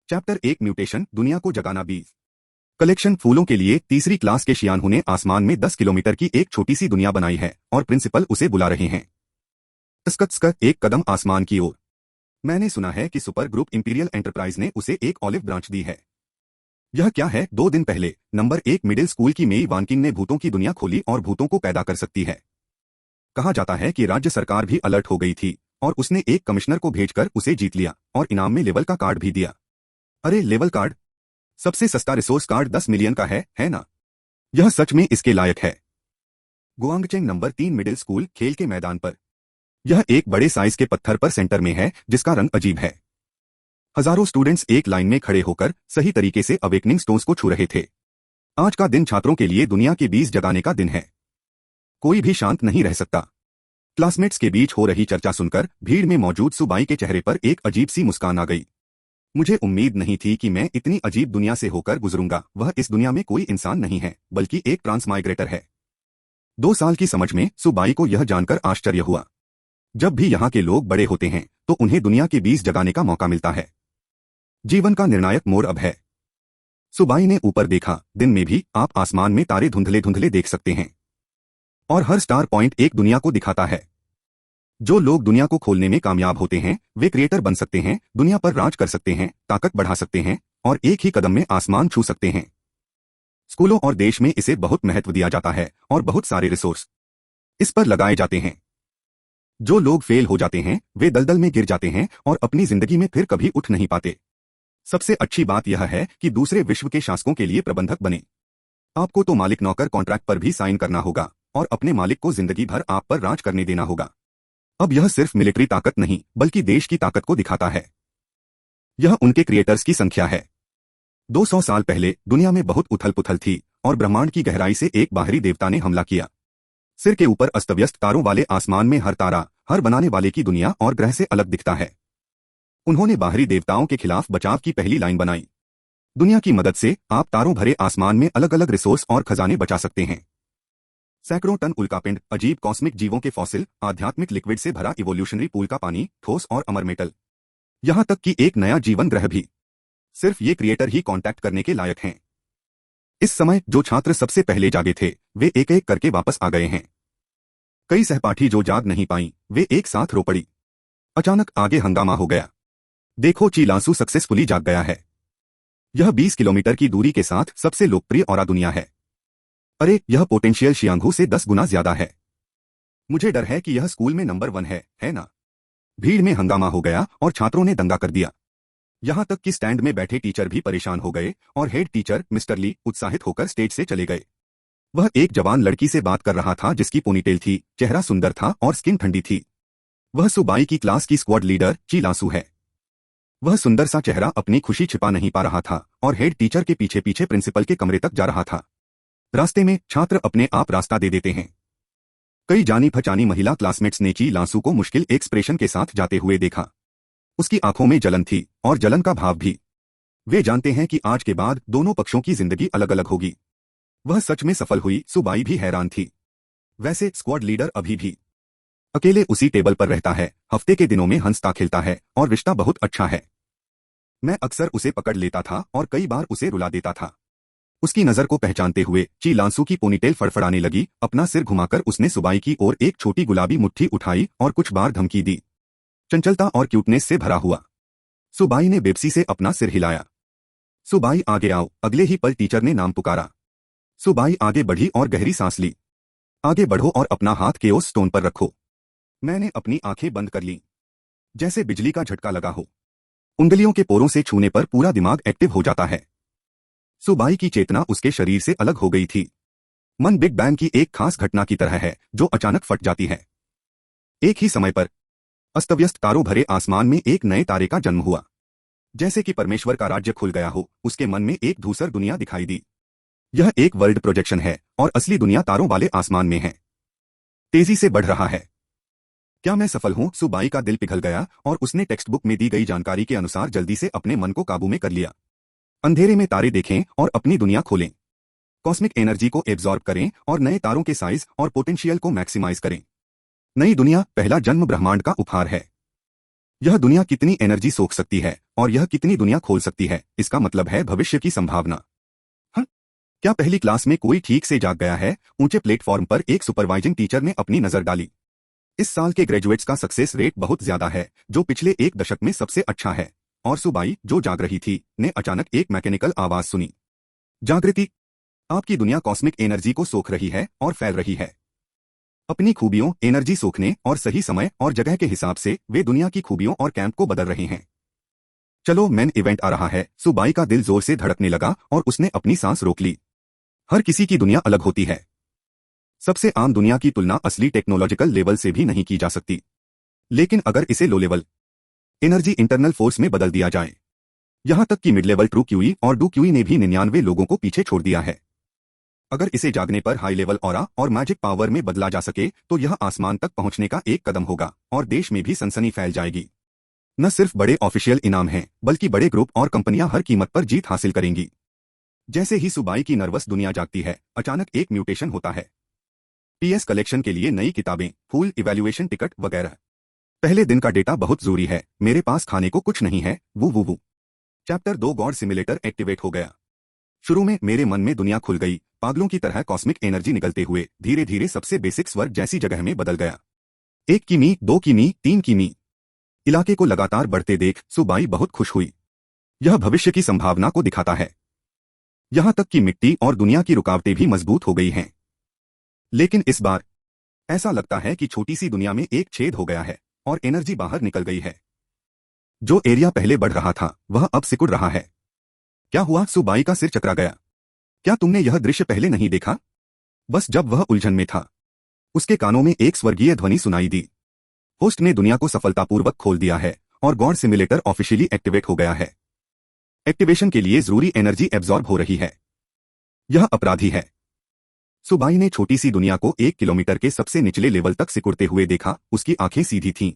Chapter 1 mutation दुनिया को जगाना बीज कलेक्शन फूलों के लिए तीसरी क्लास के शियानहू ने आसमान में 10 किलोमीटर की एक छोटी सी दुनिया बनाई है और प्रिंसिपल उसे बुला रहे हैं। स्कत्स्क एक कदम आसमान की ओर। मैंने सुना है कि सुपर ग्रुप इंपीरियल एंटरप्राइज ने उसे एक ऑलिव ब्रांच दी है। यह क्या है? 2 दिन पहले नंबर 1 मिडिल स्कूल की मेई वानकिन ने भूतों की दुनिया खोली और भूतों को पैदा कर सकती है। कहा जाता है कि राज्य सरकार भी अलर्ट हो गई थी और उसने एक कमिश्नर को भेजकर उसे जीत लिया और इनाम में लेवल का कार्ड भी दिया। अरे लेवल कार्ड? सबसे सस्ता रिसोर्स कार्ड 10 मिलियन का है ना? यह सच में इसके लायक है। गुआंगचेंग नंबर 3 मिडिल स्कूल खेल के मैदान पर। यह एक बड़े साइज के पत्थर पर सेंटर में है जिसका रंग अजीब है। हजारों स्टूडेंट्स एक लाइन में खड़े होकर सही तरीके से अवेकनिंग स्टोन्स को छू रहे थे। आज का दिन छात्रों के लिए दुनिया के बीज जगाने का दिन है। कोई भी शांत नहीं रह सकता। क्लासमेट्स के बीच हो रही चर्चा सुनकर भीड़ में मौजूद सुबाई के चेहरे पर एक अजीब सी मुस्कान आ गई। मुझे उम्मीद नहीं थी कि मैं इतनी अजीब दुनिया से होकर गुजरूंगा। वह इस दुनिया में कोई इंसान नहीं है बल्कि एक ट्रांसमाइग्रेटर है। 2 साल की समझ में सुबाई को यह जानकर आश्चर्य हुआ। जब भी यहाँ के लोग बड़े होते हैं तो उन्हें दुनिया के बीज जगाने का मौका मिलता है। जीवन का निर्णायक मोड़ अब है। सुबाई ने ऊपर देखा। दिन में भी आप आसमान में तारे धुंधले धुंधले देख सकते हैं और हर स्टार पॉइंट एक दुनिया को दिखाता है। जो लोग दुनिया को खोलने में कामयाब होते हैं वे क्रिएटर बन सकते हैं, दुनिया पर राज कर सकते हैं, ताकत बढ़ा सकते हैं और एक ही कदम में आसमान छू सकते हैं। स्कूलों और देश में इसे बहुत महत्व दिया जाता है और बहुत सारे रिसोर्स इस पर लगाए जाते हैं। जो लोग फेल हो जाते हैं वे दलदल में गिर जाते हैं और अपनी जिंदगी में फिर कभी उठ नहीं पाते। सबसे अच्छी बात यह है कि दूसरे विश्व के शासकों के लिए प्रबंधक बने। आपको तो मालिक नौकर कॉन्ट्रैक्ट पर भी साइन करना होगा और अपने मालिक को जिंदगी भर आप पर राज करने देना होगा। अब यह सिर्फ मिलिट्री ताकत नहीं बल्कि देश की ताकत को दिखाता है। यह उनके क्रिएटर्स की संख्या है। 200 साल पहले दुनिया में बहुत उथल पुथल थी और ब्रह्मांड की गहराई से एक बाहरी देवता ने हमला किया। सिर के ऊपर अस्तव्यस्त तारों वाले आसमान में हर तारा हर बनाने वाले की दुनिया और ग्रह से अलग दिखता है। उन्होंने बाहरी देवताओं के खिलाफ बचाव की पहली लाइन बनाई। दुनिया की मदद से आप तारों भरे आसमान में अलग अलग रिसोर्स और खजाने बचा सकते हैं। सैकड़ों टन उल्कापिंड, अजीब कॉस्मिक जीवों के फॉसिल, आध्यात्मिक लिक्विड से भरा इवोल्यूशनरी पूल का पानी, ठोस और अमर मेटल, यहां तक कि एक नया जीवन ग्रह भी। सिर्फ ये क्रिएटर ही कांटेक्ट करने के लायक हैं। इस समय जो छात्र सबसे पहले जागे थे वे एक एक करके वापस आ गए हैं। कई सहपाठी जो जाग नहीं पाई वे एक साथ रो पड़ी। अचानक आगे हंगामा हो गया। देखो, ची लांसू सक्सेसफुली जाग गया है। यह 20 किलोमीटर की दूरी के साथ सबसे लोकप्रिय ऑरा दुनिया है। अरे यह पोटेंशियल शियांगू से 10 गुना ज्यादा है। मुझे डर है कि यह स्कूल में नंबर 1 है ना? भीड़ में हंगामा हो गया और छात्रों ने दंगा कर दिया। यहां तक कि स्टैंड में बैठे टीचर भी परेशान हो गए और हेड टीचर मिस्टर ली उत्साहित होकर स्टेज से चले गए। वह एक जवान लड़की से बात कर रहा था जिसकी पोनीटेल थी, चेहरा सुंदर था और स्किन ठंडी थी। वह सुबाई की क्लास की स्क्वाड लीडर ची लांसू है। वह सुंदर सा चेहरा अपनी खुशी छिपा नहीं पा रहा था और हेड टीचर के पीछे पीछे प्रिंसिपल के कमरे तक जा रहा था। रास्ते में छात्र अपने आप रास्ता दे देते हैं। कई जानी पहचानी महिला क्लासमेट्स ने ची लांसू को मुश्किल एक्सप्रेशन के साथ जाते हुए देखा। उसकी आंखों में जलन थी और जलन का भाव भी। वे जानते हैं कि आज के बाद दोनों पक्षों की जिंदगी अलग अलग होगी। वह सच में सफल हुई। सुबाई भी हैरान थी। वैसे स्क्वाड लीडर अभी भी अकेले उसी टेबल पर रहता है, हफ्ते के दिनों में हंसता खेलता है और रिश्ता बहुत अच्छा है। मैं अक्सर उसे पकड़ लेता था और कई बार उसे रुला देता था। उसकी नजर को पहचानते हुए ची लांसू की पोनीटेल फड़फड़ाने लगी। अपना सिर घुमाकर उसने सुबाई की ओर एक छोटी गुलाबी मुट्ठी उठाई और कुछ बार धमकी दी। चंचलता और क्यूटनेस से भरा हुआ। सुबाई ने बेबसी से अपना सिर हिलाया। सुबाई आगे आओ। अगले ही पल टीचर ने नाम पुकारा। सुबाई आगे बढ़ी और गहरी सांस ली। आगे बढ़ो और अपना हाथ केओस स्टोन पर रखो। मैंने अपनी आंखें बंद कर लीं। जैसे बिजली का झटका लगा हो। उंगलियों के पोरों से छूने पर पूरा दिमाग एक्टिव हो जाता है। सुबाई की चेतना उसके शरीर से अलग हो गई थी। मन बिग बैंग की एक खास घटना की तरह है जो अचानक फट जाती है। एक ही समय पर अस्तव्यस्त तारों भरे आसमान में एक नए तारे का जन्म हुआ। जैसे कि परमेश्वर का राज्य खुल गया हो। उसके मन में एक धूसर दुनिया दिखाई दी। यह एक वर्ल्ड प्रोजेक्शन है और असली दुनिया तारों वाले आसमान में है। तेजी से बढ़ रहा है। क्या मैं सफल हूं? सुबाई का दिल पिघल गया और उसने टेक्स्ट बुक में दी गई जानकारी के अनुसार जल्दी से अपने मन को काबू में कर लिया। अंधेरे में तारे देखें और अपनी दुनिया खोलें। कॉस्मिक एनर्जी को एब्जॉर्ब करें और नए तारों के साइज और पोटेंशियल को मैक्सिमाइज करें। नई दुनिया, पहला जन्म ब्रह्मांड का उपहार है। यह दुनिया कितनी एनर्जी सोख सकती है और यह कितनी दुनिया खोल सकती है, इसका मतलब है भविष्य की संभावना। हाँ, क्या पहली क्लास में कोई ठीक से जाग गया है? ऊंचे प्लेटफॉर्म पर एक सुपरवाइजिंग टीचर ने अपनी नजर डाली। इस साल के ग्रेजुएट्स का सक्सेस रेट बहुत ज्यादा है, जो पिछले एक दशक में सबसे अच्छा है। और सुबाई, जो जाग रही थी, ने अचानक एक मैकेनिकल आवाज सुनी। जागृति, आपकी दुनिया कॉस्मिक एनर्जी को सोख रही है और फैल रही है। अपनी खूबियों, एनर्जी सोखने और सही समय और जगह के हिसाब से वे दुनिया की खूबियों और कैंप को बदल रहे हैं। चलो, मेन इवेंट आ रहा है। सुबाई का दिल जोर से धड़कने लगा और उसने अपनी सांस रोक ली। हर किसी की दुनिया अलग होती है। सबसे आम दुनिया की तुलना असली टेक्नोलॉजिकल लेवल से भी नहीं की जा सकती। लेकिन अगर इसे लो लेवल एनर्जी इंटरनल फोर्स में बदल दिया जाए, यहां तक कि मिड लेवल ट्रू क्यूई और डू क्यूई ने भी 99 लोगों को पीछे छोड़ दिया है। अगर इसे जागने पर हाई लेवल ऑरा और मैजिक पावर में बदला जा सके तो यह आसमान तक पहुंचने का एक कदम होगा और देश में भी सनसनी फैल जाएगी। न सिर्फ बड़े ऑफिशियल इनाम हैं, बल्कि बड़े ग्रुप और कंपनियां हर कीमत पर जीत हासिल करेंगी। जैसे ही सुबाई की नर्वस दुनिया जागती है, अचानक एक म्यूटेशन होता है। पीएस कलेक्शन के लिए नई किताबें, फूल इवैल्यूएशन टिकट वगैरह। पहले दिन का डेटा बहुत जरूरी है, मेरे पास खाने को कुछ नहीं है। वो चैप्टर 2 गॉड सिमुलेटर एक्टिवेट हो गया। शुरू में मेरे मन में दुनिया खुल गई, पागलों की तरह कॉस्मिक एनर्जी निकलते हुए धीरे धीरे सबसे बेसिक स्वर्ग जैसी जगह में बदल गया। 1 किमी, 2 किमी, 3 किमी। इलाके को लगातार बढ़ते देख सुबाई बहुत खुश हुई। यह भविष्य की संभावना को दिखाता है। यहां तक कि मिट्टी और दुनिया की रुकावटें भी मजबूत हो गई हैं। लेकिन इस बार ऐसा लगता है कि छोटी सी दुनिया में एक छेद हो गया है और एनर्जी बाहर निकल गई है। जो एरिया पहले बढ़ रहा था, वह अब सिकुड़ रहा है। क्या हुआ? सुबाई का सिर चकरा गया। क्या तुमने यह दृश्य पहले नहीं देखा? बस जब वह उलझन में था, उसके कानों में एक स्वर्गीय ध्वनि सुनाई दी। होस्ट ने दुनिया को सफलतापूर्वक खोल दिया है और गॉड सिमुलेटर ऑफिशियली एक्टिवेट हो गया है। एक्टिवेशन के लिए जरूरी एनर्जी एब्जॉर्ब हो रही है। यह अपराधी है। सुबाई ने छोटी सी दुनिया को 1 किलोमीटर के सबसे निचले लेवल तक सिकुड़ते हुए देखा। उसकी आंखें सीधी थीं।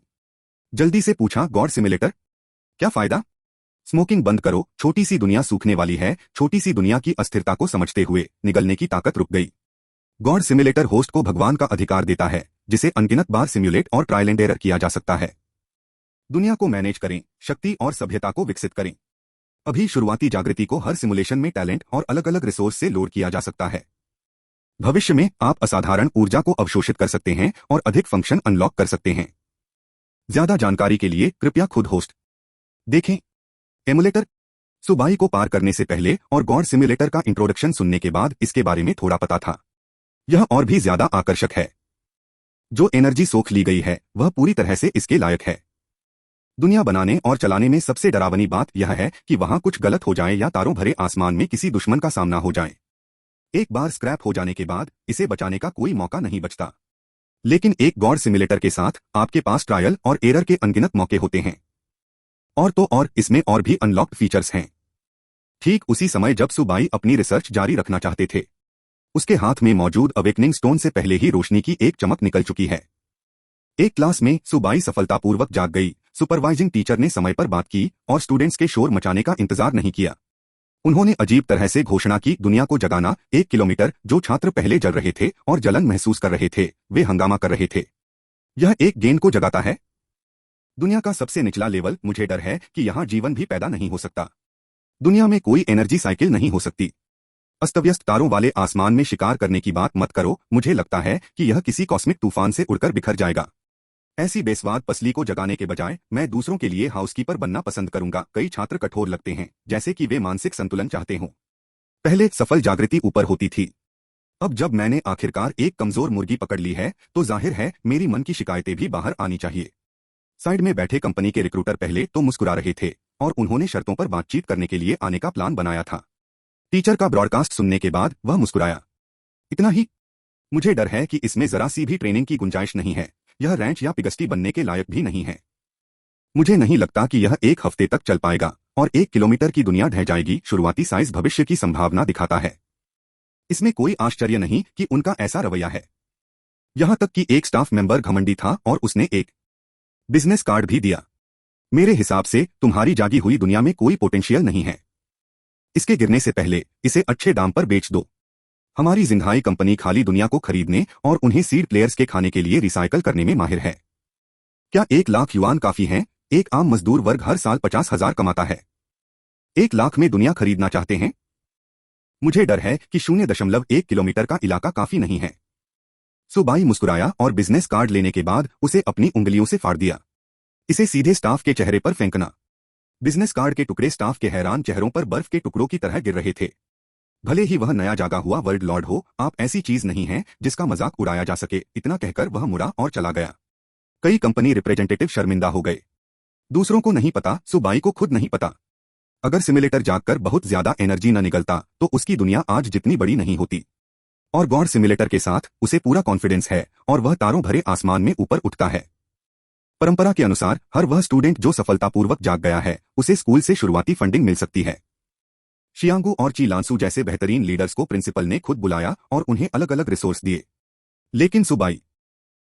जल्दी से पूछा, गॉड सिमुलेटर, क्या फायदा? स्मोकिंग बंद करो, छोटी सी दुनिया सूखने वाली है। छोटी सी दुनिया की अस्थिरता को समझते हुए निगलने की ताकत रुक गई। गॉड सिमुलेटर होस्ट को भगवान का अधिकार देता है, जिसे अनगिनत बार सिम्युलेट और ट्रायल एंड एरर किया जा सकता है। दुनिया को मैनेज करें, शक्ति और सभ्यता को विकसित करें। अभी शुरुआती जागृति को हर सिमुलेशन में टैलेंट और अलग अलग रिसोर्स से लोड किया जा सकता है। भविष्य में आप असाधारण ऊर्जा को अवशोषित कर सकते हैं और अधिक फंक्शन अनलॉक कर सकते हैं। ज्यादा जानकारी के लिए कृपया खुद होस्ट देखें। एमुलेटर। सुबाई को पार करने से पहले और गॉड सिमुलेटर का इंट्रोडक्शन सुनने के बाद इसके बारे में थोड़ा पता था। यह और भी ज्यादा आकर्षक है। जो एनर्जी सोख ली गई है, वह पूरी तरह से इसके लायक है। दुनिया बनाने और चलाने में सबसे डरावनी बात यह है कि वहां कुछ गलत हो जाए या तारों भरे आसमान में किसी दुश्मन का सामना हो जाए। एक बार स्क्रैप हो जाने के बाद इसे बचाने का कोई मौका नहीं बचता। लेकिन एक गॉड सिमुलेटर के साथ आपके पास ट्रायल और एरर के अनगिनत मौके होते हैं। और तो और इसमें और भी अनलॉक्ड फीचर्स हैं। ठीक उसी समय जब सुबाई अपनी रिसर्च जारी रखना चाहते थे, उसके हाथ में मौजूद अवेकनिंग स्टोन से पहले ही रोशनी की एक चमक निकल चुकी है। एक क्लास में सुबाई सफलतापूर्वक जाग गई। सुपरवाइजिंग टीचर ने समय पर बात की और स्टूडेंट्स के शोर मचाने का इंतजार नहीं किया। उन्होंने अजीब तरह से घोषणा की, दुनिया को जगाना। 1 किलोमीटर। जो छात्र पहले जल रहे थे और जलन महसूस कर रहे थे, वे हंगामा कर रहे थे। यह एक गेंद को जगाता है। दुनिया का सबसे निचला लेवल। मुझे डर है कि यहां जीवन भी पैदा नहीं हो सकता। दुनिया में कोई एनर्जी साइकिल नहीं हो सकती। अस्तव्यस्त तारों वाले आसमान में शिकार करने की बात मत करो। मुझे लगता है कि यह किसी कॉस्मिक तूफान से उड़कर बिखर जाएगा। ऐसी बेस्वाद पसली को जगाने के बजाय मैं दूसरों के लिए हाउसकीपर बनना पसंद करूंगा। कई छात्र कठोर लगते हैं, जैसे कि वे मानसिक संतुलन चाहते हों। पहले सफल जागृति ऊपर होती थी। अब जब मैंने आखिरकार एक कमजोर मुर्गी पकड़ ली है, तो जाहिर है मेरी मन की शिकायतें भी बाहर आनी चाहिए। साइड में बैठे कंपनी के रिक्रूटर पहले तो मुस्कुरा रहे थे और उन्होंने शर्तों पर बातचीत करने के लिए आने का प्लान बनाया था। टीचर का ब्रॉडकास्ट सुनने के बाद वह मुस्कुराया। इतना ही? मुझे डर है कि इसमें जरा सी भी ट्रेनिंग की गुंजाइश नहीं है। यह रैंच या पिगस्टी बनने के लायक भी नहीं है। मुझे नहीं लगता कि यह 1 हफ्ते तक चल पाएगा और 1 किलोमीटर की दुनिया ढह जाएगी। शुरुआती साइज भविष्य की संभावना दिखाता है। इसमें कोई आश्चर्य नहीं कि उनका ऐसा रवैया है। यहां तक कि एक स्टाफ मेंबर घमंडी था और उसने एक बिजनेस कार्ड भी दिया। मेरे हिसाब से तुम्हारी जागी हुई दुनिया में कोई पोटेंशियल नहीं है। इसके गिरने से पहले इसे अच्छे दाम पर बेच दो। हमारी जिंदहाई कंपनी खाली दुनिया को खरीदने और उन्हें सीड प्लेयर्स के खाने के लिए रिसाइकल करने में माहिर है। क्या 1 लाख युआन काफी हैं? एक आम मजदूर वर्ग हर साल 50,000 कमाता है। 1 लाख में दुनिया खरीदना चाहते हैं। मुझे डर है कि 0.1 किलोमीटर का इलाका काफी नहीं है। सुबाई मुस्कुराया और बिजनेस कार्ड लेने के बाद उसे अपनी उंगलियों से फाड़ दिया। इसे सीधे स्टाफ के चेहरे पर फेंकना। बिजनेस कार्ड के टुकड़े स्टाफ के हैरान चेहरों पर बर्फ के टुकड़ों की तरह गिर रहे थे। भले ही वह नया जागा हुआ वर्ल्ड लॉर्ड हो, आप ऐसी चीज नहीं है जिसका मजाक उड़ाया जा सके। इतना कहकर वह मुड़ा और चला गया। कई कंपनी रिप्रेजेंटेटिव शर्मिंदा हो गए। दूसरों को नहीं पता, सुबाई को खुद नहीं पता। अगर सिमुलेटर जागकर बहुत ज्यादा एनर्जी न निकलता तो उसकी दुनिया आज जितनी बड़ी नहीं होती। और गॉड सिमुलेटर के साथ उसे पूरा कॉन्फिडेंस है और वह तारों भरे आसमान में ऊपर उठता है। परंपरा के अनुसार हर वह स्टूडेंट जो सफलतापूर्वक जाग गया है उसे स्कूल से शुरुआती फंडिंग मिल सकती है। शियांगू और ची लांसू जैसे बेहतरीन लीडर्स को प्रिंसिपल ने खुद बुलाया और उन्हें अलग अलग रिसोर्स दिए। लेकिन सुबाई,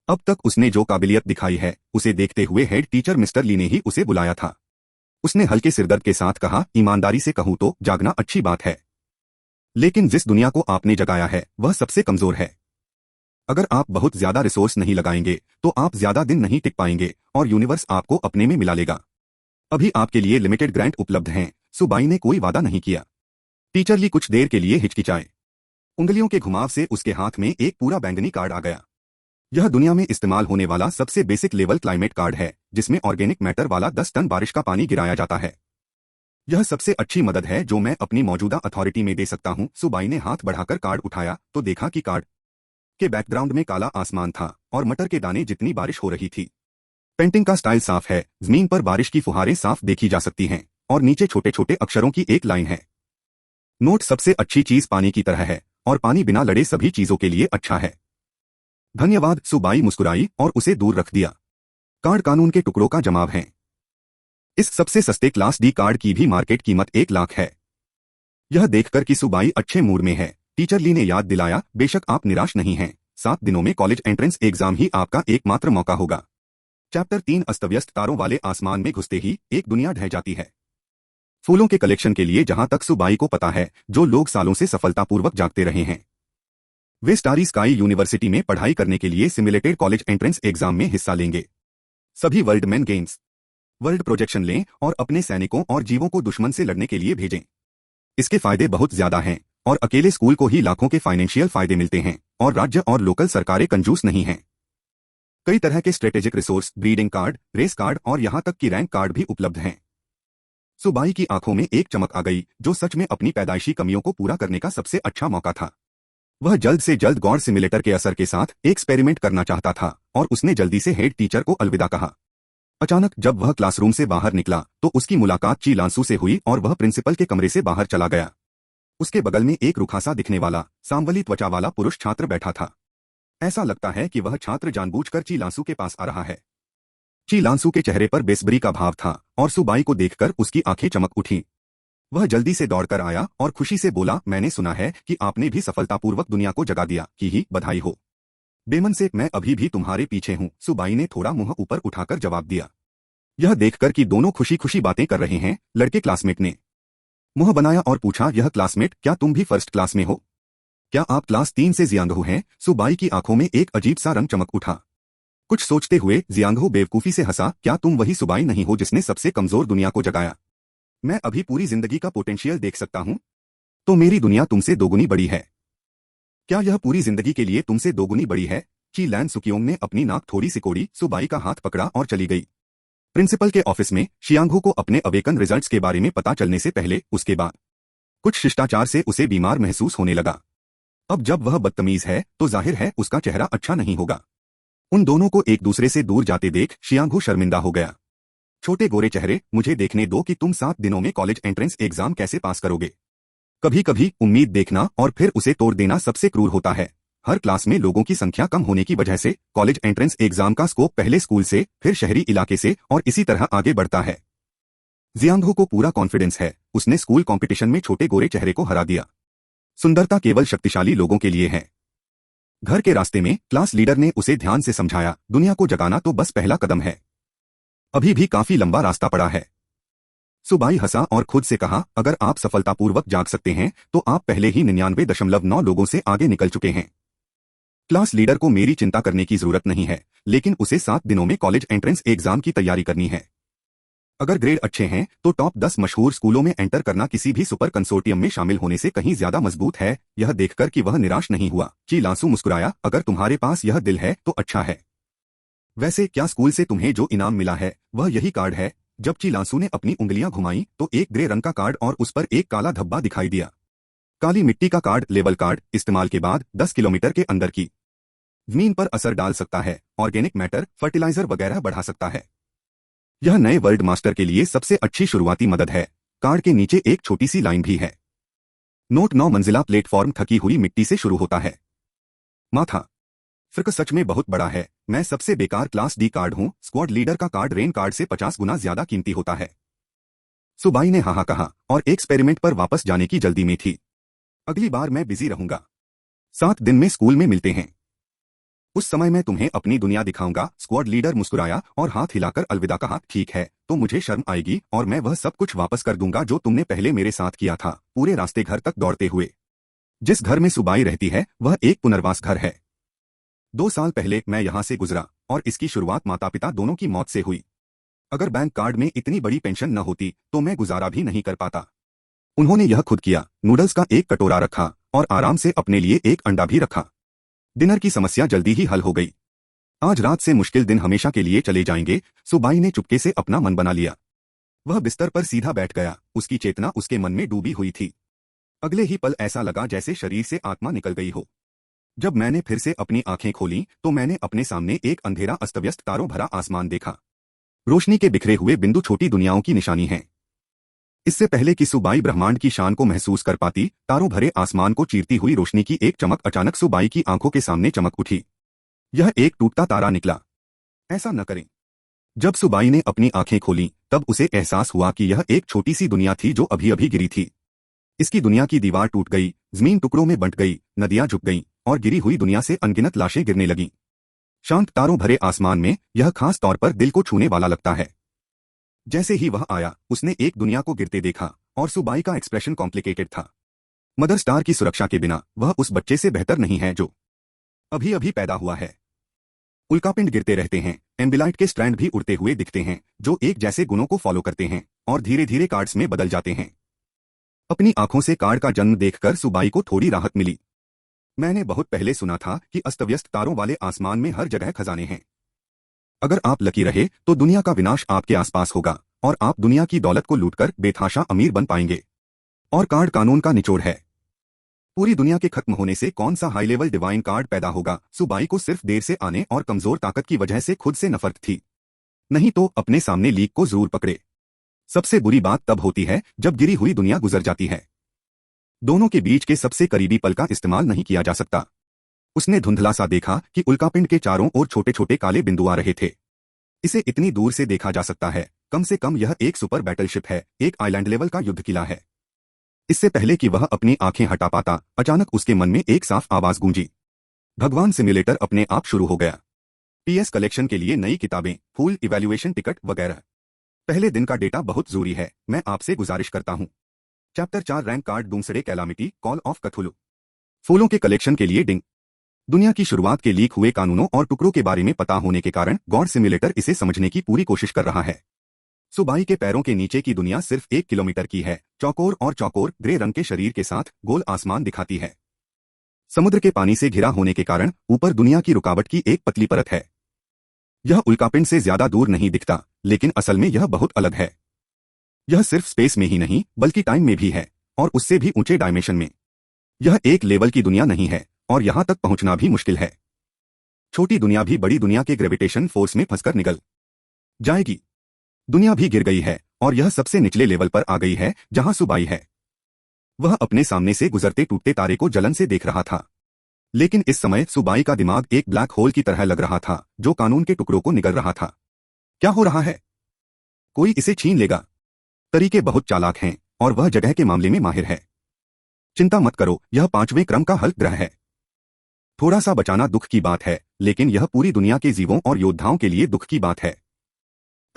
अब तक उसने जो काबिलियत दिखाई है उसे देखते हुए हेड टीचर मिस्टर ली ने ही उसे बुलाया था। उसने हल्के सिरदर्द के साथ कहा, ईमानदारी से कहूं तो जागना अच्छी बात है, लेकिन जिस दुनिया को आपने जगाया है वह सबसे कमजोर है। अगर आप बहुत ज्यादा रिसोर्स नहीं लगाएंगे तो आप ज्यादा दिन नहीं टिक पाएंगे और यूनिवर्स आपको अपने में मिला लेगा। अभी आपके लिए लिमिटेड ग्रांट उपलब्ध हैं। सुबाई ने कोई वादा नहीं किया। टीचर ली कुछ देर के लिए हिचकिचाए। उंगलियों के घुमाव से उसके हाथ में एक पूरा बैंगनी कार्ड आ गया। यह दुनिया में इस्तेमाल होने वाला सबसे बेसिक लेवल क्लाइमेट कार्ड है, जिसमें ऑर्गेनिक मैटर वाला 10 टन बारिश का पानी गिराया जाता है। यह सबसे अच्छी मदद है जो मैं अपनी मौजूदा अथॉरिटी में दे सकता हूं। सुबाई ने हाथ बढ़ाकर कार्ड उठाया तो देखा कि कार्ड के बैकग्राउंड में काला आसमान था और मटर के दाने जितनी बारिश हो रही थी। पेंटिंग का स्टाइल साफ है, जमीन पर बारिश की फुहारें साफ देखी जा सकती हैं और नीचे छोटे छोटे अक्षरों की एक लाइन है। नोट, सबसे अच्छी चीज पानी की तरह है और पानी बिना लड़े सभी चीजों के लिए अच्छा है। धन्यवाद। सुबाई मुस्कुराई और उसे दूर रख दिया। कार्ड कानून के टुकड़ों का जमाव है। इस सबसे सस्ते क्लास डी कार्ड की भी मार्केट कीमत 1 लाख है। यह देखकर कि सुबाई अच्छे मूड में है, टीचर ली ने याद दिलाया, बेशक आप निराश नहीं हैं। 7 दिनों में कॉलेज एंट्रेंस एग्जाम ही आपका एकमात्र मौका होगा। चैप्टर 3 अस्तव्यस्त तारों वाले आसमान में घुसते ही एक दुनिया ढह जाती है। फूलों के कलेक्शन के लिए जहां तक सुबाई को पता है, जो लोग सालों से सफलतापूर्वक जागते रहे हैं, वे स्टारी स्काई यूनिवर्सिटी में पढ़ाई करने के लिए सिमुलेटेड कॉलेज एंट्रेंस एग्जाम में हिस्सा लेंगे। सभी world man games world projection लें और अपने सैनिकों और जीवों को दुश्मन से लड़ने के लिए भेजें। इसके फायदे बहुत ज्यादा हैं और अकेले स्कूल को ही लाखों के फाइनेंशियल फायदे मिलते हैं और राज्य और लोकल सरकारें कंजूस नहीं हैं। कई तरह के strategic resource, breeding card, race card और यहां तक कि रैंक कार्ड भी उपलब्ध हैं। सुबाई की आंखों में एक चमक आ गई, जो सच में अपनी पैदाइशी कमियों को पूरा करने का सबसे अच्छा मौका था। वह जल्द से जल्द गॉड सिमुलेटर के असर के साथ एक्सपेरिमेंट करना चाहता था और उसने जल्दी से हेड टीचर को अलविदा कहा। अचानक जब वह क्लासरूम से बाहर निकला तो उसकी मुलाकात ची लांसू से हुई और वह प्रिंसिपल के कमरे से बाहर चला गया। उसके बगल में एक रुखासा दिखने वाला, सांवली त्वचा वाला पुरुष छात्र बैठा था। ऐसा लगता है कि वह छात्र जानबूझकर ची लांसू के पास आ रहा है। ची लांसू के चेहरे पर बेसब्री का भाव था और सुबाई को देखकर उसकी आंखें चमक उठीं। वह जल्दी से दौड़कर आया और खुशी से बोला, मैंने सुना है कि आपने भी सफलतापूर्वक दुनिया को जगा दिया, कि ही बधाई हो। बेमन से, मैं अभी भी तुम्हारे पीछे हूं, सुबाई ने थोड़ा मुंह ऊपर उठाकर जवाब दिया। यह देखकर कि दोनों खुशी खुशी बातें कर रहे हैं, लड़के क्लासमेट ने मुंह बनाया और पूछा, यह क्लासमेट, क्या तुम भी फर्स्ट क्लास में हो? क्या आप क्लास 3 से जियांगहू हैं? सुबाई की आंखों में एक अजीब सा रंग चमक उठा। कुछ सोचते हुए जियांगहू बेवकूफी से हंसा, क्या तुम वही सुबाई नहीं हो जिसने सबसे कमजोर दुनिया को जगाया? मैं अभी पूरी जिंदगी का पोटेंशियल देख सकता हूं। तो मेरी दुनिया तुमसे दोगुनी बड़ी है। क्या यह पूरी जिंदगी के लिए तुमसे दोगुनी बड़ी है? ची लैन सुकियोंग ने अपनी नाक थोड़ी सिकोड़ी, सुबाई का हाथ पकड़ा और चली गई। प्रिंसिपल के ऑफिस में शियांगहू को अपने अवेकन रिजल्ट्स के बारे में पता चलने से पहले उसके बाद कुछ शिष्टाचार से उसे बीमार महसूस होने लगा। अब जब वह बदतमीज है तो जाहिर है उसका चेहरा अच्छा नहीं होगा। उन दोनों को एक दूसरे से दूर जाते देख शियांगहू शर्मिंदा हो गया। छोटे गोरे चेहरे, मुझे देखने दो कि तुम 7 दिनों में कॉलेज एंट्रेंस एग्जाम कैसे पास करोगे। कभी कभी उम्मीद देखना और फिर उसे तोड़ देना सबसे क्रूर होता है। हर क्लास में लोगों की संख्या कम होने की वजह से कॉलेज एंट्रेंस एग्जाम का स्कोप पहले स्कूल से, फिर शहरी इलाके से और इसी तरह आगे बढ़ता है। जियांगहू को पूरा कॉन्फिडेंस है, उसने स्कूल कंपटीशन में छोटे गोरे चेहरे को हरा दिया। सुंदरता केवल शक्तिशाली लोगों के लिए है। घर के रास्ते में क्लास लीडर ने उसे ध्यान से समझाया, दुनिया को जगाना तो बस पहला कदम है, अभी भी काफी लंबा रास्ता पड़ा है। सुबाई हंसा और खुद से कहा, अगर आप सफलतापूर्वक जाग सकते हैं तो आप पहले ही 99.9 लोगों से आगे निकल चुके हैं। क्लास लीडर को मेरी चिंता करने की जरूरत नहीं है, लेकिन उसे 7 दिनों में कॉलेज एंट्रेंस एग्जाम की तैयारी करनी है। अगर ग्रेड अच्छे हैं तो टॉप 10 मशहूर स्कूलों में एंटर करना किसी भी सुपर कंसोर्टियम में शामिल होने से कहीं ज्यादा मजबूत है। यह देखकर कि वह निराश नहीं हुआ, ची लांसू मुस्कुराया, अगर तुम्हारे पास यह दिल है तो अच्छा है। वैसे क्या स्कूल से तुम्हें जो इनाम मिला है वह यही कार्ड है? जब ची लांसू ने अपनी उंगलियां घुमाई तो एक ग्रे रंग का कार्ड और उस पर एक काला धब्बा दिखाई दिया। काली मिट्टी का कार्ड, लेबल कार्ड, इस्तेमाल के बाद 10 किलोमीटर के अंदर की जमीन पर असर डाल सकता है, ऑर्गेनिक मैटर, फर्टिलाइजर वगैरह बढ़ा सकता है। यह नए वर्ल्ड मास्टर के लिए सबसे अच्छी शुरुआती मदद है। कार्ड के नीचे एक छोटी सी लाइन भी है। नोट 9 मंजिला प्लेटफॉर्म थकी हुई मिट्टी से शुरू होता है। माथा फ्रिक सच में बहुत बड़ा है। मैं सबसे बेकार क्लास डी कार्ड हूं। स्क्वाड लीडर का कार्ड रेन कार्ड से 50 गुना ज्यादा कीमती होता है। सुबाई ने हाँ कहा और एक्सपेरिमेंट पर वापस जाने की जल्दी में थी। अगली बार मैं बिजी रहूंगा। 7 दिन में स्कूल में मिलते हैं। उस समय मैं तुम्हें अपनी दुनिया दिखाऊंगा। स्क्वाड लीडर मुस्कुराया और हाथ हिलाकर अलविदा कहा। ठीक है, तो मुझे शर्म आएगी और मैं वह सब कुछ वापस कर दूंगा जो तुमने पहले मेरे साथ किया था। पूरे रास्ते घर तक दौड़ते हुए। जिस घर में सुबाई रहती है वह एक पुनर्वास घर है। 2 साल पहले मैं यहां से गुजरा और इसकी शुरुआत माता पिता दोनों की मौत से हुई। अगर बैंक कार्ड में इतनी बड़ी पेंशन न होती तो मैं गुजारा भी नहीं कर पाता। उन्होंने यह खुद किया। नूडल्स का एक कटोरा रखा और आराम से अपने लिए एक अंडा भी रखा। डिनर की समस्या जल्दी ही हल हो गई। आज रात से मुश्किल दिन हमेशा के लिए चले जाएंगे। सुबाई ने चुपके से अपना मन बना लिया। वह बिस्तर पर सीधा बैठ गया। उसकी चेतना उसके मन में डूबी हुई थी। अगले ही पल ऐसा लगा जैसे शरीर से आत्मा निकल गई हो। जब मैंने फिर से अपनी आंखें खोली तो मैंने अपने सामने एक अंधेरा अस्तव्यस्त तारों भरा आसमान देखा। रोशनी के बिखरे हुए बिंदु छोटी दुनियाओं की निशानी हैं। इससे पहले कि सुबाई ब्रह्मांड की शान को महसूस कर पाती, तारों भरे आसमान को चीरती हुई रोशनी की एक चमक अचानक सुबाई की आंखों के सामने चमक उठी। यह एक टूटता तारा निकला। ऐसा न करें। जब सुबाई ने अपनी आंखें खोली तब उसे एहसास हुआ कि यह एक छोटी सी दुनिया थी जो अभी अभी गिरी थी। इसकी दुनिया की दीवार टूट गई, जमीन टुकड़ों में बंट गई, नदियां झुक गईं और गिरी हुई दुनिया से अनगिनत लाशें गिरने लगीं। शांत तारों भरे आसमान में यह खास तौर पर दिल को छूने वाला लगता है। जैसे ही वह आया उसने एक दुनिया को गिरते देखा और सुबाई का एक्सप्रेशन कॉम्प्लिकेटेड था। मदर स्टार की सुरक्षा के बिना वह उस बच्चे से बेहतर नहीं है जो अभी अभी पैदा हुआ है। उल्कापिंड गिरते रहते हैं, एम्बिलाइट के स्ट्रैंड भी उड़ते हुए दिखते हैं जो एक जैसे गुणों को फॉलो करते हैं और धीरे धीरे कार्ड्स में बदल जाते हैं। अपनी आंखों से कार्ड का जन्म देखकर सुबाई को थोड़ी राहत मिली। मैंने बहुत पहले सुना था कि अस्तव्यस्त तारों वाले आसमान में हर जगह खजाने हैं। अगर आप लकी रहे तो दुनिया का विनाश आपके आसपास होगा और आप दुनिया की दौलत को लूटकर बेतहाशा अमीर बन पाएंगे। और कार्ड कानून का निचोड़ है। पूरी दुनिया के खत्म होने से कौन सा हाई लेवल डिवाइन कार्ड पैदा होगा? सुबाई को सिर्फ देर से आने और कमजोर ताकत की वजह से खुद से नफरत थी। नहीं तो अपने सामने लीक को जरूर पकड़े। सबसे बुरी बात तब होती है जब गिरी हुई दुनिया गुजर जाती है। दोनों के बीच के सबसे करीबी पल का इस्तेमाल नहीं किया जा सकता। उसने धुंधला सा देखा कि उल्कापिंड के चारों ओर छोटे छोटे काले बिंदु आ रहे थे। इसे इतनी दूर से देखा जा सकता है। कम से कम यह एक सुपर बैटलशिप है, एक आइलैंड लेवल का युद्ध किला है। इससे पहले कि वह अपनी आंखें हटा पाता, अचानक उसके मन में एक साफ आवाज गूंजी। भगवान सिम्युलेटर अपने आप शुरू हो गया। पीएस कलेक्शन के लिए नई किताबें, फूल, इवैल्यूएशन टिकट वगैरह। पहले दिन का डेटा बहुत जरूरी है। मैं आपसे गुजारिश करता हूं। Chapter 4 rank card doomsday calamity, call of Cthulhu. फूलों के कलेक्शन के लिए डिंग। दुनिया की शुरुआत के लीक हुए कानूनों और टुकड़ों के बारे में पता होने के कारण गॉड सिम्युलेटर इसे समझने की पूरी कोशिश कर रहा है। सुबाई के पैरों के नीचे की दुनिया सिर्फ 1 किलोमीटर की है। चौकोर और चौकोर ग्रे रंग के शरीर के साथ गोल आसमान दिखाती है। समुद्र के पानी से घिरा होने के कारण ऊपर दुनिया की रुकावट की एक पतली परत है। यह उल्कापिंड से ज्यादा दूर नहीं दिखता, लेकिन असल में यह बहुत अलग है। यह सिर्फ स्पेस में ही नहीं बल्कि टाइम में भी है, और उससे भी ऊंचे डायमेंशन में। यह एक लेवल की दुनिया नहीं है और यहां तक पहुंचना भी मुश्किल है। छोटी दुनिया भी बड़ी दुनिया के ग्रेविटेशन फोर्स में फंसकर निकल जाएगी। दुनिया भी गिर गई है और यह सबसे निचले लेवल पर आ गई है जहां सुबाई है। वह अपने सामने से गुजरते टूटते तारे को जलन से देख रहा था। लेकिन इस समय सुबाई का दिमाग एक ब्लैक होल की तरह लग रहा था जो कानून के टुकड़ों को निगल रहा था। क्या हो रहा है? कोई इसे छीन लेगा। तरीके बहुत चालाक हैं और वह जगह के मामले में माहिर है। चिंता मत करो, यह 5वें क्रम का हल्क ग्रह है। थोड़ा सा बचाना दुख की बात है, लेकिन यह पूरी दुनिया के जीवों और योद्धाओं के लिए दुख की बात है।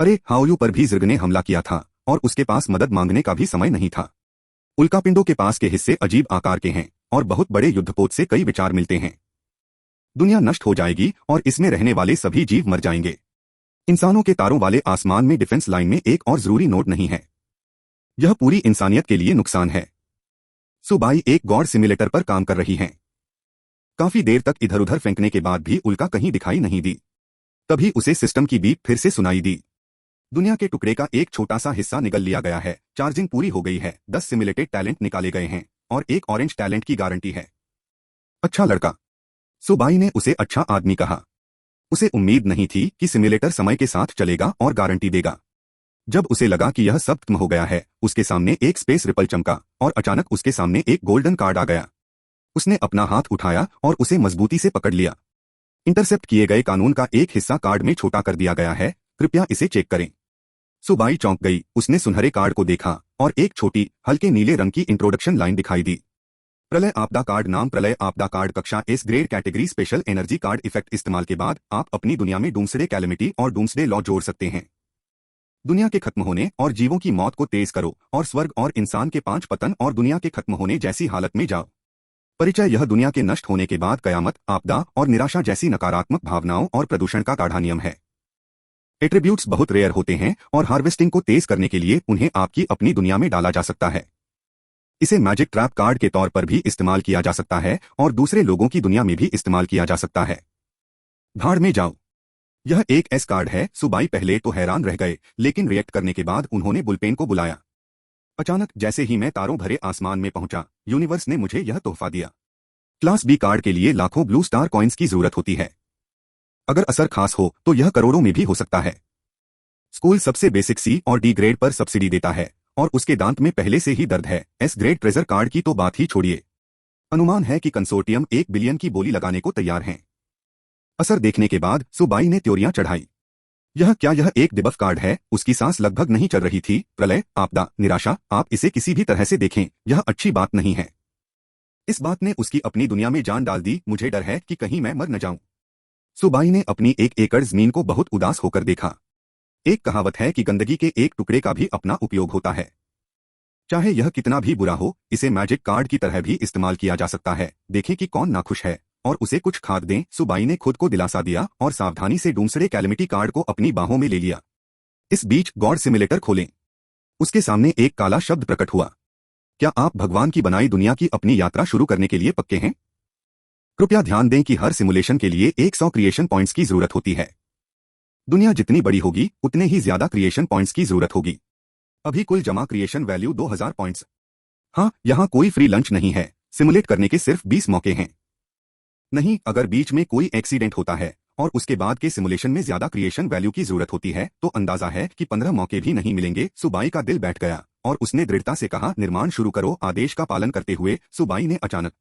अरे हाओयू पर भी जिर्ग ने हमला किया था और उसके पास मदद मांगने का भी समय नहीं था। उल्कापिंडों के पास के हिस्से अजीब आकार के हैं और बहुत बड़े युद्धपोत से कई विचार मिलते हैं। दुनिया नष्ट हो जाएगी और इसमें रहने वाले सभी जीव मर जाएंगे। इंसानों के तारों वाले आसमान में डिफेंस लाइन में एक और जरूरी नोट नहीं है। यह पूरी इंसानियत के लिए नुकसान है। सुबाई एक गॉड सिमुलेटर पर काम कर रही हैं। काफी देर तक इधर उधर फेंकने के बाद भी उल्का कहीं दिखाई नहीं दी। तभी उसे सिस्टम की बीप फिर से सुनाई दी। दुनिया के टुकड़े का एक छोटा सा हिस्सा निगल लिया गया है, चार्जिंग पूरी हो गई है, 10 सिमुलेटेड टैलेंट निकाले गए हैं और एक ऑरेंज टैलेंट की गारंटी है। अच्छा लड़का, सुबाई ने उसे अच्छा आदमी कहा। उसे उम्मीद नहीं थी कि सिमुलेटर समय के साथ चलेगा और गारंटी देगा। जब उसे लगा कि यह सब खत्म हो गया है, उसके सामने एक स्पेस रिपल चमका और अचानक उसके सामने एक गोल्डन कार्ड आ गया। उसने अपना हाथ उठाया और उसे मजबूती से पकड़ लिया। इंटरसेप्ट किए गए कानून का एक हिस्सा कार्ड में छोटा कर दिया गया है, कृपया इसे चेक करें। सुबाई चौंक गई। उसने सुनहरे कार्ड को देखा और एक छोटी हल्के नीले रंग की इंट्रोडक्शन लाइन दिखाई दी। प्रलय आपदा कार्ड नाम प्रलय आपदा कार्ड कक्षा S grade category special energy card effect इस्तेमाल के बाद आप अपनी दुनिया में डूम्सडे कैलेमिटी और डूम्सडे लॉ जोड़ सकते हैं। दुनिया के खत्म होने और जीवों की मौत को तेज करो और स्वर्ग और इंसान के 5 पतन और दुनिया के खत्म होने जैसी हालत में जाओ। परिचय यह दुनिया के नष्ट होने के बाद कयामत, आपदा और निराशा जैसी नकारात्मक भावनाओं और प्रदूषण का गाढ़ा नियम है। एट्रीब्यूट्स बहुत रेयर होते हैं और हार्वेस्टिंग को तेज करने के लिए उन्हें आपकी अपनी दुनिया में डाला जा सकता है। इसे मैजिक ट्रैप कार्ड के तौर पर भी इस्तेमाल किया जा सकता है और दूसरे लोगों की दुनिया में भी इस्तेमाल किया जा सकता है। भाड़ में जाओ। यह एक एस कार्ड है। सुबाई पहले तो हैरान रह गए, लेकिन रिएक्ट करने के बाद उन्होंने बुलपेन को बुलाया। अचानक जैसे ही मैं तारों भरे आसमान में पहुंचा, यूनिवर्स ने मुझे यह तोहफा दिया। क्लास बी कार्ड के लिए लाखों ब्लू स्टार कॉइन्स की जरूरत होती है। अगर असर खास हो तो यह करोड़ों में भी हो सकता है। स्कूल सबसे बेसिक सी और डी ग्रेड पर सब्सिडी देता है और उसके दांत में पहले से ही दर्द है। एस ग्रेड ट्रेजर कार्ड की तो बात ही छोड़िए। अनुमान है कि कंसोर्टियम 1 बिलियन की बोली लगाने को तैयार हैं। असर देखने के बाद सुबाई ने त्योरियां चढ़ाई। यह एक डिबफ कार्ड है? उसकी सांस लगभग नहीं चल रही थी। प्रलय, आपदा, निराशा, आप इसे किसी भी तरह से देखें, यह अच्छी बात नहीं है। इस बात ने उसकी अपनी दुनिया में जान डाल दी। मुझे डर है कि कहीं मैं मर न जाऊं। सुबाई ने अपनी 1 एकड़ जमीन को बहुत उदास होकर देखा। एक कहावत है कि गंदगी के एक टुकड़े का भी अपना उपयोग होता है। चाहे यह कितना भी बुरा हो, इसे मैजिक कार्ड की तरह भी इस्तेमाल किया जा सकता है। देखें कि कौन नाखुश है और उसे कुछ खाद दें। सुबाई ने खुद को दिलासा दिया और सावधानी से डूम्सडे कैलेमिटी कार्ड को अपनी बाहों में ले लिया। इस बीच गॉड सिमुलेटर खोलें। उसके सामने एक काला शब्द प्रकट हुआ। क्या आप भगवान की बनाई दुनिया की अपनी यात्रा शुरू करने के लिए पक्के हैं? कृपया ध्यान दें कि हर सिमुलेशन के लिए 100 क्रिएशन पॉइंट्स की जरूरत होती है। दुनिया जितनी बड़ी होगी, उतने ही ज्यादा क्रिएशन पॉइंट्स की जरूरत होगी। अभी कुल जमा क्रिएशन वैल्यू 2000 पॉइंट्स। हाँ, यहाँ कोई फ्री लंच नहीं है। सिमुलेट करने के सिर्फ 20 मौके हैं। नहीं, अगर बीच में कोई एक्सीडेंट होता है और उसके बाद के सिमुलेशन में ज्यादा क्रिएशन वैल्यू की जरूरत होती है, तो अंदाजा है कि 15 मौके भी नहीं मिलेंगे। सुबाई का दिल बैठ गया और उसने दृढ़ता से कहा, निर्माण शुरू करो। आदेश का पालन करते हुए सुबाई ने अचानक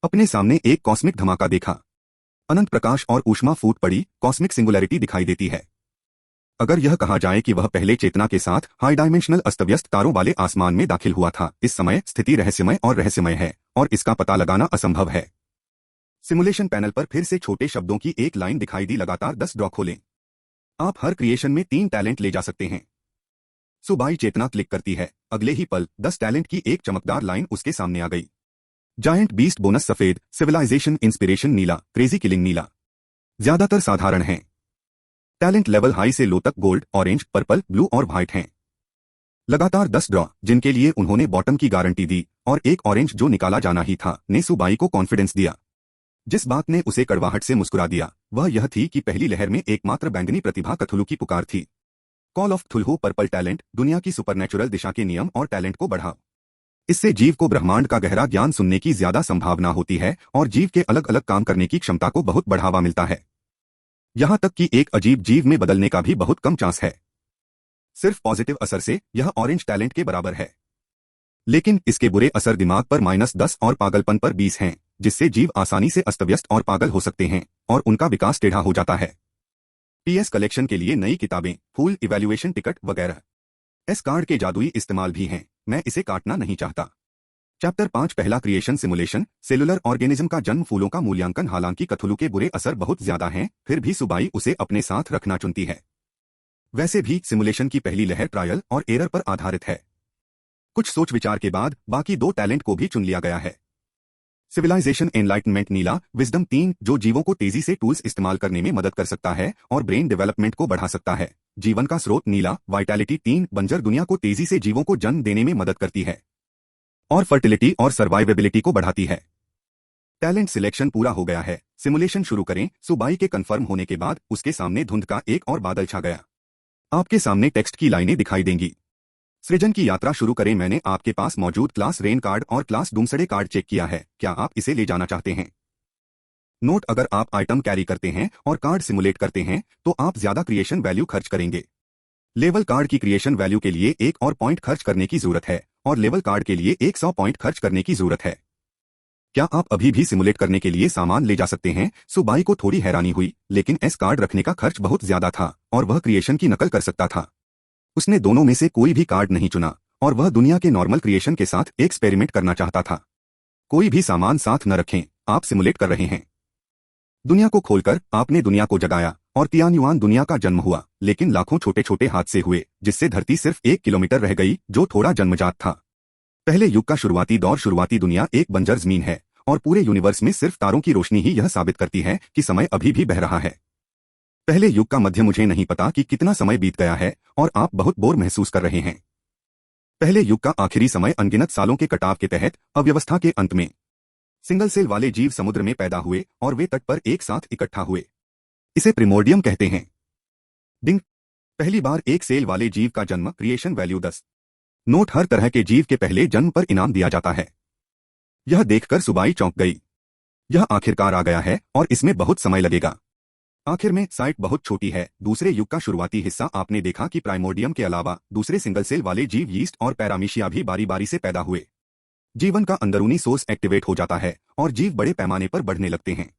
अपने सामने एक कॉस्मिक धमाका देखा। अनंत प्रकाश और ऊष्मा फूट पड़ी। कॉस्मिक सिंगुलैरिटी दिखाई देती है। अगर यह कहा जाए कि वह पहले चेतना के साथ हाई डायमेंशनल अस्तव्यस्त तारों वाले आसमान में दाखिल हुआ था, इस समय स्थिति रहस्यमय है और इसका पता लगाना असंभव है। सिमुलेशन पैनल पर फिर से छोटे शब्दों की एक लाइन दिखाई दी। लगातार 10 ड्रॉ खोलें। आप हर क्रिएशन में 3 टैलेंट ले जा सकते हैं। सुबाई चेतना क्लिक करती है। अगले ही पल 10 टैलेंट की एक चमकदार लाइन उसके सामने आ गई। जायंट बीस्ट बोनस सफेद, सिविलाइजेशन इंस्पिरेशन नीला, क्रेजी किलिंग नीला। ज्यादातर साधारण हैं। टैलेंट लेवल हाई से लो तक गोल्ड, ऑरेंज, पर्पल, ब्लू और व्हाइट हैं। लगातार 10 ड्रॉ, जिनके लिए उन्होंने बॉटम की गारंटी दी और एक ऑरेंज जो निकाला जाना ही था, ने सुबाई को कॉन्फिडेंस दिया। जिस बात ने उसे कड़वाहट से मुस्कुरा दिया वह यह थी कि पहली लहर में एकमात्र बैंगनी प्रतिभा कथुलू की पुकार थी। कॉल ऑफ थुल्हू पर्पल टैलेंट, दुनिया की सुपरनेचुरल दिशा के नियम और टैलेंट को बढ़ाओ। इससे जीव को ब्रह्मांड का गहरा ज्ञान सुनने की ज्यादा संभावना होती है और जीव के अलग अलग काम करने की क्षमता को बहुत बढ़ावा मिलता है। यहां तक कि एक अजीब जीव में बदलने का भी बहुत कम चांस है। सिर्फ पॉजिटिव असर से यह ऑरेंज टैलेंट के बराबर है, लेकिन इसके बुरे असर दिमाग पर -10 और पागलपन पर 20 हैं, जिससे जीव आसानी से अस्तव्यस्त और पागल हो सकते हैं और उनका विकास टेढ़ा हो जाता है। पीएस कलेक्शन के लिए नई किताबें, फूल इवैल्यूएशन टिकट वगैरह। एस कार्ड के जादुई इस्तेमाल भी हैं। मैं इसे काटना नहीं चाहता। चैप्टर 5 पहला क्रिएशन सिमुलेशन, सेलुलर ऑर्गेनिज्म का जन्म, फूलों का मूल्यांकन। हालांकि कथुलू के बुरे असर बहुत ज्यादा हैं, फिर भी सुबाई उसे अपने साथ रखना चुनती है। वैसे भी सिमुलेशन की पहली लहर ट्रायल और एरर पर आधारित है। कुछ सोच विचार के बाद बाकी 2 टैलेंट को भी चुन लिया गया है। सिविलाइजेशन एनलाइटनमेंट नीला विजडम 3 जो जीवों को तेजी से टूल्स इस्तेमाल करने में मदद कर सकता है और ब्रेन डेवलपमेंट को बढ़ा सकता है। जीवन का स्रोत नीला वाइटैलिटी 3 बंजर दुनिया को तेजी से जीवों को जन्म देने में मदद करती है और फर्टिलिटी और सर्वाइवेबिलिटी को बढ़ाती है। टैलेंट सिलेक्शन पूरा हो गया है, सिमुलेशन शुरू करें। सुबाई के कंफर्म होने के बाद उसके सामने धुंध का एक और बादल छा गया। आपके सामने टेक्स्ट की लाइनें दिखाई देंगी। सृजन की यात्रा शुरू करें। मैंने आपके पास मौजूद क्लास रेन कार्ड और क्लास डूमसडे कार्ड चेक किया है। क्या आप इसे ले जाना चाहते हैं? नोट, अगर आप आइटम कैरी करते हैं और कार्ड सिमुलेट करते हैं तो आप ज्यादा क्रिएशन वैल्यू खर्च करेंगे। लेवल कार्ड की क्रिएशन वैल्यू के लिए 1 और पॉइंट खर्च करने की जरूरत है और लेवल कार्ड के लिए 100 पॉइंट खर्च करने की जरूरत है। क्या आप अभी भी सिमुलेट करने के लिए सामान ले जा सकते हैं? सुबाई को थोड़ी हैरानी हुई, लेकिन एस कार्ड रखने का खर्च बहुत ज्यादा था और वह क्रिएशन की नकल कर सकता था। उसने दोनों में से कोई भी कार्ड नहीं चुना और वह दुनिया के नॉर्मल क्रिएशन के साथ एक्सपेरिमेंट करना चाहता था। कोई भी सामान साथ न रखें, आप सिमुलेट कर रहे हैं। दुनिया को खोलकर आपने दुनिया को जगाया और तियान्युआन दुनिया का जन्म हुआ, लेकिन लाखों छोटे छोटे हादसे हुए जिससे धरती सिर्फ 1 किलोमीटर रह गई जो थोड़ा जन्मजात था। पहले युग का शुरुआती दौर शुरुआती दुनिया एक बंजर जमीन है और पूरे यूनिवर्स में सिर्फ तारों की रोशनी ही यह साबित करती है कि समय अभी भी बह रहा है। पहले युग का मध्य मुझे नहीं पता कि कितना समय बीत गया है और आप बहुत बोर महसूस कर रहे हैं। पहले युग का आखिरी समय अनगिनत सालों के कटाव के तहत अव्यवस्था के अंत में सिंगल सेल वाले जीव समुद्र में पैदा हुए और वे तट पर एक साथ इकट्ठा हुए। इसे प्रिमोर्डियम कहते हैं। डिंग, पहली बार एक सेल वाले जीव का जन्म, क्रिएशन वैल्यू 10। नोट, हर तरह के जीव के पहले जन्म पर इनाम दिया जाता है। यह देखकर सुबाई चौंक गई। यह आखिरकार आ गया है और इसमें बहुत समय लगेगा। आखिर में साइट बहुत छोटी है। दूसरे युग का शुरुआती हिस्सा आपने देखा कि प्राइमोर्डियम के अलावा दूसरे सिंगल सेल वाले जीव यीस्ट और पैरामीशिया भी बारी बारी से पैदा हुए। जीवन का अंदरूनी सोर्स एक्टिवेट हो जाता है और जीव बड़े पैमाने पर बढ़ने लगते हैं।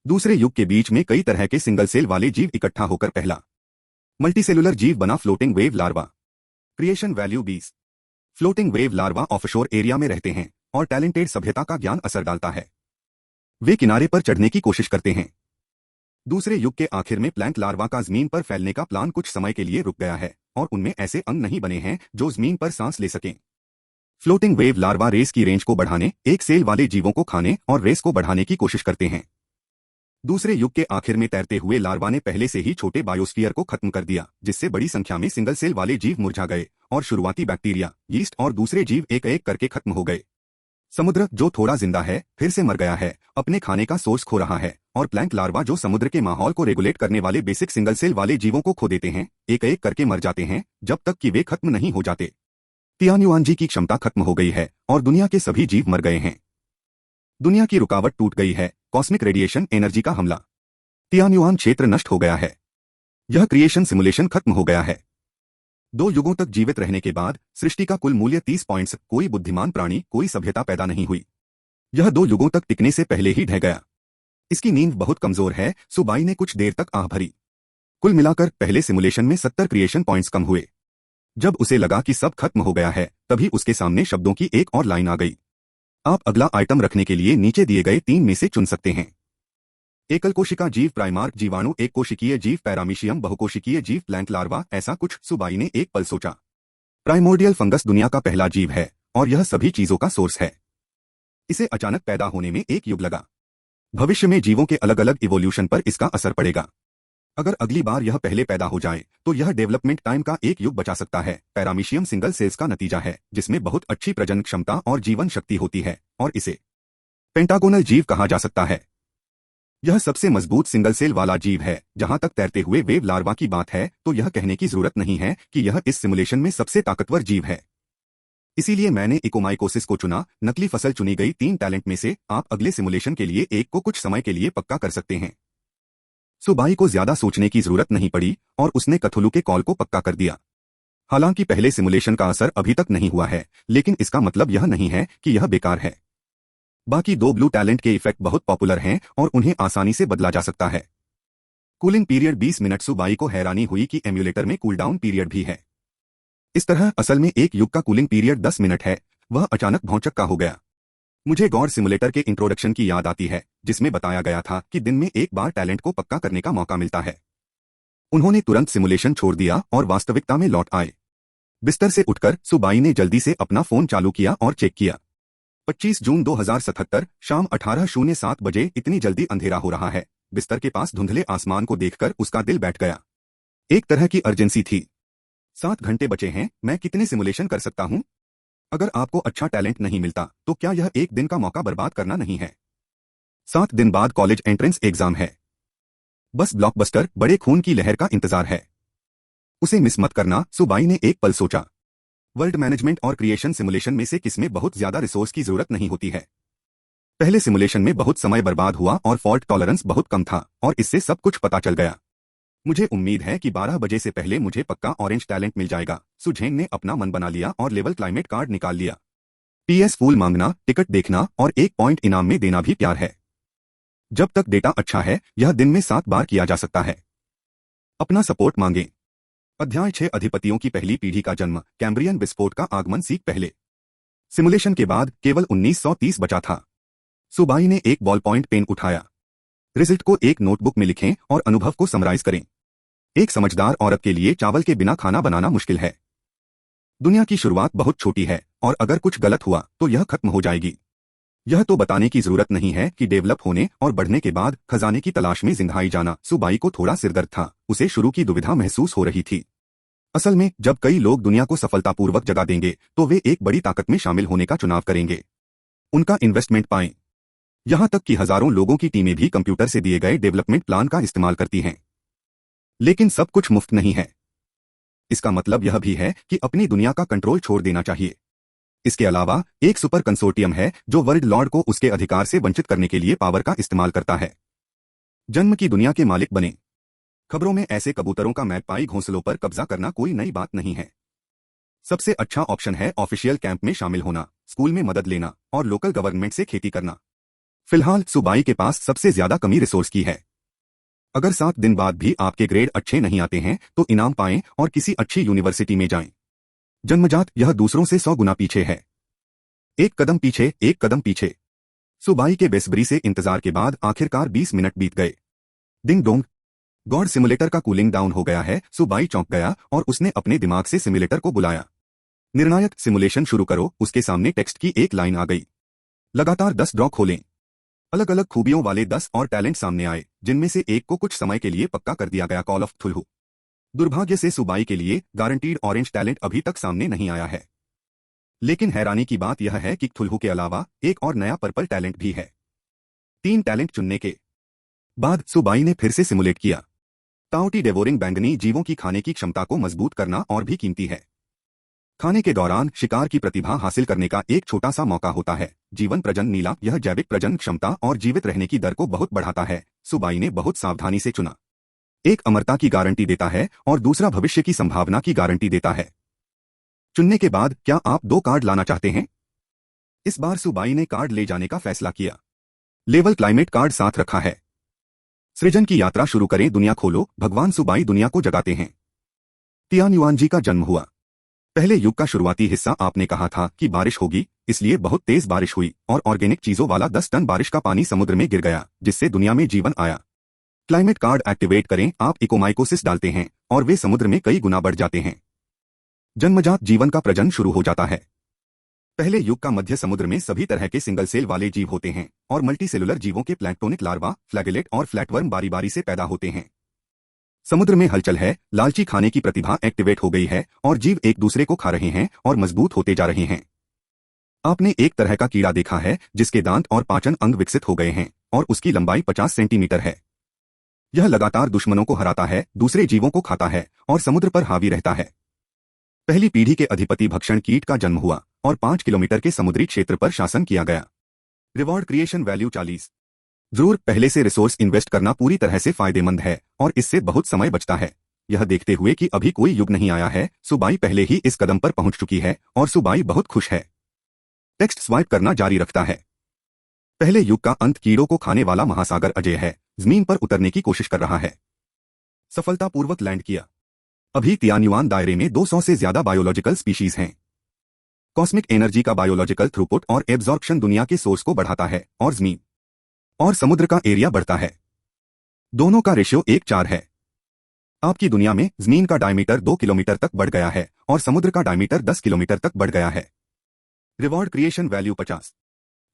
दूसरे युग के बीच में कई तरह के सिंगल सेल वाले जीव इकट्ठा होकर पहला मल्टीसेलुलर जीव बना, floating wave larva. Creation value 20। Floating wave larva offshore area में रहते हैं और टैलेंटेड सभ्यता का ज्ञान असर डालता है। वे किनारे पर चढ़ने की कोशिश करते हैं। दूसरे युग के आखिर में प्लैंक लार्वा का जमीन पर फैलने का प्लान कुछ समय के लिए रुक गया है और उनमें ऐसे अंग नहीं बने हैं जो जमीन पर सांस ले सकें। फ्लोटिंग वेव लार्वा रेस की रेंज को बढ़ाने, एक सेल वाले जीवों को खाने और रेस को बढ़ाने की कोशिश करते हैं। दूसरे युग के आखिर में तैरते हुए लार्वा ने पहले से ही छोटे बायोस्फीयर को खत्म कर दिया, जिससे बड़ी संख्या में सिंगल सेल वाले जीव मुरझा गए और शुरुआती बैक्टीरिया, यीस्ट और दूसरे जीव एक एक करके खत्म हो गए। समुद्र, जो थोड़ा जिंदा है, फिर से मर गया है, अपने खाने का सोर्स खो रहा है और प्लैंक लार्वा जो समुद्र के माहौल को रेगुलेट करने वाले बेसिक सिंगल सेल वाले जीवों को खो देते हैं, एक एक करके मर जाते हैं जब तक कि वे खत्म नहीं हो जाते। तियान्युआन जी की क्षमता खत्म हो गई है और दुनिया के सभी जीव मर गए हैं। दुनिया की रुकावट टूट गई है। कॉस्मिक रेडिएशन एनर्जी का हमला। तियान्युआन क्षेत्र नष्ट हो गया है। यह क्रिएशन सिमुलेशन खत्म हो गया है। 2 युगों तक जीवित रहने के बाद सृष्टि का कुल मूल्य 30 पॉइंट्स। कोई बुद्धिमान प्राणी, कोई सभ्यता पैदा नहीं हुई। यह 2 युगों तक टिकने से पहले ही ढह गया। इसकी नींद बहुत कमजोर है। सुबाई ने कुछ देर तक आह भरी। कुल मिलाकर पहले सिमुलेशन में 70 क्रिएशन पॉइंट्स कम हुए। जब उसे लगा कि सब खत्म हो गया है, तभी उसके सामने शब्दों की एक और लाइन आ गई। आप अगला आइटम रखने के लिए नीचे दिए गए 3 में से चुन सकते हैं। एकल कोशिका जीव प्राइमार्क जीवाणु, एक कोशिकीय जीव पैरामीशियम, बहुकोशिकीय जीव प्लैंक लार्वा। ऐसा कुछ, सुबाई ने एक पल सोचा। प्राइमोर्डियल फंगस दुनिया का पहला जीव है और यह सभी चीजों का सोर्स है। इसे अचानक पैदा होने में 1 युग लगा। भविष्य में जीवों के अलग अलग इवोल्यूशन पर इसका असर पड़ेगा। अगर अगली बार यह पहले पैदा हो जाए तो यह डेवलपमेंट टाइम का 1 युग बचा सकता है। पैरामीशियम सिंगल सेल्स का नतीजा है जिसमें बहुत अच्छी प्रजनन क्षमता और जीवन शक्ति होती है और इसे पेंटागोनल जीव कहा जा सकता है। यह सबसे मजबूत सिंगल सेल वाला जीव है। जहां तक तैरते हुए वेव लार्वा की बात है तो यह कहने की जरूरत नहीं है कि यह इस सिमुलेशन में सबसे ताकतवर जीव है। इसीलिए मैंने इकोमाइकोसिस को चुना। नकली फसल चुनी गई 3 टैलेंट में से आप अगले सिमुलेशन के लिए एक को कुछ समय के लिए पक्का कर सकते हैं। सुबाई को ज्यादा सोचने की जरूरत नहीं पड़ी और उसने कथुलू के कॉल को पक्का कर दिया। हालांकि पहले सिमुलेशन का असर अभी तक नहीं हुआ है, लेकिन इसका मतलब यह नहीं है कि यह बेकार है। बाकी 2 ब्लू टैलेंट के इफेक्ट बहुत पॉपुलर हैं और उन्हें आसानी से बदला जा सकता है। Cooling period 20 minute. सुबाई को हैरानी हुई कि एम्यूलेटर में कूलडाउन पीरियड भी है। इस तरह असल में 1 युग का कूलिंग पीरियड 10 मिनट है। वह अचानक भौंचक्का हो गया। मुझे गॉड सिमुलेटर के इंट्रोडक्शन की याद आती है जिसमें बताया गया था कि दिन में 1 बार टैलेंट को पक्का करने का मौका मिलता है। उन्होंने तुरंत सिमुलेशन छोड़ दिया और वास्तविकता में लौट आए। बिस्तर से उठकर सुबाई ने जल्दी से अपना फोन चालू किया और चेक किया। 25 जून 2077 शाम 18:07 बजे। इतनी जल्दी अंधेरा हो रहा है। बिस्तर के पास धुंधले आसमान को देखकर उसका दिल बैठ गया। एक तरह की अर्जेंसी थी। 7 घंटे बचे हैं, मैं कितने सिमुलेशन कर सकता हूं? अगर आपको अच्छा टैलेंट नहीं मिलता तो क्या यह एक दिन का मौका बर्बाद करना नहीं है? 7 दिन बाद कॉलेज एंट्रेंस एग्जाम है। बस ब्लॉकबस्टर बड़े खून की लहर का इंतजार है। उसे मिस मत करना। सुबाई ने एक पल सोचा। वर्ल्ड मैनेजमेंट और क्रिएशन सिमुलेशन में से किसमें बहुत ज्यादा रिसोर्स की जरूरत नहीं होती है? पहले सिमुलेशन में बहुत समय बर्बाद हुआ और फॉल्ट टॉलरेंस बहुत कम था और इससे सब कुछ पता चल गया। मुझे उम्मीद है कि 12 बजे से पहले मुझे पक्का ऑरेंज टैलेंट मिल जाएगा। सुझेंग ने अपना मन बना लिया और लेवल क्लाइमेट कार्ड निकाल लिया। PS फूल मांगना, टिकट देखना और 1 पॉइंट इनाम में देना भी प्यार है। जब तक डेटा अच्छा है, यह दिन में 7 बार किया जा सकता है। अपना सपोर्ट मांगे। अध्याय 6 अधिपतियों की पहली पीढ़ी का जन्म। कैम्ब्रियन विस्फोट का आगमन। सीख पहले सिमुलेशन के बाद केवल 1930 बचा था। सुबाई ने एक बॉल पॉइंट पेन उठाया। रिजल्ट को एक नोटबुक में लिखें और अनुभव को समराइज करें। एक समझदार औरत के लिए चावल के बिना खाना बनाना मुश्किल है। दुनिया की शुरुआत बहुत छोटी है और अगर कुछ गलत हुआ तो यह खत्म हो जाएगी। यह तो बताने की जरूरत नहीं है कि डेवलप होने और बढ़ने के बाद खजाने की तलाश में जिंदगी जाना। सुबाई को थोड़ा सिरदर्द था। उसे शुरू की दुविधा महसूस हो रही थी। असल में जब कई लोग दुनिया को सफलतापूर्वक जगा देंगे तो वे एक बड़ी ताकत में शामिल होने का चुनाव करेंगे। उनका इन्वेस्टमेंट पाएं। यहां तक कि हजारों लोगों की टीमें भी कंप्यूटर से दिए गए डेवलपमेंट प्लान का इस्तेमाल करती हैं। लेकिन सब कुछ मुफ्त नहीं है। इसका मतलब यह भी है कि अपनी दुनिया का कंट्रोल छोड़ देना चाहिए। इसके अलावा एक सुपर कंसोर्टियम है जो वर्ल्ड लॉर्ड को उसके अधिकार से वंचित करने के लिए पावर का इस्तेमाल करता है। जन्म की दुनिया के मालिक बने। खबरों में ऐसे कबूतरों का मैगपाई घोंसलों पर कब्जा करना कोई नई बात नहीं है। सबसे अच्छा ऑप्शन है ऑफिशियल कैंप में शामिल होना, स्कूल में मदद लेना और लोकल गवर्नमेंट से खेती करना। फिलहाल सुबाई के पास सबसे ज्यादा कमी रिसोर्स की है। अगर 7 दिन बाद भी आपके ग्रेड अच्छे नहीं आते हैं तो इनाम पाएं और किसी अच्छी यूनिवर्सिटी में जाएं। जन्मजात यह दूसरों से 100 गुना पीछे है। एक कदम पीछे, एक कदम पीछे। सुबाई के बेसब्री से इंतजार के बाद आखिरकार 20 मिनट बीत गए। Ding dong. गॉड सिमुलेटर का कूलिंग डाउन हो गया है। सुबाई चौंक गया और उसने अपने दिमाग से सिमुलेटर को बुलाया। निर्णायक सिमुलेशन शुरू करो। उसके सामने टेक्स्ट की एक लाइन आ गई। लगातार 10 ड्रॉ खोलें। अलग अलग खूबियों वाले 10 और टैलेंट सामने आए, जिनमें से एक को कुछ समय के लिए पक्का कर दिया गया, कॉल ऑफ थुल्हू। दुर्भाग्य से सुबाई के लिए गारंटीड ऑरेंज टैलेंट अभी तक सामने नहीं आया है। लेकिन हैरानी की बात यह है कि थुल्हू के अलावा एक और नया पर्पल टैलेंट भी है। 3 टैलेंट चुनने के बाद सुबाई ने फिर से सिमुलेट किया। ताओटी डेवोरिंग बैंगनी जीवों की खाने की क्षमता को मजबूत करना और भी कीमती है। खाने के दौरान शिकार की प्रतिभा हासिल करने का एक छोटा सा मौका होता है। जीवन प्रजन नीला, यह जैविक प्रजनन क्षमता और जीवित रहने की दर को बहुत बढ़ाता है। सुबाई ने बहुत सावधानी से चुना। एक अमरता की गारंटी देता है और दूसरा भविष्य की संभावना की गारंटी देता है। चुनने के बाद क्या आप 2 कार्ड लाना चाहते हैं? इस बार सुबाई ने कार्ड ले जाने का फैसला किया। लेवल क्लाइमेट कार्ड साथ रखा है। सृजन की यात्रा शुरू करें, दुनिया खोलो। भगवान सुबाई दुनिया को जगाते हैं। तियानयुआन जी का जन्म हुआ। पहले युग का शुरुआती हिस्सा आपने कहा था कि बारिश होगी, इसलिए बहुत तेज बारिश हुई और ऑर्गेनिक चीजों वाला 10 टन बारिश का पानी समुद्र में गिर गया, जिससे दुनिया में जीवन आया। क्लाइमेट कार्ड एक्टिवेट करें। आप इकोमाइकोसिस डालते हैं और वे समुद्र में कई गुना बढ़ जाते हैं। जन्मजात जीवन का प्रजनन शुरू हो जाता है। पहले युग का मध्य समुद्र में सभी तरह के सिंगल सेल वाले जीव होते हैं और मल्टीसेलुलर जीवों के प्लैंक्टोनिक लार्वा, फ्लैगेलेट और फ्लैटवर्म बारी बारी से पैदा होते हैं। समुद्र में हलचल है, लालची खाने की प्रतिभा एक्टिवेट हो गई है और जीव एक दूसरे को खा रहे हैं और मजबूत होते जा रहे हैं। आपने एक तरह का कीड़ा देखा है जिसके दांत और पाचन अंग विकसित हो गए हैं और उसकी लंबाई 50 सेंटीमीटर है। यह लगातार दुश्मनों को हराता है, दूसरे जीवों को खाता है और समुद्र पर हावी रहता है। पहली पीढ़ी के अधिपति भक्षण कीट का जन्म हुआ और 5 किलोमीटर के समुद्री क्षेत्र पर शासन किया गया। Reward creation value 40। जरूर पहले से रिसोर्स इन्वेस्ट करना पूरी तरह से फायदेमंद है और इससे बहुत समय बचता है। यह देखते हुए कि अभी कोई युग नहीं आया है, सुबाई पहले ही इस कदम पर पहुंच चुकी है और सुबाई बहुत खुश है। टेक्स्ट स्वाइप करना जारी रखता है। पहले युग का अंत कीड़ों को खाने वाला महासागर अजय है, जमीन पर उतरने की कोशिश कर रहा है। सफलतापूर्वक लैंड किया। अभी तियानयुआन दायरे में 200 से ज्यादा बायोलॉजिकल स्पीशीज हैं। कॉस्मिक एनर्जी का बायोलॉजिकल थ्रूपुट और एब्जॉर्प्शन दुनिया के सोर्स को बढ़ाता है और जमीन और समुद्र का एरिया बढ़ता है। दोनों का रेशियो 1:4 है। आपकी दुनिया में जमीन का डायमीटर 2 किलोमीटर तक बढ़ गया है और समुद्र का डायमीटर 10 किलोमीटर तक बढ़ गया है। Reward creation value 50।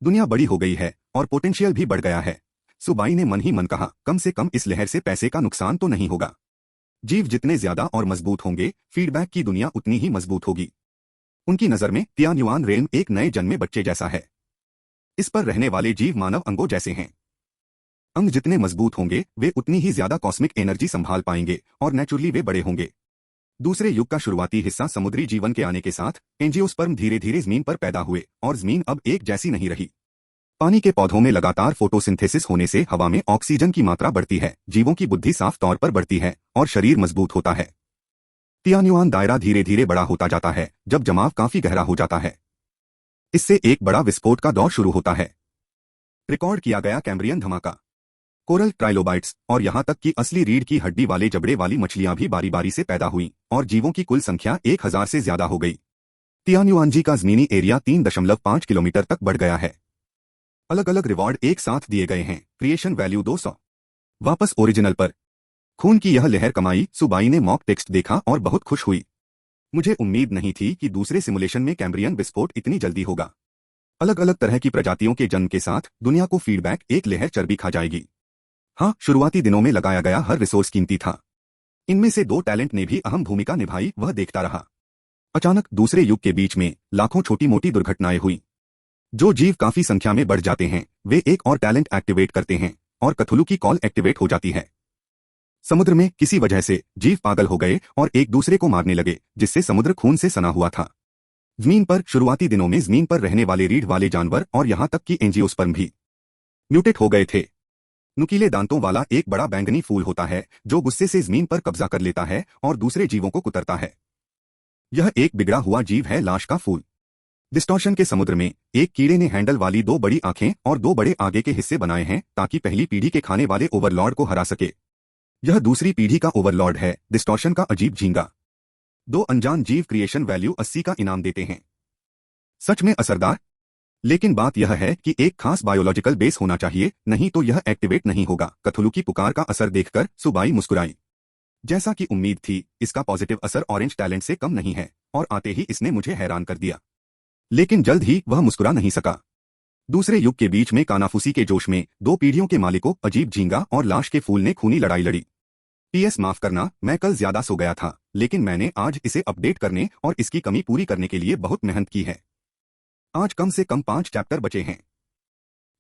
दुनिया बड़ी हो गई है और पोटेंशियल भी बढ़ गया है। सुबाई ने मन ही मन कहा, कम से कम इस लहर से पैसे का नुकसान तो नहीं होगा। जीव जितने ज्यादा और मजबूत होंगे, फीडबैक की दुनिया उतनी ही मजबूत होगी। उनकी नजर में तियान्युआन रेल्म एक नए जन्मे बच्चे जैसा है। इस पर रहने वाले जीव मानव अंगों जैसे हैं। अंग जितने मजबूत होंगे, वे उतनी ही ज्यादा कॉस्मिक एनर्जी संभाल पाएंगे और नेचुरली वे बड़े होंगे। दूसरे युग का शुरुआती हिस्सा समुद्री जीवन के आने के साथ एंजियोस्पर्म धीरे धीरे जमीन पर पैदा हुए और जमीन अब एक जैसी नहीं रही। पानी के पौधों में लगातार फोटोसिंथेसिस होने से हवा में ऑक्सीजन की मात्रा बढ़ती है, जीवों की बुद्धि साफ तौर पर बढ़ती है और शरीर मजबूत होता है। तियान्युआन दायरा धीरे धीरे बड़ा होता जाता है जब जमाव काफी गहरा हो जाता है। इससे एक बड़ा विस्फोट का दौर शुरू होता है। रिकॉर्ड किया गया कैम्ब्रियन धमाका। कोरल, ट्राइलोबाइट्स और यहां तक कि असली रीढ़ की हड्डी वाले जबड़े वाली मछलियां भी बारी बारी से पैदा हुई और जीवों की कुल संख्या 1000 से ज्यादा हो गई। तियान्युआनजी का जमीनी एरिया 3.5 किलोमीटर तक बढ़ गया है। अलग अलग रिवॉर्ड एक साथ दिए गए हैं। Creation value 200। वापस ओरिजिनल पर। खून की यह लहर कमाई। सुबाई ने मॉक टेक्स्ट देखा और बहुत खुश हुई। मुझे उम्मीद नहीं थी कि दूसरे सिमुलेशन में कैम्ब्रियन विस्फोट इतनी जल्दी होगा। अलग अलग तरह की प्रजातियों के जन्म के साथ दुनिया को फीडबैक एक लहर चर्बी खा जाएगी। हाँ, शुरुआती दिनों में लगाया गया हर रिसोर्स कीमती था। इनमें से 2 टैलेंट ने भी अहम भूमिका निभाई, वह देखता रहा। अचानक दूसरे युग के बीच में लाखों छोटी मोटी दुर्घटनाएं हुई। जो जीव काफी संख्या में बढ़ जाते हैं, वे एक और टैलेंट एक्टिवेट करते हैं और कथुलू की कॉल एक्टिवेट हो जाती है। समुद्र में किसी वजह से जीव पागल हो गए और एक दूसरे को मारने लगे, जिससे समुद्र खून से सना हुआ था। जमीन पर शुरुआती दिनों में जमीन पर रहने वाले रीढ़ वाले जानवर और यहां तक कि एंजियोस्पर्म भी म्यूटेट हो गए थे। नुकीले दांतों वाला एक बड़ा बैंगनी फूल होता है जो गुस्से से जमीन पर कब्जा कर लेता है और दूसरे जीवों को कुतरता है। यह एक बिगड़ा हुआ जीव है, लाश का फूल। डिस्टॉर्शन के समुद्र में एक कीड़े ने हैंडल वाली 2 बड़ी आंखें और 2 बड़े आगे के हिस्से बनाए हैं ताकि पहली पीढ़ी के खाने वाले ओवरलॉर्ड को हरा सके। यह दूसरी पीढ़ी का ओवरलॉर्ड है, डिस्टॉर्शन का अजीब झींगा। 2 अनजान जीव क्रिएशन वैल्यू 80 का इनाम देते हैं। सच में असरदार। लेकिन बात यह है कि एक खास बायोलॉजिकल बेस होना चाहिए, नहीं तो यह एक्टिवेट नहीं होगा। कथुलू की पुकार का असर देखकर सुबाई मुस्कुराई। जैसा कि उम्मीद थी, इसका पॉजिटिव असर ऑरेंज टैलेंट से कम नहीं है और आते ही इसने मुझे हैरान कर दिया। लेकिन जल्द ही वह मुस्कुरा नहीं सका। दूसरे युग के बीच में कानाफूसी के जोश में 2 पीढ़ियों के मालिकों अजीब झींगा और लाश के फूल ने खूनी लड़ाई लड़ी। पीएस माफ करना, मैं कल ज्यादा सो गया था, लेकिन मैंने आज इसे अपडेट करने और इसकी कमी पूरी करने के लिए बहुत मेहनत की है। आज कम से कम 5 चैप्टर बचे हैं।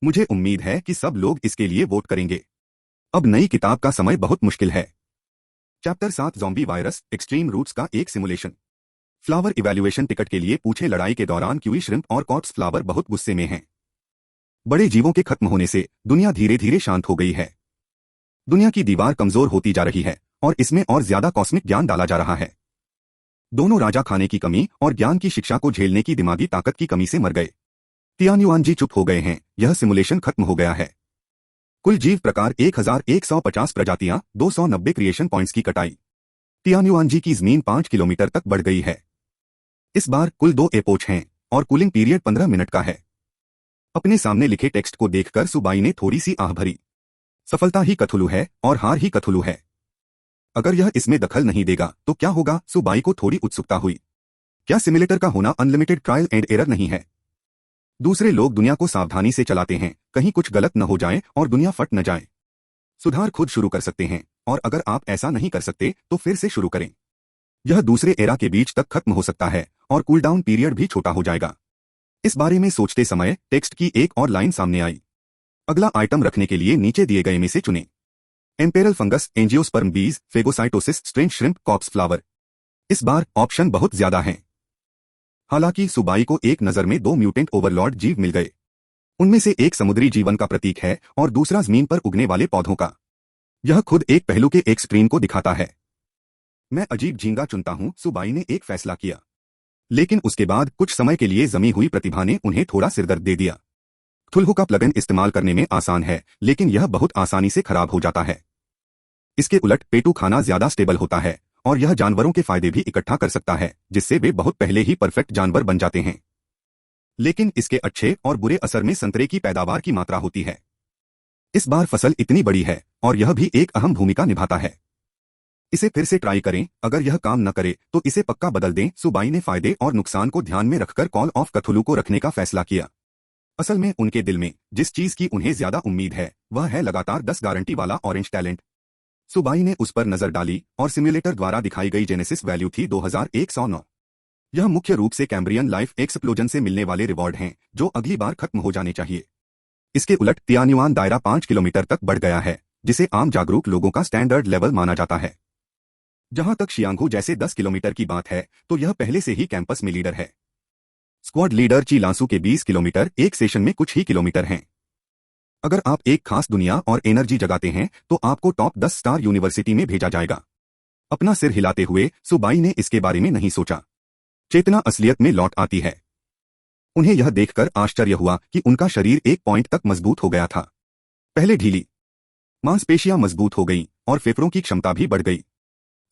मुझे उम्मीद है कि सब लोग इसके लिए वोट करेंगे। अब नई किताब का समय बहुत मुश्किल है। Chapter 7 zombie virus extreme roots का एक सिमुलेशन। फ्लावर इवैल्यूएशन टिकट के लिए पूछे। लड़ाई के दौरान क्यूई श्रिम्प और कॉर्प्स फ्लावर बहुत गुस्से में हैं। बड़े जीवों के खत्म होने से दुनिया धीरे धीरे शांत हो गई है। दुनिया की दीवार कमजोर होती जा रही है और इसमें और ज्यादा कॉस्मिक ज्ञान डाला जा रहा है। दोनों राजा खाने की कमी और ज्ञान की शिक्षा को झेलने की दिमागी ताकत की कमी से मर गए। तियान्युआनजी चुप हो गए हैं। यह सिमुलेशन खत्म हो गया है। कुल जीव प्रकार 1150 प्रजातियां, 290 क्रिएशन पॉइंट्स की कटाई। तियान्युआनजी की जमीन 5 किलोमीटर तक बढ़ गई है। इस बार कुल 2 एपोच हैं और कूलिंग पीरियड 15 मिनट का है। अपने सामने लिखे टेक्स्ट को देखकर सुबाई ने थोड़ी सी आह भरी। सफलता ही कथुलू है और हार ही कथुलू है। अगर यह इसमें दखल नहीं देगा तो क्या होगा? सुबाई को थोड़ी उत्सुकता हुई। क्या सिमुलेटर का होना अनलिमिटेड ट्रायल एंड एरर नहीं है? दूसरे लोग दुनिया को सावधानी से चलाते हैं, कहीं कुछ गलत न हो जाए और दुनिया फट न जाए। सुधार खुद शुरू कर सकते हैं और अगर आप ऐसा नहीं कर सकते तो फिर से शुरू करें। यह दूसरे एरा के बीच तक खत्म हो सकता है और कूलडाउन पीरियड भी छोटा हो जाएगा। इस बारे में सोचते समय टेक्स्ट की एक और लाइन सामने आई। अगला आइटम रखने के लिए नीचे दिए गए में से चुनें। एम्पेरल फंगस, एंजियोस्पर्म बीज, phagocytosis, strange shrimp, corps flower. इस बार ऑप्शन बहुत ज्यादा हैं। हालांकि सुबाई को एक नजर में 2 म्यूटेंट ओवरलॉर्ड जीव मिल गए। उनमें से एक समुद्री जीवन का प्रतीक है और दूसरा जमीन पर उगने वाले पौधों का। यह खुद एक पहलू के एक स्क्रीन को दिखाता है। मैं अजीब झींगा चुनता हूं, सुबाई ने एक फैसला किया। लेकिन उसके बाद कुछ समय के लिए जमी हुई प्रतिभा ने उन्हें थोड़ा सिरदर्द दे दिया। क्थुल्हु का प्लगइन इस्तेमाल करने में आसान है, लेकिन यह बहुत आसानी से खराब हो जाता है। इसके उलट पेटू खाना ज्यादा स्टेबल होता है और यह जानवरों के फायदे भी इकट्ठा कर सकता है, जिससे वे बहुत पहले ही परफेक्ट जानवर बन जाते हैं। लेकिन इसके अच्छे और बुरे असर में संतरे की पैदावार की मात्रा होती है। इस बार फसल इतनी बड़ी है और यह भी एक अहम भूमिका निभाता है। इसे फिर से ट्राई करें, अगर यह काम न करे तो इसे पक्का बदल दें। सुबाई ने फायदे और नुकसान को ध्यान में रखकर कॉल ऑफ कथुलू को रखने का फैसला किया। असल में उनके दिल में जिस चीज की उन्हें ज्यादा उम्मीद है वह है लगातार 10 गारंटी वाला ऑरेंज टैलेंट। सुबाई ने उस पर नजर डाली और सिम्युलेटर द्वारा दिखाई गई जेनेसिस वैल्यू थी 2109। यह मुख्य रूप से कैम्ब्रियन लाइफ एक्सप्लोजन से मिलने वाले रिवॉर्ड हैं जो अगली बार खत्म हो जाने चाहिए। इसके उलट तियान्युआन दायरा 5 किलोमीटर तक बढ़ गया है, जिसे आम जागरूक लोगों का स्टैंडर्ड लेवल माना जाता है। जहां तक शियांगू जैसे 10 किलोमीटर की बात है तो यह पहले से ही कैंपस में लीडर है। स्क्वाड लीडर ची लांसू के 20 किलोमीटर एक सेशन में कुछ ही किलोमीटर हैं। अगर आप एक खास दुनिया और एनर्जी जगाते हैं तो आपको टॉप 10 स्टार यूनिवर्सिटी में भेजा जाएगा। अपना सिर हिलाते हुए सुबाई ने इसके बारे में नहीं सोचा। चेतना असलियत में लौट आती है। उन्हें यह देखकर आश्चर्य हुआ कि उनका शरीर एक पॉइंट तक मजबूत हो गया था। पहले ढीली मांसपेशियां मजबूत हो गईं और फेफड़ों की क्षमता भी बढ़ गई।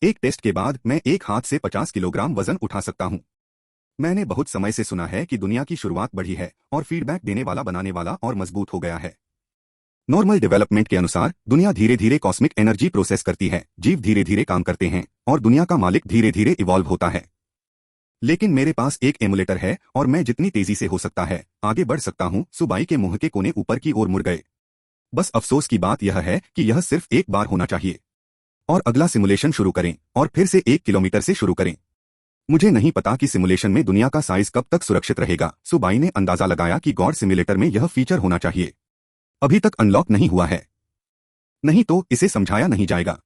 एक टेस्ट के बाद मैं एक हाथ से 50 किलोग्राम वजन उठा सकता हूं। मैंने बहुत समय से सुना है कि दुनिया की शुरुआत बढ़ी है और फीडबैक देने वाला बनाने वाला और मजबूत हो गया है। नॉर्मल डेवलपमेंट के अनुसार दुनिया धीरे धीरे कॉस्मिक एनर्जी प्रोसेस करती है, जीव धीरे धीरे काम करते हैं और दुनिया का मालिक धीरे धीरे इवॉल्व होता है। लेकिन मेरे पास एक एमुलेटर है और मैं जितनी तेजी से हो सकता है आगे बढ़ सकता हूं। सुबाई के मुंह के कोने ऊपर की ओर मुड़ गए। बस अफसोस की बात यह है कि यह सिर्फ एक बार होना चाहिए। और अगला सिमुलेशन शुरू करें और फिर से 1 किलोमीटर से शुरू करें। मुझे नहीं पता कि सिमुलेशन में दुनिया का साइज कब तक सुरक्षित रहेगा। सुबाई ने अंदाजा लगाया कि गॉड सिमुलेटर में यह फीचर होना चाहिए। अभी तक अनलॉक नहीं हुआ है, नहीं तो इसे समझाया नहीं जाएगा।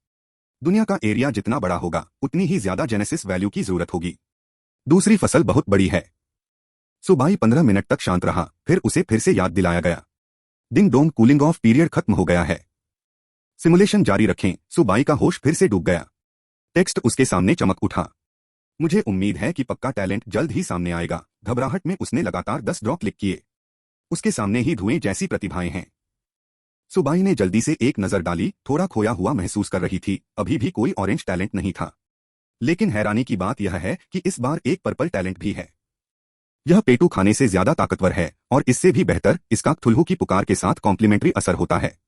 दुनिया का एरिया जितना बड़ा होगा उतनी ही ज्यादा जेनेसिस वैल्यू की जरूरत होगी। दूसरी फसल बहुत बड़ी है। सुबाई 15 मिनट तक शांत रहा, फिर उसे फिर से याद दिलाया गया। Ding dong cooling of period खत्म हो गया है। सिमुलेशन जारी रखें। सुबाई का होश फिर से डूब गया। टेक्स्ट उसके सामने चमक उठा। मुझे उम्मीद है कि पक्का टैलेंट जल्द ही सामने आएगा। घबराहट में उसने लगातार 10 ड्रॉ क्लिक किए। उसके सामने ही धुएं जैसी प्रतिभाएं हैं। सुबाई ने जल्दी से एक नजर डाली। थोड़ा खोया हुआ महसूस कर रही थी। अभी भी कोई ऑरेंज टैलेंट नहीं था। लेकिन हैरानी की बात यह है कि इस बार एक पर्पल टैलेंट भी है। यह पेटू खाने से ज्यादा ताकतवर है और इससे भी बेहतर इसका क्थुल्हू की पुकार के साथ कॉम्प्लीमेंट्री असर होता है।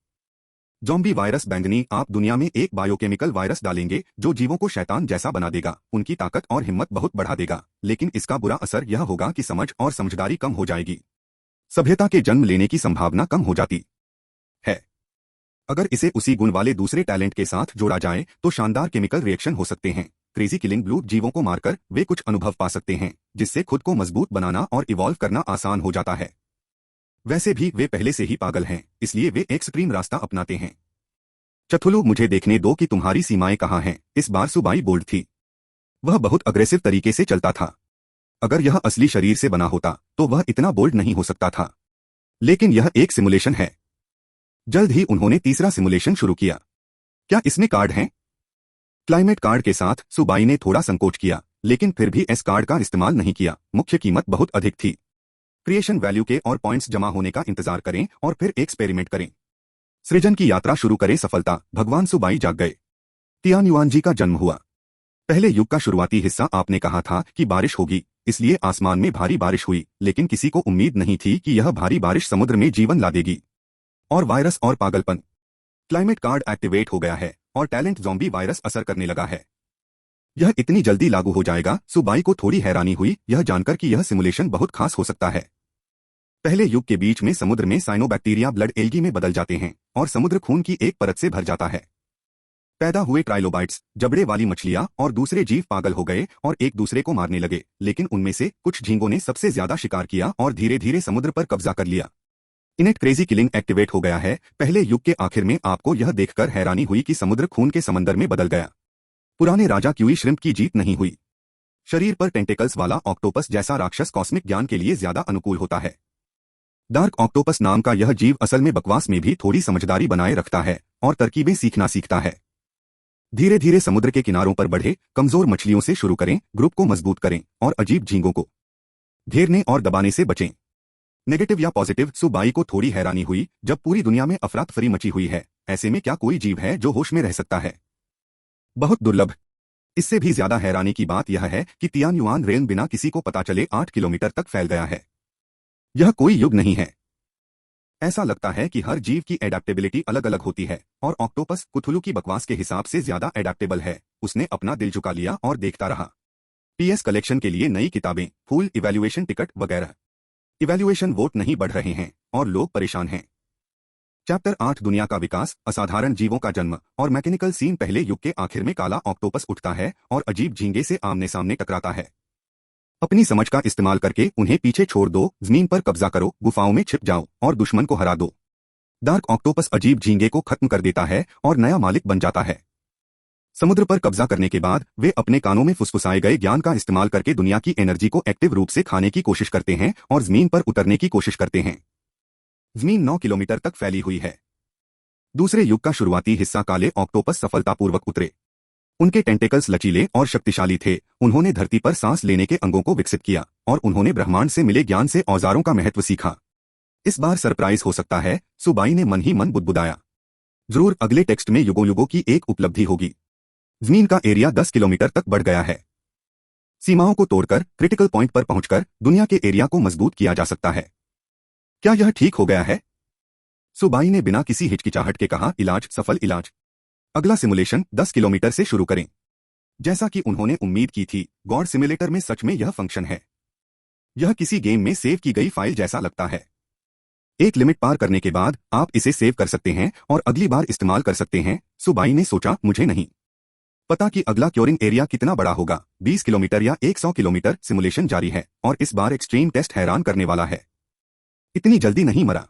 ज़ॉम्बी वायरस बैंगनी। आप दुनिया में एक बायोकेमिकल वायरस डालेंगे जो जीवों को शैतान जैसा बना देगा, उनकी ताकत और हिम्मत बहुत बढ़ा देगा, लेकिन इसका बुरा असर यह होगा कि समझ और समझदारी कम हो जाएगी। सभ्यता के जन्म लेने की संभावना कम हो जाती है। अगर इसे उसी गुण वाले दूसरे टैलेंट के साथ जोड़ा जाए तो शानदार केमिकल रिएक्शन हो सकते हैं। Crazy killing blue. जीवों को मारकर वे कुछ अनुभव पा सकते हैं जिससे खुद को मजबूत बनाना और इवॉल्व करना आसान हो जाता है। वैसे भी वे पहले से ही पागल हैं, इसलिए वे एक्सट्रीम रास्ता अपनाते हैं। चथुलू, मुझे देखने दो कि तुम्हारी सीमाएं कहां हैं। इस बार सुबाई बोल्ड थी। वह बहुत अग्रेसिव तरीके से चलता था। अगर यह असली शरीर से बना होता तो वह इतना बोल्ड नहीं हो सकता था। लेकिन यह एक सिमुलेशन है। जल्द ही उन्होंने तीसरा सिमुलेशन शुरू किया। क्या इसमें कार्ड हैं? क्लाइमेट कार्ड के साथ सुबाई ने थोड़ा संकोच किया, लेकिन फिर भी एस कार्ड का इस्तेमाल नहीं किया। मुख्य कीमत बहुत अधिक थी। क्रिएशन वैल्यू के और पॉइंट्स जमा होने का इंतजार करें और फिर एक्सपेरिमेंट करें। सृजन की यात्रा शुरू करें। सफलता। भगवान सुबाई जाग गए। तियान्युआन जी का जन्म हुआ। पहले युग का शुरुआती हिस्सा। आपने कहा था कि बारिश होगी, इसलिए आसमान में भारी बारिश हुई, लेकिन किसी को उम्मीद नहीं थी कि यह भारी बारिश समुद्र में जीवन ला देगी। और वायरस और पागलपन। क्लाइमेट कार्ड एक्टिवेट हो गया है और टैलेंट ज़ॉम्बी वायरस असर करने लगा है। यह इतनी जल्दी लागू हो जाएगा। सुबाई को थोड़ी हैरानी हुई यह जानकर कि यह सिमुलेशन बहुत खास हो सकता है। पहले युग के बीच में समुद्र में साइनोबैक्टीरिया ब्लड एल्गी में बदल जाते हैं और समुद्र खून की एक परत से भर जाता है। पैदा हुए ट्राइलोबाइट्स, जबड़े वाली मछलियां और दूसरे जीव पागल हो गए और एक दूसरे को मारने लगे, लेकिन उनमें से कुछ झींगों ने सबसे ज्यादा शिकार किया और धीरे धीरे समुद्र पर कब्जा कर लिया। इनेट क्रेजी किलिंग एक्टिवेट हो गया है। पहले युग के आखिर में आपको यह देखकर हैरानी हुई कि समुद्र खून के समंदर में बदल गया। पुराने राजा क्यूई श्रिम्प की जीत नहीं हुई। शरीर पर टेंटेकल्स वाला ऑक्टोपस जैसा राक्षस कॉस्मिक ज्ञान के लिए ज्यादा अनुकूल होता है। डार्क ऑक्टोपस नाम का यह जीव असल में बकवास में भी थोड़ी समझदारी बनाए रखता है और तरकीबें सीखना सीखता है। धीरे धीरे समुद्र के किनारों पर बढ़े। कमजोर मछलियों से शुरू करें, ग्रुप को मजबूत करें और अजीब झींगों को घेरने और दबाने से बचें। नेगेटिव या पॉजिटिव। सुबाई को थोड़ी हैरानी हुई जब पूरी दुनिया में अफरा तफरी मची हुई है। ऐसे में क्या कोई जीव है जो होश में रह सकता है? बहुत दुर्लभ। इससे भी ज्यादा हैरानी की बात यह है कि तियान्युआन रेन बिना किसी को पता चले 8 किलोमीटर तक फैल गया है। यह कोई युग नहीं है। ऐसा लगता है कि हर जीव की एडेप्टेबिलिटी अलग अलग होती है और ऑक्टोपस कुथुलू की बकवास के हिसाब से ज्यादा एडेप्टेबल है। उसने अपना दिल झुका लिया और देखता रहा। पीएस कलेक्शन के लिए नई किताबें, फूल इवैल्यूएशन टिकट वगैरह। इवैल्यूएशन वोट नहीं बढ़ रहे हैं और लोग परेशान हैं। चैप्टर 8 दुनिया का विकास, असाधारण जीवों का जन्म और मैकेनिकल सीन। पहले युग के आखिर में काला ऑक्टोपस उठता है और अजीब झींगे से आमने सामने टकराता है। अपनी समझ का इस्तेमाल करके उन्हें पीछे छोड़ दो, जमीन पर कब्जा करो, गुफाओं में छिप जाओ और दुश्मन को हरा दो। डार्क ऑक्टोपस अजीब झींगे को खत्म कर देता है और नया मालिक बन जाता है। समुद्र पर कब्जा करने के बाद वे अपने कानों में फुसफुसाए गए ज्ञान का इस्तेमाल करके दुनिया की एनर्जी को एक्टिव रूप से खाने की कोशिश करते हैं और जमीन पर उतरने की कोशिश करते हैं। जमीन 9 किलोमीटर तक फैली हुई है। दूसरे युग का शुरुआती हिस्सा काले ऑक्टोपस सफलतापूर्वक उतरे। उनके टेंटेकल्स लचीले और शक्तिशाली थे। उन्होंने धरती पर सांस लेने के अंगों को विकसित किया और उन्होंने ब्रह्मांड से मिले ज्ञान से औजारों का महत्व सीखा। इस बार सरप्राइज हो सकता है, सुबाई ने मन ही मन बुदबुदाया। जरूर अगले टेक्स्ट में युगों युगों की एक उपलब्धि होगी। जमीन का एरिया 10 किलोमीटर तक बढ़ गया है। सीमाओं को तोड़कर क्रिटिकल पॉइंट पर पहुंचकर दुनिया के एरिया को मजबूत किया जा सकता है। क्या यह ठीक हो गया है? सुबाई ने बिना किसी हिचकिचाहट के कहा, इलाज, सफल इलाज। अगला सिमुलेशन 10 किलोमीटर से शुरू करें। जैसा कि उन्होंने उम्मीद की थी, गॉड सिमुलेटर में सच में यह फंक्शन है। यह किसी गेम में सेव की गई फाइल जैसा लगता है। एक लिमिट पार करने के बाद आप इसे सेव कर सकते हैं और अगली बार इस्तेमाल कर सकते हैं। सुबाई ने सोचा, मुझे नहीं पता कि अगला क्योरिंग एरिया कितना बड़ा होगा, 20 किलोमीटर या 100 किलोमीटर। सिमुलेशन जारी है और इस बार एक्सट्रीम टेस्ट हैरान करने वाला है। इतनी जल्दी नहीं मरा।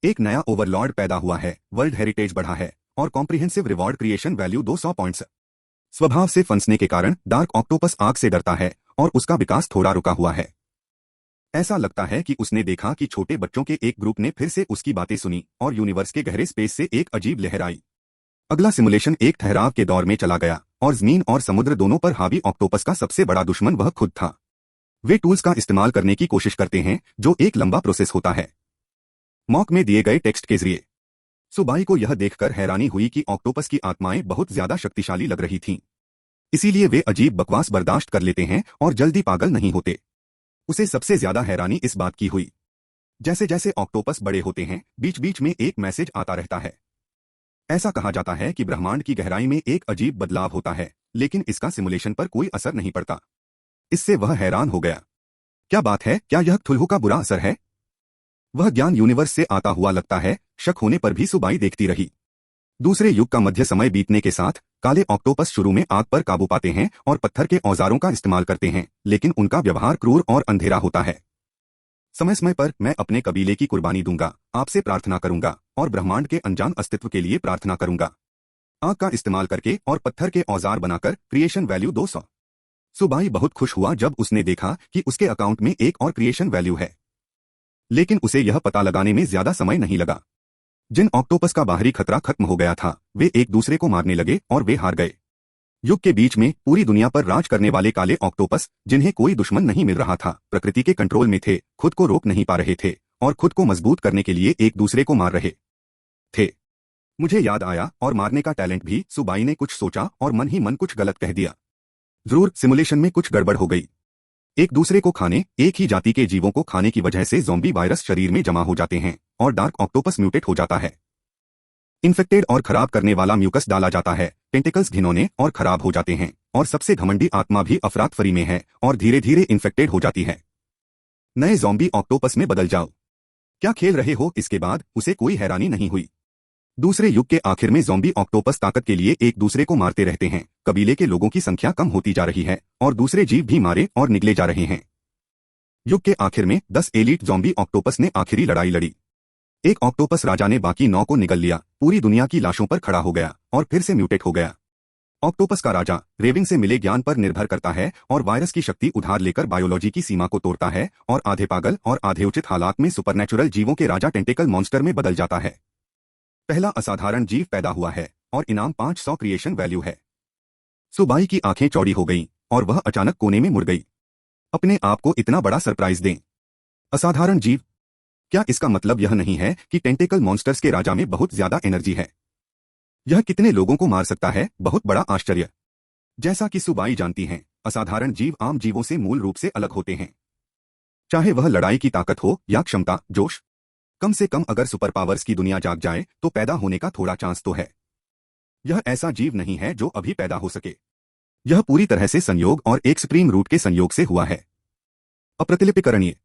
एक नया ओवरलॉर्ड पैदा हुआ है, वर्ल्ड हेरिटेज बढ़ा है और comprehensive reward creation value 200 points. स्वभाव से फंसने के कारण डार्क ऑक्टोपस आग से डरता है और उसका विकास थोड़ा रुका हुआ है। ऐसा लगता है कि उसने देखा कि छोटे बच्चों के एक ग्रुप ने फिर से उसकी बातें सुनी और यूनिवर्स के गहरे स्पेस से एक अजीब लहर आई। अगला सिमुलेशन एक ठहराव के दौर में चला गया और जमीन और समुद्र दोनों पर हावी ऑक्टोपस का सबसे बड़ा दुश्मन वह खुद था। वे टूल्स का इस्तेमाल करने की कोशिश करते हैं, जो एक लंबा प्रोसेस होता है। मॉक में दिए गए टेक्स्ट के जरिए सुबाई को यह देखकर हैरानी हुई कि ऑक्टोपस की आत्माएं बहुत ज्यादा शक्तिशाली लग रही थीं। इसीलिए वे अजीब बकवास बर्दाश्त कर लेते हैं और जल्दी पागल नहीं होते। उसे सबसे ज्यादा हैरानी इस बात की हुई, जैसे जैसे ऑक्टोपस बड़े होते हैं, बीच बीच में एक मैसेज आता रहता है। ऐसा कहा जाता है कि ब्रह्मांड की गहराई में एक अजीब बदलाव होता है, लेकिन इसका सिमुलेशन पर कोई असर नहीं पड़ता। इससे वह हैरान हो गया। क्या बात है, क्या यह क्थुल्हु का बुरा असर है? वह ज्ञान यूनिवर्स से आता हुआ लगता है। शक होने पर भी सुबाई देखती रही। दूसरे युग का मध्य समय बीतने के साथ काले ऑक्टोपस शुरू में आग पर काबू पाते हैं और पत्थर के औजारों का इस्तेमाल करते हैं, लेकिन उनका व्यवहार क्रूर और अंधेरा होता है। समय समय पर मैं अपने कबीले की कुर्बानी दूंगा, आपसे प्रार्थना करूंगा और ब्रह्मांड के अनजान अस्तित्व के लिए प्रार्थना करूंगा। आग का इस्तेमाल करके और पत्थर के औजार बनाकर क्रिएशन वैल्यू 200। सुबाई बहुत खुश हुआ जब उसने देखा कि उसके अकाउंट में एक और क्रिएशन वैल्यू है, लेकिन उसे यह पता लगाने में ज्यादा समय नहीं लगा। जिन ऑक्टोपस का बाहरी खतरा खत्म हो गया था, वे एक दूसरे को मारने लगे और वे हार गए। युग के बीच में पूरी दुनिया पर राज करने वाले काले ऑक्टोपस, जिन्हें कोई दुश्मन नहीं मिल रहा था, प्रकृति के कंट्रोल में थे, खुद को रोक नहीं पा रहे थे और खुद को मजबूत करने के लिए एक दूसरे को मार रहे थे। मुझे याद आया, और मारने का टैलेंट भी। सुबाई ने कुछ सोचा और मन ही मन कुछ गलत कह दिया। जरूर सिमुलेशन में कुछ गड़बड़ हो गई। एक दूसरे को खाने, एक ही जाति के जीवों को खाने की वजह से ज़ॉम्बी वायरस शरीर में जमा हो जाते हैं और डार्क ऑक्टोपस म्यूटेट हो जाता है। इन्फेक्टेड और खराब करने वाला म्यूकस डाला जाता है, टेंटिकल्स घिनौने और खराब हो जाते हैं और सबसे घमंडी आत्मा भी अफरातफरी में है और धीरे धीरे इन्फेक्टेड हो जाती है। नए ज़ॉम्बी ऑक्टोपस में बदल जाओ। क्या खेल रहे हो? इसके बाद उसे कोई हैरानी नहीं हुई। दूसरे युग के आखिर में ज़ॉम्बी ऑक्टोपस ताकत के लिए एक दूसरे को मारते रहते हैं। कबीले के लोगों की संख्या कम होती जा रही है और दूसरे जीव भी मारे और निगले जा रहे हैं। युग के आखिर में 10 एलीट ज़ॉम्बी ऑक्टोपस ने आखिरी लड़ाई लड़ी। एक ऑक्टोपस राजा ने बाकी 9 को निगल लिया, पूरी दुनिया की लाशों पर खड़ा हो गया और फिर से म्यूटेट हो गया। ऑक्टोपस का राजा रेविंग से मिले ज्ञान पर निर्भर करता है और वायरस की शक्ति उधार लेकर बायोलॉजी की सीमा को तोड़ता है और आधे पागल और आधे उचित हालात में सुपरनैचुरल जीवों के राजा टेंटेकल मॉन्स्टर में बदल जाता है। पहला असाधारण जीव पैदा हुआ है और इनाम 500 क्रिएशन वैल्यू है। सुबाई की आंखें चौड़ी हो गईं और वह अचानक कोने में मुड़ गई। अपने आप को इतना बड़ा सरप्राइज दें। असाधारण जीव? क्या इसका मतलब यह नहीं है कि टेंटेकल मॉन्स्टर्स के राजा में बहुत ज्यादा एनर्जी है? यह कितने लोगों को मार सकता है? बहुत बड़ा आश्चर्य। जैसा कि सुबाई जानती हैं, असाधारण जीव आम जीवों से मूल रूप से अलग होते हैं। चाहे वह लड़ाई की ताकत हो या क्षमता, जोश। कम से कम अगर सुपर पावर्स की दुनिया जाग जाए तो पैदा होने का थोड़ा चांस तो है। यह ऐसा जीव नहीं है जो अभी पैदा हो सके। यह पूरी तरह से संयोग और एक सुप्रीम रूट के संयोग से हुआ है। अप्रतिलिपिकरणीय।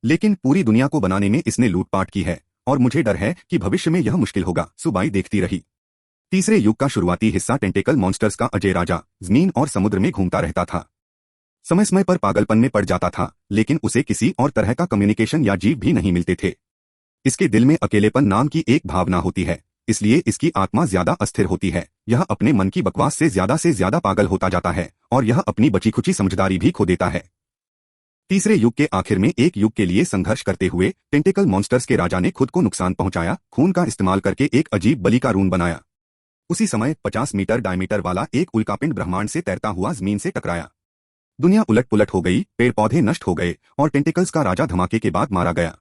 लेकिन पूरी दुनिया को बनाने में इसने लूटपाट की है और मुझे डर है कि भविष्य में यह मुश्किल होगा। सुबाई देखती रही। तीसरे युग का शुरुआती हिस्सा टेंटेकल मॉन्स्टर्स का अजय राजा जमीन और समुद्र में घूमता रहता था। समय समय पर पागलपन में पड़ जाता था, लेकिन उसे किसी और तरह का कम्युनिकेशन या जीव भी नहीं मिलते थे। इसके दिल में अकेलेपन नाम की एक भावना होती है, इसलिए इसकी आत्मा ज्यादा अस्थिर होती है। यह अपने मन की बकवास से ज्यादा पागल होता जाता है और यह अपनी बची खुची समझदारी भी खो देता है। तीसरे युग के आखिर में एक युग के लिए संघर्ष करते हुए टेंटेकल मॉन्स्टर्स के राजा ने खुद को नुकसान पहुंचाया, खून का इस्तेमाल करके एक अजीब बलि का रून बनाया। उसी समय 50 मीटर डायमीटर वाला एक उल्कापिंड ब्रह्मांड से तैरता हुआ जमीन से टकराया। दुनिया उलट पुलट हो गई, पेड़ पौधे नष्ट हो गए और टेंटेकल्स का राजा धमाके के बाद मारा गया।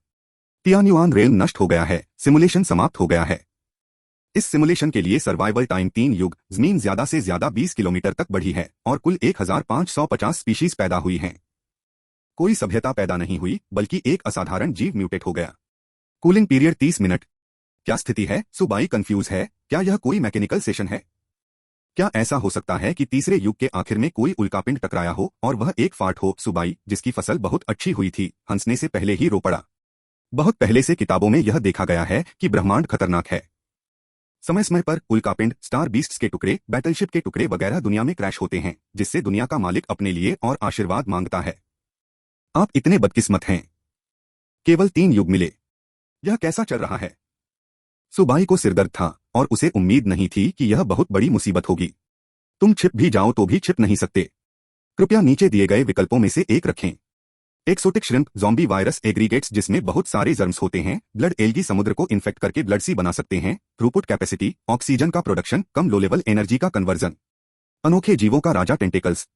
तियान्युआन रेल्म नष्ट हो गया है, सिमुलेशन समाप्त हो गया है। इस सिमुलेशन के लिए सर्वाइवल टाइम 3 युग, जमीन ज्यादा से ज्यादा 20 किलोमीटर तक बढ़ी है और कुल 1550 स्पीशीज पैदा हुई हैं। कोई सभ्यता पैदा नहीं हुई, बल्कि एक असाधारण जीव म्यूटेट हो गया। Cooling period 30 minute. क्या स्थिति है? सुबाई कंफ्यूज है। क्या यह कोई मैकेनिकल सेशन है? क्या ऐसा हो सकता है कि तीसरे युग के आखिर में कोई उल्कापिंड टकराया हो और वह एक फाट हो? सुबाई, जिसकी फसल बहुत अच्छी हुई थी, हंसने से पहले ही रो पड़ा। बहुत पहले से किताबों में यह देखा गया है कि ब्रह्मांड खतरनाक है। समय समय पर उल्कापिंड, स्टार बीस्ट्स के टुकड़े, बैटलशिप के टुकड़े वगैरह दुनिया में क्रैश होते हैं, जिससे दुनिया का मालिक अपने लिए और आशीर्वाद मांगता है। आप इतने बदकिस्मत हैं। केवल 3 युग मिले। यह कैसा चल रहा है? सुबाई को सिरदर्द था और उसे उम्मीद नहीं थी कि यह बहुत बड़ी मुसीबत होगी। तुम छिप भी जाओ तो भी छिप नहीं सकते। कृपया नीचे दिए गए विकल्पों में से एक रखें। Exotic shrimp, zombie virus aggregates जिसमें बहुत सारे जर्म्स होते हैं, ब्लड एल्गी समुद्र को इन्फेक्ट करके ब्लड सी बना सकते हैं, थ्रूपुट कैपेसिटी, ऑक्सीजन का प्रोडक्शन, कम लो लेवल एनर्जी का कन्वर्जन। अनोखे जीवों का राजा tentacles.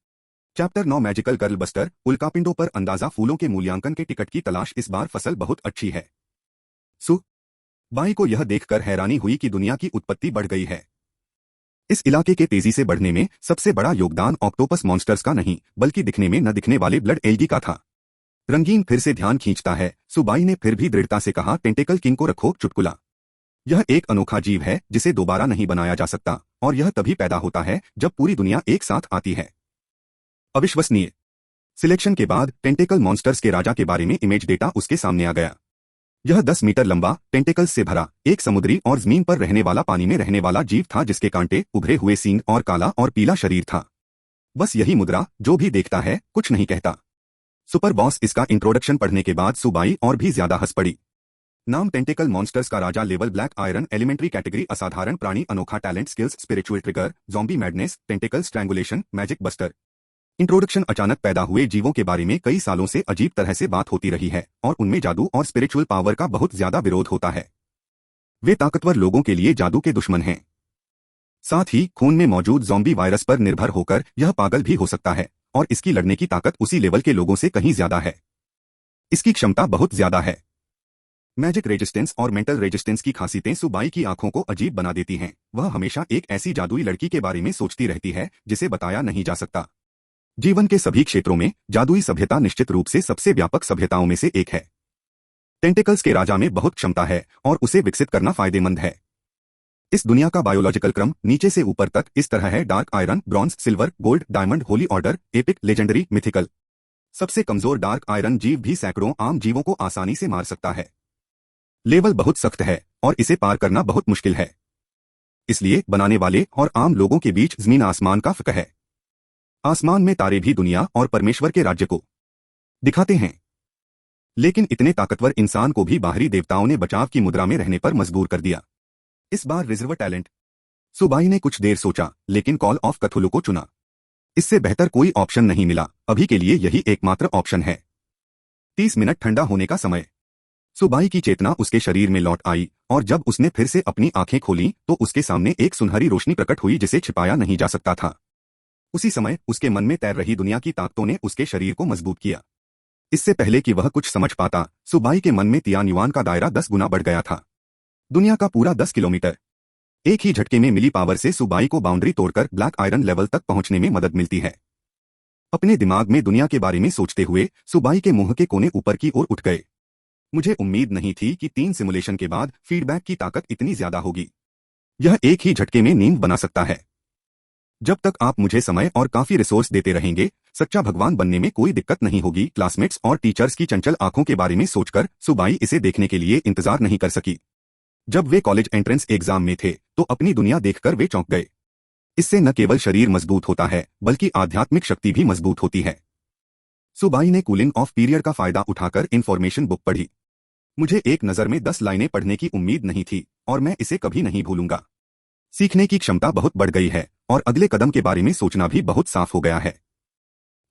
Chapter 9 magical girl buster, उल्कापिंडों पर अंदाजा फूलों के मूल्यांकन के टिकट की तलाश। इस बार फसल बहुत अच्छी है। बाई को यह देखकर हैरानी हुई कि दुनिया की उत्पत्ति बढ़ गई है। इस इलाके के तेजी से बढ़ने में सबसे बड़ा योगदान ऑक्टोपस मॉन्स्टर्स का नहीं, बल्कि दिखने में न दिखने वाले ब्लड एल्गी का था। रंगीन फिर से ध्यान खींचता है, सुबाई ने फिर भी दृढ़ता से कहा। टेंटेकल किंग को रखो चुटकुला। यह एक अनोखा जीव है जिसे दोबारा नहीं बनाया जा सकता, और यह तभी पैदा होता है जब पूरी दुनिया एक साथ आती है। अविश्वसनीय। सिलेक्शन के बाद टेंटेकल मॉन्स्टर्स के राजा के बारे में इमेज डेटा उसके सामने आ गया। यह 10 मीटर लंबा, टेंटेकल्स से भरा, एक समुद्री और जमीन पर रहने वाला, पानी में रहने वाला जीव था, जिसके कांटे, उभरे हुए सींग और काला और पीला शरीर था। बस यही मुद्रा, जो भी देखता है कुछ नहीं कहता। Super boss. इसका इंट्रोडक्शन पढ़ने के बाद सुबाई और भी ज्यादा हंस पड़ी। नाम टेंटेकल मॉन्स्टर्स का राजा, level black iron, elementary category असाधारण प्राणी, अनोखा talent, skills spiritual trigger, zombie madness, tentacle strangulation, magic buster. Introduction. अचानक पैदा हुए जीवों के बारे में कई सालों से अजीब तरह से बात होती रही है और उनमें जादू और स्पिरिचुअल पावर का बहुत ज्यादा विरोध होता है। वे ताकतवर लोगों के लिए जादू के दुश्मन हैं। साथ ही खून में मौजूद ज़ॉम्बी वायरस पर निर्भर होकर यह पागल भी हो सकता है और इसकी लड़ने की ताकत उसी लेवल के लोगों से कहीं ज्यादा है। इसकी क्षमता बहुत ज्यादा है। मैजिक रेजिस्टेंस और मेंटल रेजिस्टेंस की खासियतें सुबाई की आंखों को अजीब बना देती हैं। वह हमेशा एक ऐसी जादुई लड़की के बारे में सोचती रहती है जिसे बताया नहीं जा सकता। जीवन के सभी क्षेत्रों में जादुई सभ्यता निश्चित रूप से सबसे व्यापक सभ्यताओं में से एक है। टेंटेकल्स के राजा में बहुत क्षमता है और उसे विकसित करना फायदेमंद है। इस दुनिया का बायोलॉजिकल क्रम नीचे से ऊपर तक इस तरह है: dark iron, bronze, silver, gold, diamond, Holi order, epic, legendary, mythical. सबसे कमजोर डार्क आयरन जीव भी सैकड़ों आम जीवों को आसानी से मार सकता है। लेवल बहुत सख्त है और इसे पार करना बहुत मुश्किल है। इसलिए बनाने वाले और आम लोगों के बीच जमीन आसमान का फर्क है। आसमान में तारे भी दुनिया और परमेश्वर के राज्य को दिखाते हैं, लेकिन इतने ताकतवर इंसान को भी बाहरी देवताओं ने बचाव की मुद्रा में रहने पर मजबूर कर दिया। इस बार रिजर्व टैलेंट। सुबाई ने कुछ देर सोचा, लेकिन कॉल ऑफ कथुलु को चुना। इससे बेहतर कोई ऑप्शन नहीं मिला। अभी के लिए यही एकमात्र ऑप्शन है। 30 मिनट ठंडा होने का समय। सुबाई की चेतना उसके शरीर में लौट आई और जब उसने फिर से अपनी आंखें खोलीं तो उसके सामने एक सुनहरी रोशनी प्रकट हुई जिसे छिपाया नहीं जा सकता था। उसी समय उसके मन में तैर रही दुनिया की ताकतों ने उसके शरीर को मजबूत किया। इससे पहले कि वह कुछ समझ पाता, सुबाई के मन में तियान्युआन का दायरा 10 गुना बढ़ गया था। दुनिया का पूरा 10 किलोमीटर। एक ही झटके में मिली पावर से सुबाई को बाउंड्री तोड़कर ब्लैक आयरन लेवल तक पहुंचने में मदद मिलती है। अपने दिमाग में दुनिया के बारे में सोचते हुए सुबाई के मुंह के कोने ऊपर की ओर उठ गए। मुझे उम्मीद नहीं थी कि 3 सिमुलेशन के बाद फीडबैक की ताकत इतनी ज्यादा होगी। यह एक ही झटके में नींद बना सकता है। जब तक आप मुझे समय और काफी रिसोर्स देते रहेंगे, सच्चा भगवान बनने में कोई दिक्कत नहीं होगी। क्लासमेट्स और टीचर्स की चंचल आंखों के बारे में सोचकर सुबाई इसे देखने के लिए इंतजार नहीं कर सकी। जब वे कॉलेज एंट्रेंस एग्जाम में थे तो अपनी दुनिया देखकर वे चौंक गए। इससे न केवल शरीर मजबूत होता है बल्कि आध्यात्मिक शक्ति भी मजबूत होती है। सुबाई ने कूलिंग ऑफ पीरियड का फायदा उठाकर इन्फॉर्मेशन बुक पढ़ी। मुझे एक नजर में 10 लाइनें पढ़ने की उम्मीद नहीं थी और मैं इसे कभी नहीं भूलूंगा। सीखने की क्षमता बहुत बढ़ गई है और अगले कदम के बारे में सोचना भी बहुत साफ हो गया है।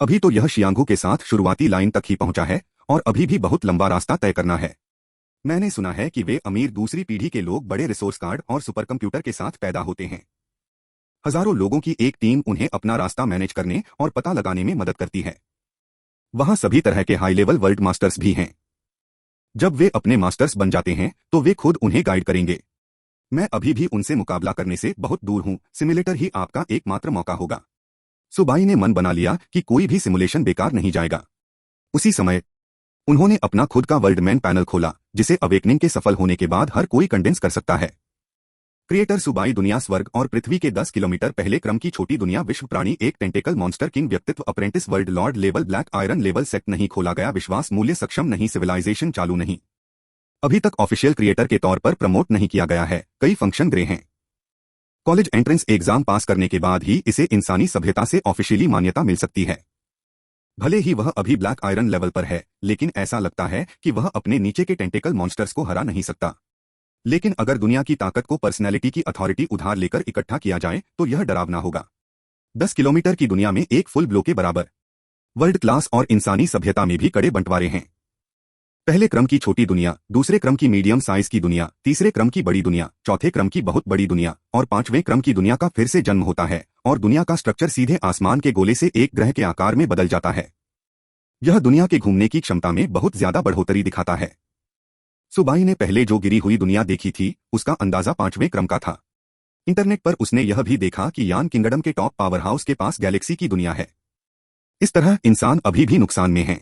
अभी तो यह शियांगू के साथ शुरुआती लाइन तक ही पहुंचा है और अभी भी बहुत लंबा रास्ता तय करना है। मैंने सुना है कि वे अमीर दूसरी पीढ़ी के लोग बड़े रिसोर्स कार्ड और सुपर कंप्यूटर के साथ पैदा होते हैं। हजारों लोगों की एक टीम उन्हें अपना रास्ता मैनेज करने और पता लगाने में मदद करती है। वहां सभी तरह के हाई लेवल वर्ल्ड मास्टर्स भी हैं। जब वे अपने मास्टर्स बन जाते हैं तो वे खुद उन्हें गाइड करेंगे। मैं अभी भी उनसे मुकाबला करने से बहुत दूर हूं। सिमुलेटर ही आपका एकमात्र मौका होगा। सुबाई ने मन बना लिया कि कोई भी सिमुलेशन बेकार नहीं जाएगा। उसी समय उन्होंने अपना खुद का वर्ल्डमैन पैनल खोला जिसे अवेकनिंग के सफल होने के बाद हर कोई कंडेंस कर सकता है। क्रिएटर सुबाई दुनिया स्वर्ग और पृथ्वी के 10 किलोमीटर पहले क्रम की छोटी दुनिया विश्व प्राणी एक टेंटेकल मॉन्स्टर किंग व्यक्तित्व apprentice world Lord level black iron level sect नहीं खोला गया विश्वास मूल्य सक्षम नहीं सिविलाइजेशन चालू नहीं। अभी तक ऑफिशियल क्रिएटर के तौर पर प्रमोट नहीं किया गया है। कई फंक्शन ग्रे हैं। कॉलेज एंट्रेंस एग्जाम पास करने के बाद ही इसे इंसानी सभ्यता से ऑफिशियली मान्यता मिल सकती है। भले ही वह अभी ब्लैक आयरन लेवल पर है लेकिन ऐसा लगता है कि वह अपने नीचे के टेंटेकल मॉन्स्टर्स को हरा नहीं सकता। लेकिन अगर दुनिया की ताकत को पर्सनैलिटी की अथॉरिटी उधार लेकर इकट्ठा किया जाए तो यह डरावना होगा। 10 किलोमीटर की दुनिया में एक फुल ब्लो के बराबर। वर्ल्ड क्लास और इंसानी सभ्यता में भी कड़े बंटवारे हैं। पहले क्रम की छोटी दुनिया, दूसरे क्रम की मीडियम साइज की दुनिया, तीसरे क्रम की बड़ी दुनिया, चौथे क्रम की बहुत बड़ी दुनिया और पांचवें क्रम की दुनिया का फिर से जन्म होता है और दुनिया का स्ट्रक्चर सीधे आसमान के गोले से एक ग्रह के आकार में बदल जाता है। यह दुनिया के घूमने की क्षमता में बहुत ज्यादा बढ़ोतरी दिखाता है। सुबाई ने पहले जो गिरी हुई दुनिया देखी थी उसका अंदाजा 5वें क्रम का था। इंटरनेट पर उसने यह भी देखा कि यान किंगडम के टॉप पावर हाउस के पास गैलेक्सी की दुनिया है। इस तरह इंसान अभी भी नुकसान में है।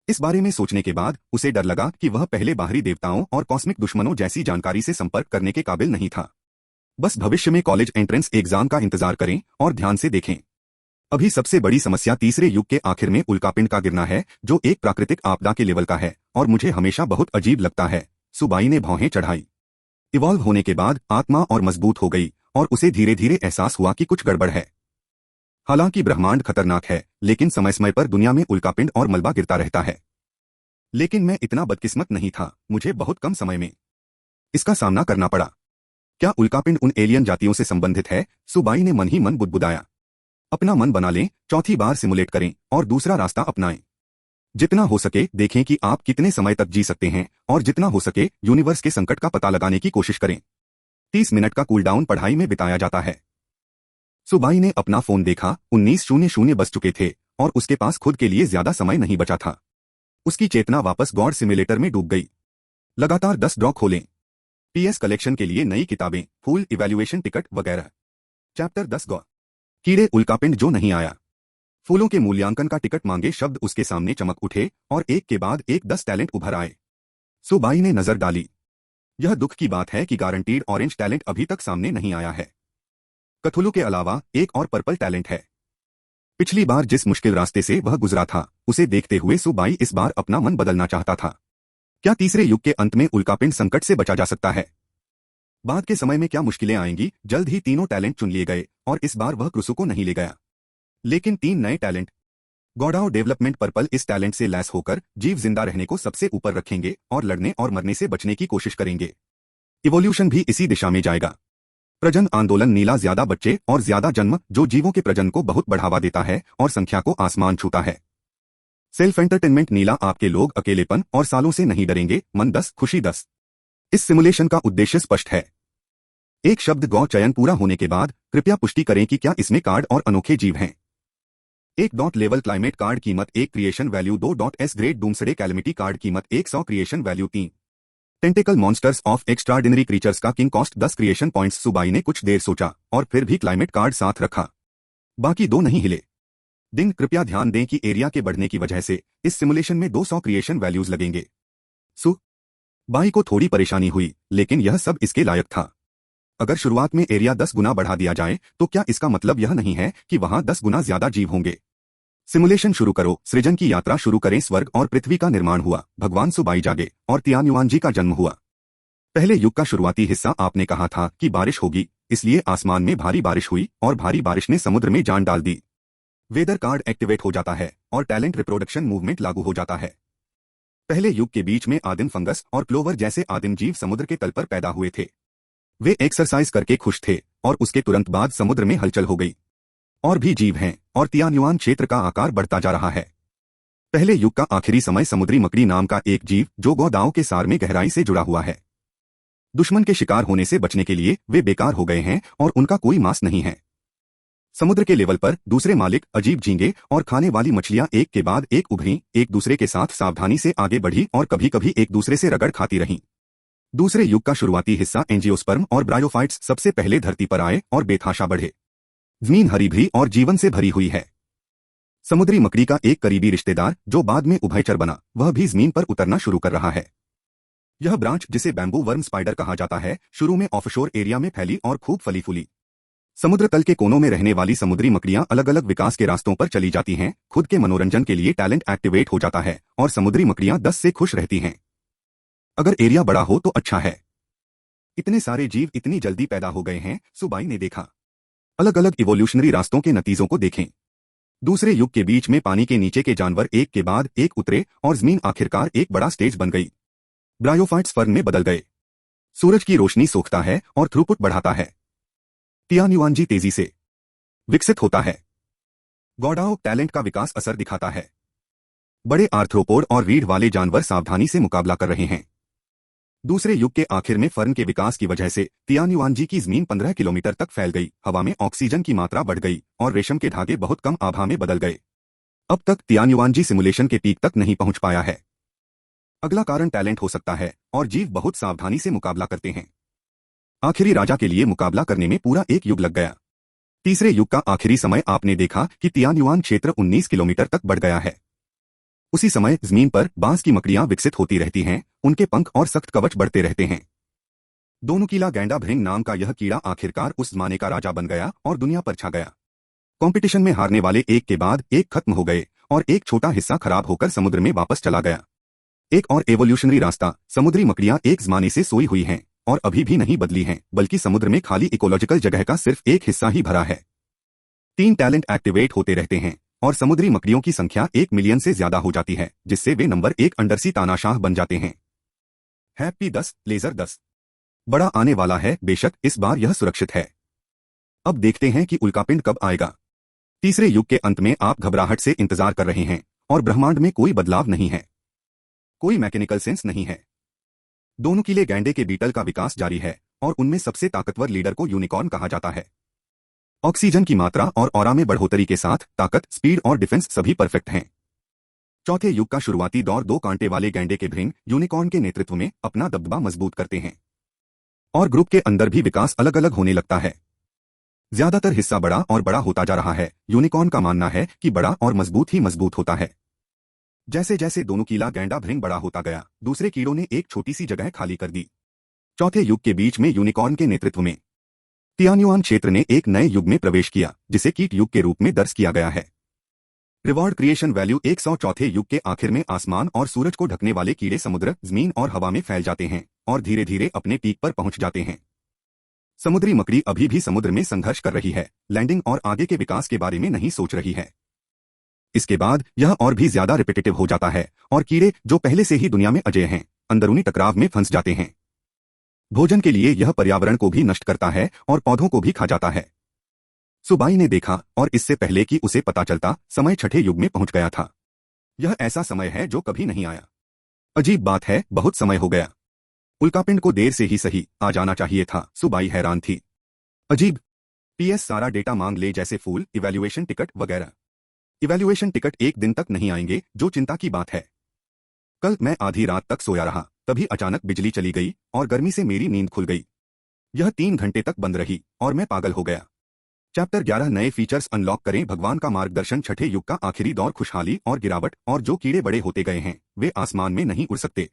इस बारे में सोचने के बाद उसे डर लगा कि वह पहले बाहरी देवताओं और कॉस्मिक दुश्मनों जैसी जानकारी से संपर्क करने के काबिल नहीं था। बस भविष्य में कॉलेज एंट्रेंस एग्जाम का इंतजार करें और ध्यान से देखें। अभी सबसे बड़ी समस्या तीसरे युग के आखिर में उल्कापिंड का गिरना है जो एक प्राकृतिक आपदा के लेवल का है और मुझे हमेशा बहुत अजीब लगता है। सुबाई ने भौहें चढ़ाई। इवॉल्व होने के बाद आत्मा और मजबूत हो गई और उसे धीरे धीरे एहसास हुआ कि कुछ गड़बड़ है। हालांकि ब्रह्मांड खतरनाक है लेकिन समय समय पर दुनिया में उल्कापिंड और मलबा गिरता रहता है। लेकिन मैं इतना बदकिस्मत नहीं था। मुझे बहुत कम समय में इसका सामना करना पड़ा। क्या उल्कापिंड उन एलियन जातियों से संबंधित है? सुबाई ने मन ही मन बुदबुदाया। अपना मन बना लें, चौथी बार सिमुलेट करें और दूसरा रास्ता अपनाएं। जितना हो सके देखें कि आप कितने समय तक जी सकते हैं और जितना हो सके यूनिवर्स के संकट का पता लगाने की कोशिश करें। 30 मिनट का कूलडाउन पढ़ाई में बिताया जाता है। सुबाई ने अपना फोन देखा। 19:00 बज चुके थे और उसके पास खुद के लिए ज्यादा समय नहीं बचा था। उसकी चेतना वापस गॉड सिमुलेटर में डूब गई। लगातार 10 ड्रॉ खोलें। पीएस कलेक्शन के लिए नई किताबें, फूल इवैल्यूएशन टिकट वगैरह। चैप्टर 10 गॉ कीड़े उल्कापिंड जो नहीं आया। फूलों के मूल्यांकन का टिकट मांगे शब्द उसके सामने चमक उठे और एक के बाद एक 10 टैलेंट उभर आए। सुबाई ने नजर डाली। यह दुख की बात है कि गारंटीड ऑरेंज टैलेंट अभी तक सामने नहीं आया है। कथुलू के अलावा एक और पर्पल टैलेंट है। पिछली बार जिस मुश्किल रास्ते से वह गुजरा था उसे देखते हुए सुबाई इस बार अपना मन बदलना चाहता था। क्या तीसरे युग के अंत में उल्कापिंड संकट से बचा जा सकता है? बाद के समय में क्या मुश्किलें आएंगी? जल्द ही तीनों टैलेंट चुन लिए गए और इस बार वह क्रुसो को नहीं ले गया। लेकिन 3 नए टैलेंट गॉडाओ डेवलपमेंट पर्पल इस टैलेंट से लैस होकर जीव जिंदा रहने को सबसे ऊपर रखेंगे और लड़ने और मरने से बचने की कोशिश करेंगे। इवोल्यूशन भी इसी दिशा में जाएगा। प्रजन आंदोलन नीला ज्यादा बच्चे और ज्यादा जन्म जो जीवों के प्रजन को बहुत बढ़ावा देता है और संख्या को आसमान छूता है। सेल्फ एंटरटेनमेंट नीला आपके लोग अकेलेपन और सालों से नहीं डरेंगे। मन 10 खुशी 10। इस सिमुलेशन का उद्देश्य स्पष्ट है। एक शब्द गौ चयन पूरा होने के बाद कृपया पुष्टि करें कि क्या इसमें कार्ड और अनोखे जीव हैं। 1 डॉट लेवल क्लाइमेट कार्ड कीमत 1 creation value 2 dot S grade doomsday calamity card कीमत 100 creation value 3 tentacle monsters of extraordinary creatures का किंग कॉस्ट 10 क्रिएशन पॉइंट्स। सुबाई ने कुछ देर सोचा और फिर भी क्लाइमेट कार्ड साथ रखा। बाकी 2 नहीं हिले। दिन कृपया ध्यान दें कि एरिया के बढ़ने की वजह से इस सिमुलेशन में 200 क्रिएशन वैल्यूज लगेंगे। सुबाई को थोड़ी परेशानी हुई लेकिन यह सब इसके लायक था। अगर शुरुआत में एरिया 10 गुना बढ़ा दिया जाए तो क्या इसका मतलब यह नहीं है कि वहां 10 गुना ज्यादा जीव होंगे? सिमुलेशन शुरू करो, सृजन की यात्रा शुरू करें। स्वर्ग और पृथ्वी का निर्माण हुआ, भगवान सुबाई जागे और तियान्युआन जी का जन्म हुआ। पहले युग का शुरुआती हिस्सा आपने कहा था कि बारिश होगी, इसलिए आसमान में भारी बारिश हुई और भारी बारिश ने समुद्र में जान डाल दी। वेदर कार्ड एक्टिवेट हो जाता है और टैलेंट रिप्रोडक्शन मूवमेंट लागू हो जाता है। पहले युग के बीच में आदिम फंगस और क्लोवर जैसे आदिम जीव समुद्र के तल पर पैदा हुए थे। वे एक्सरसाइज करके खुश थे और उसके तुरंत बाद समुद्र में हलचल हो गई। और भी जीव हैं और तियान्युआन क्षेत्र का आकार बढ़ता जा रहा है। पहले युग का आखिरी समय समुद्री मकड़ी नाम का एक जीव जो गौदाओं के सार में गहराई से जुड़ा हुआ है। दुश्मन के शिकार होने से बचने के लिए वे बेकार हो गए हैं और उनका कोई मांस नहीं है। समुद्र के लेवल पर दूसरे मालिक अजीब झींगे और खाने वाली मछलियां एक के बाद एक उभरी, एक दूसरे के साथ सावधानी से आगे बढ़ी और कभी कभी एक दूसरे से रगड़ खाती रहीं। दूसरे युग का शुरुआती हिस्सा एंजियोस्पर्म और ब्रायोफाइट्स सबसे पहले धरती पर आए और बेतहाशा बढ़े। जमीन हरी भरी और जीवन से भरी हुई है। समुद्री मकड़ी का एक करीबी रिश्तेदार जो बाद में उभयचर बना, वह भी जमीन पर उतरना शुरू कर रहा है। यह ब्रांच, जिसे बैम्बू वर्म स्पाइडर कहा जाता है, शुरू में ऑफशोर एरिया में फैली और खूब फली फूली। समुद्र तल के कोनों में रहने वाली समुद्री मकड़ियां अलग अलग विकास के रास्तों पर चली जाती हैं। खुद के मनोरंजन के लिए टैलेंट एक्टिवेट हो जाता है और समुद्री मकड़ियां 10 से खुश रहती हैं। अगर एरिया बड़ा हो तो अच्छा है। इतने सारे जीव इतनी जल्दी पैदा हो गए हैं, सुबाई ने देखा। अलग अलग इवोल्यूशनरी रास्तों के नतीजों को देखें। दूसरे युग के बीच में पानी के नीचे के जानवर एक के बाद एक उतरे और जमीन आखिरकार एक बड़ा स्टेज बन गई। ब्रायोफाइट्स फर्न में बदल गए। सूरज की रोशनी सोखता है और थ्रूपुट बढ़ाता है। तियान्युआन जी तेजी से विकसित होता है। गौडाओ टैलेंट का विकास असर दिखाता है। बड़े आर्थ्रोपोड और रीढ़ वाले जानवर सावधानी से मुकाबला कर रहे हैं। दूसरे युग के आखिर में फर्न के विकास की वजह से तियान्युआन जी की जमीन 15 किलोमीटर तक फैल गई, हवा में ऑक्सीजन की मात्रा बढ़ गई और रेशम के धागे बहुत कम आभा में बदल गए। अब तक तियान्युआन जी सिमुलेशन के पीक तक नहीं पहुंच पाया है। अगला कारण टैलेंट हो सकता है और जीव बहुत सावधानी से मुकाबला करते हैं। आखिरी राजा के लिए मुकाबला करने में पूरा एक युग लग गया। तीसरे युग का आखिरी समय आपने देखा कि तियान्युआन क्षेत्र 19 किलोमीटर तक बढ़ गया है। उसी समय जमीन पर बांस की मकड़ियां विकसित होती रहती हैं, उनके पंख और सख्त कवच बढ़ते रहते हैं। दोनुकीला गैंडा भृंग नाम का यह कीड़ा आखिरकार उस जमाने का राजा बन गया और दुनिया पर छा गया। कंपटीशन में हारने वाले एक के बाद एक खत्म हो गए और एक छोटा हिस्सा खराब होकर समुद्र में वापस चला गया। एक और एवोल्यूशनरी रास्ता, समुद्री मकड़ियां एक जमाने से सोई हुई हैं और अभी भी नहीं बदली हैं, बल्कि समुद्र में खाली इकोलॉजिकल जगह का सिर्फ एक हिस्सा ही भरा है। 3 टैलेंट एक्टिवेट होते रहते हैं और समुद्री मकड़ियों की संख्या 1 मिलियन से ज्यादा हो जाती है, जिससे वे नंबर 1 अंडरसी तानाशाह बन जाते हैं। हैप्पी 10, लेजर 10 बड़ा आने वाला है, बेशक इस बार यह सुरक्षित है। अब देखते हैं कि उल्कापिंड कब आएगा। तीसरे युग के अंत में आप घबराहट से इंतजार कर रहे हैं और ब्रह्मांड में कोई बदलाव नहीं है, कोई मैकेनिकल सेंस नहीं है। दोनुकीले गैंडे के बीटल का विकास जारी है और उनमें सबसे ताकतवर लीडर को यूनिकॉर्न कहा जाता है। ऑक्सीजन की मात्रा और ऑरा में बढ़ोतरी के साथ ताकत, स्पीड और डिफेंस सभी परफेक्ट हैं। चौथे युग का शुरुआती दौर 2 कांटे वाले गैंडे के भृंग यूनिकॉर्न के नेतृत्व में अपना दबदबा मजबूत करते हैं और ग्रुप के अंदर भी विकास अलग अलग होने लगता है। ज्यादातर हिस्सा बड़ा और बड़ा होता जा रहा है। यूनिकॉर्न का मानना है कि बड़ा और मजबूत ही मजबूत होता है। जैसे जैसे दोनुकीला गैंडा भृंग बड़ा होता गया, दूसरे कीड़ों ने एक छोटी सी जगह खाली कर दी। चौथे युग के बीच में यूनिकॉर्न के नेतृत्व में तियान्युआन क्षेत्र ने एक नए युग में प्रवेश किया, जिसे कीट युग के रूप में दर्ज किया गया है। Reward creation value 100। चौथे युग के आखिर में आसमान और सूरज को ढकने वाले कीड़े समुद्र, जमीन और हवा में फैल जाते हैं और धीरे धीरे अपने पीक पर पहुंच जाते हैं। समुद्री मकड़ी अभी भी समुद्र में संघर्ष कर रही है, लैंडिंग और आगे के विकास के बारे में नहीं सोच रही है। इसके बाद यह और भी ज्यादा रिपीटेटिव हो जाता है और कीड़े जो पहले से ही दुनिया में अजेय हैं, अंदरूनी टकराव में फंस जाते हैं। भोजन के लिए यह पर्यावरण को भी नष्ट करता है और पौधों को भी खा जाता है। सुबाई ने देखा और इससे पहले कि उसे पता चलता, समय छठे युग में पहुंच गया था। यह ऐसा समय है जो कभी नहीं आया। अजीब बात है, बहुत समय हो गया। उल्कापिंड को देर से ही सही आ जाना चाहिए था। सुबाई हैरान थी। अजीब। पीएस सारा डेटा मांग ले, जैसे फूल, इवैल्यूएशन टिकट वगैरह। इवैल्यूएशन टिकट एक दिन तक नहीं आएंगे, जो चिंता की बात है। कल मैं आधी रात तक सोया रहा, तभी अचानक बिजली चली गई और गर्मी से मेरी नींद खुल गई। यह 3 घंटे तक बंद रही और मैं पागल हो गया। चैप्टर 11 नए फीचर्स अनलॉक करें। भगवान का मार्गदर्शन। छठे युग का आखिरी दौर। खुशहाली और गिरावट। और जो कीड़े बड़े होते गए हैं, वे आसमान में नहीं उड़ सकते।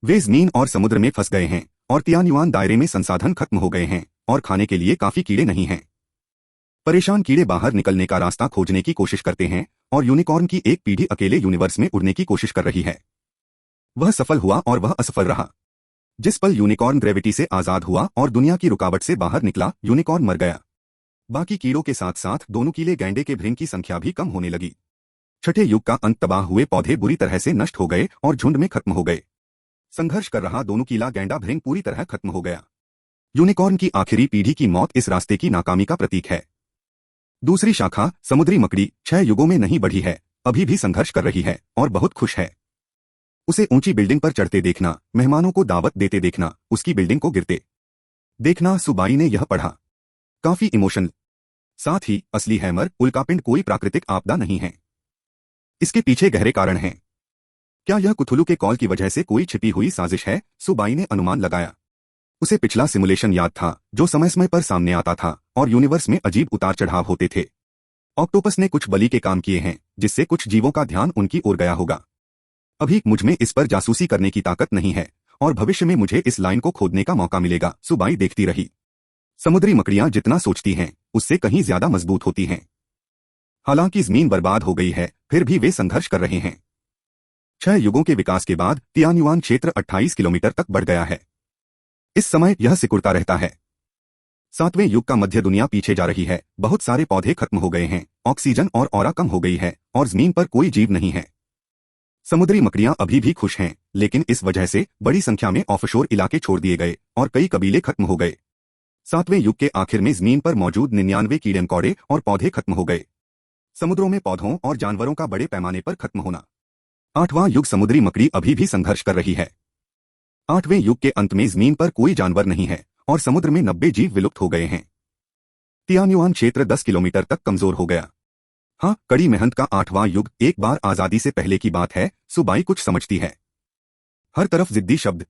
वे जमीन और समुद्र में फंस गए हैं और तियान्युआन दायरे में संसाधन खत्म हो गए हैं और खाने के लिए काफी कीड़े नहीं हैं। परेशान कीड़े बाहर निकलने का रास्ता खोजने की कोशिश करते हैं और यूनिकॉर्न की एक पीढ़ी अकेले यूनिवर्स में उड़ने की कोशिश कर रही है। वह सफल हुआ और वह असफल रहा। जिस पल यूनिकॉर्न ग्रेविटी से आजाद हुआ और दुनिया की रुकावट से बाहर निकला, यूनिकॉर्न मर गया। बाकी कीड़ों के साथ साथ दोनों कीले गैंडे के भृंग की संख्या भी कम होने लगी। छठे युग का अंत, तबाह हुए पौधे बुरी तरह से नष्ट हो गए और झुंड में खत्म हो गए। संघर्ष कर रहा दोनों कीला गैंडा भृंग पूरी तरह खत्म हो गया। यूनिकॉर्न की आखिरी पीढ़ी की मौत इस रास्ते की नाकामी का प्रतीक है। दूसरी शाखा समुद्री मकड़ी 6 युगों में नहीं बढ़ी है, अभी भी संघर्ष कर रही है और बहुत खुश है। उसे ऊंची बिल्डिंग पर चढ़ते देखना, मेहमानों को दावत देते देखना, उसकी बिल्डिंग को गिरते देखना, सुबाई ने यह पढ़ा। काफी इमोशनल। साथ ही असली हैमर उल्कापिंड कोई प्राकृतिक आपदा नहीं है। इसके पीछे गहरे कारण हैं। क्या यह कुथुलू के कॉल की वजह से कोई छिपी हुई साजिश है? सुबाई ने अनुमान लगाया। उसे पिछला सिमुलेशन याद था जो समय समय पर सामने आता था और यूनिवर्स में अजीब उतार चढ़ाव होते थे। ऑक्टोपस ने कुछ बलि के काम किए हैं जिससे कुछ जीवों का ध्यान उनकी ओर गया होगा। अभी मुझमें इस पर जासूसी करने की ताकत नहीं है और भविष्य में मुझे इस लाइन को खोदने का मौका मिलेगा। सुबाई देखती रही। समुद्री मकड़ियां जितना सोचती हैं उससे कहीं ज्यादा मजबूत होती हैं। हालांकि जमीन बर्बाद हो गई है, फिर भी वे संघर्ष कर रहे हैं। 6 युगों के विकास के बाद तियान्युआन क्षेत्र 28 किलोमीटर तक बढ़ गया है। इस समय यह सिकुड़ता रहता है। 7वें युग का मध्य, दुनिया पीछे जा रही है। बहुत सारे पौधे खत्म हो गए हैं, ऑक्सीजन और ऑरा कम हो गई है और जमीन पर कोई जीव नहीं है। समुद्री मकड़ियां अभी भी खुश हैं, लेकिन इस वजह से बड़ी संख्या में ऑफशोर इलाके छोड़ दिए गए और कई कबीले खत्म हो गए। 7वें युग के आखिर में जमीन पर मौजूद 99 कीड़े मकोड़े और पौधे खत्म हो गए। समुद्रों में पौधों और जानवरों का बड़े पैमाने पर खत्म होना। 8वां युग, समुद्री मकड़ी अभी भी संघर्ष कर रही है। 8वें युग के अंत में जमीन पर कोई जानवर नहीं है और समुद्र में 90 जीव विलुप्त हो गए हैं। तियान्युआन क्षेत्र 10 किलोमीटर तक कमजोर हो गया। हाँ, कड़ी मेहनत का 8वां युग एक बार आजादी से पहले की बात है। सुबाई कुछ समझती है। हर तरफ जिद्दी शब्द।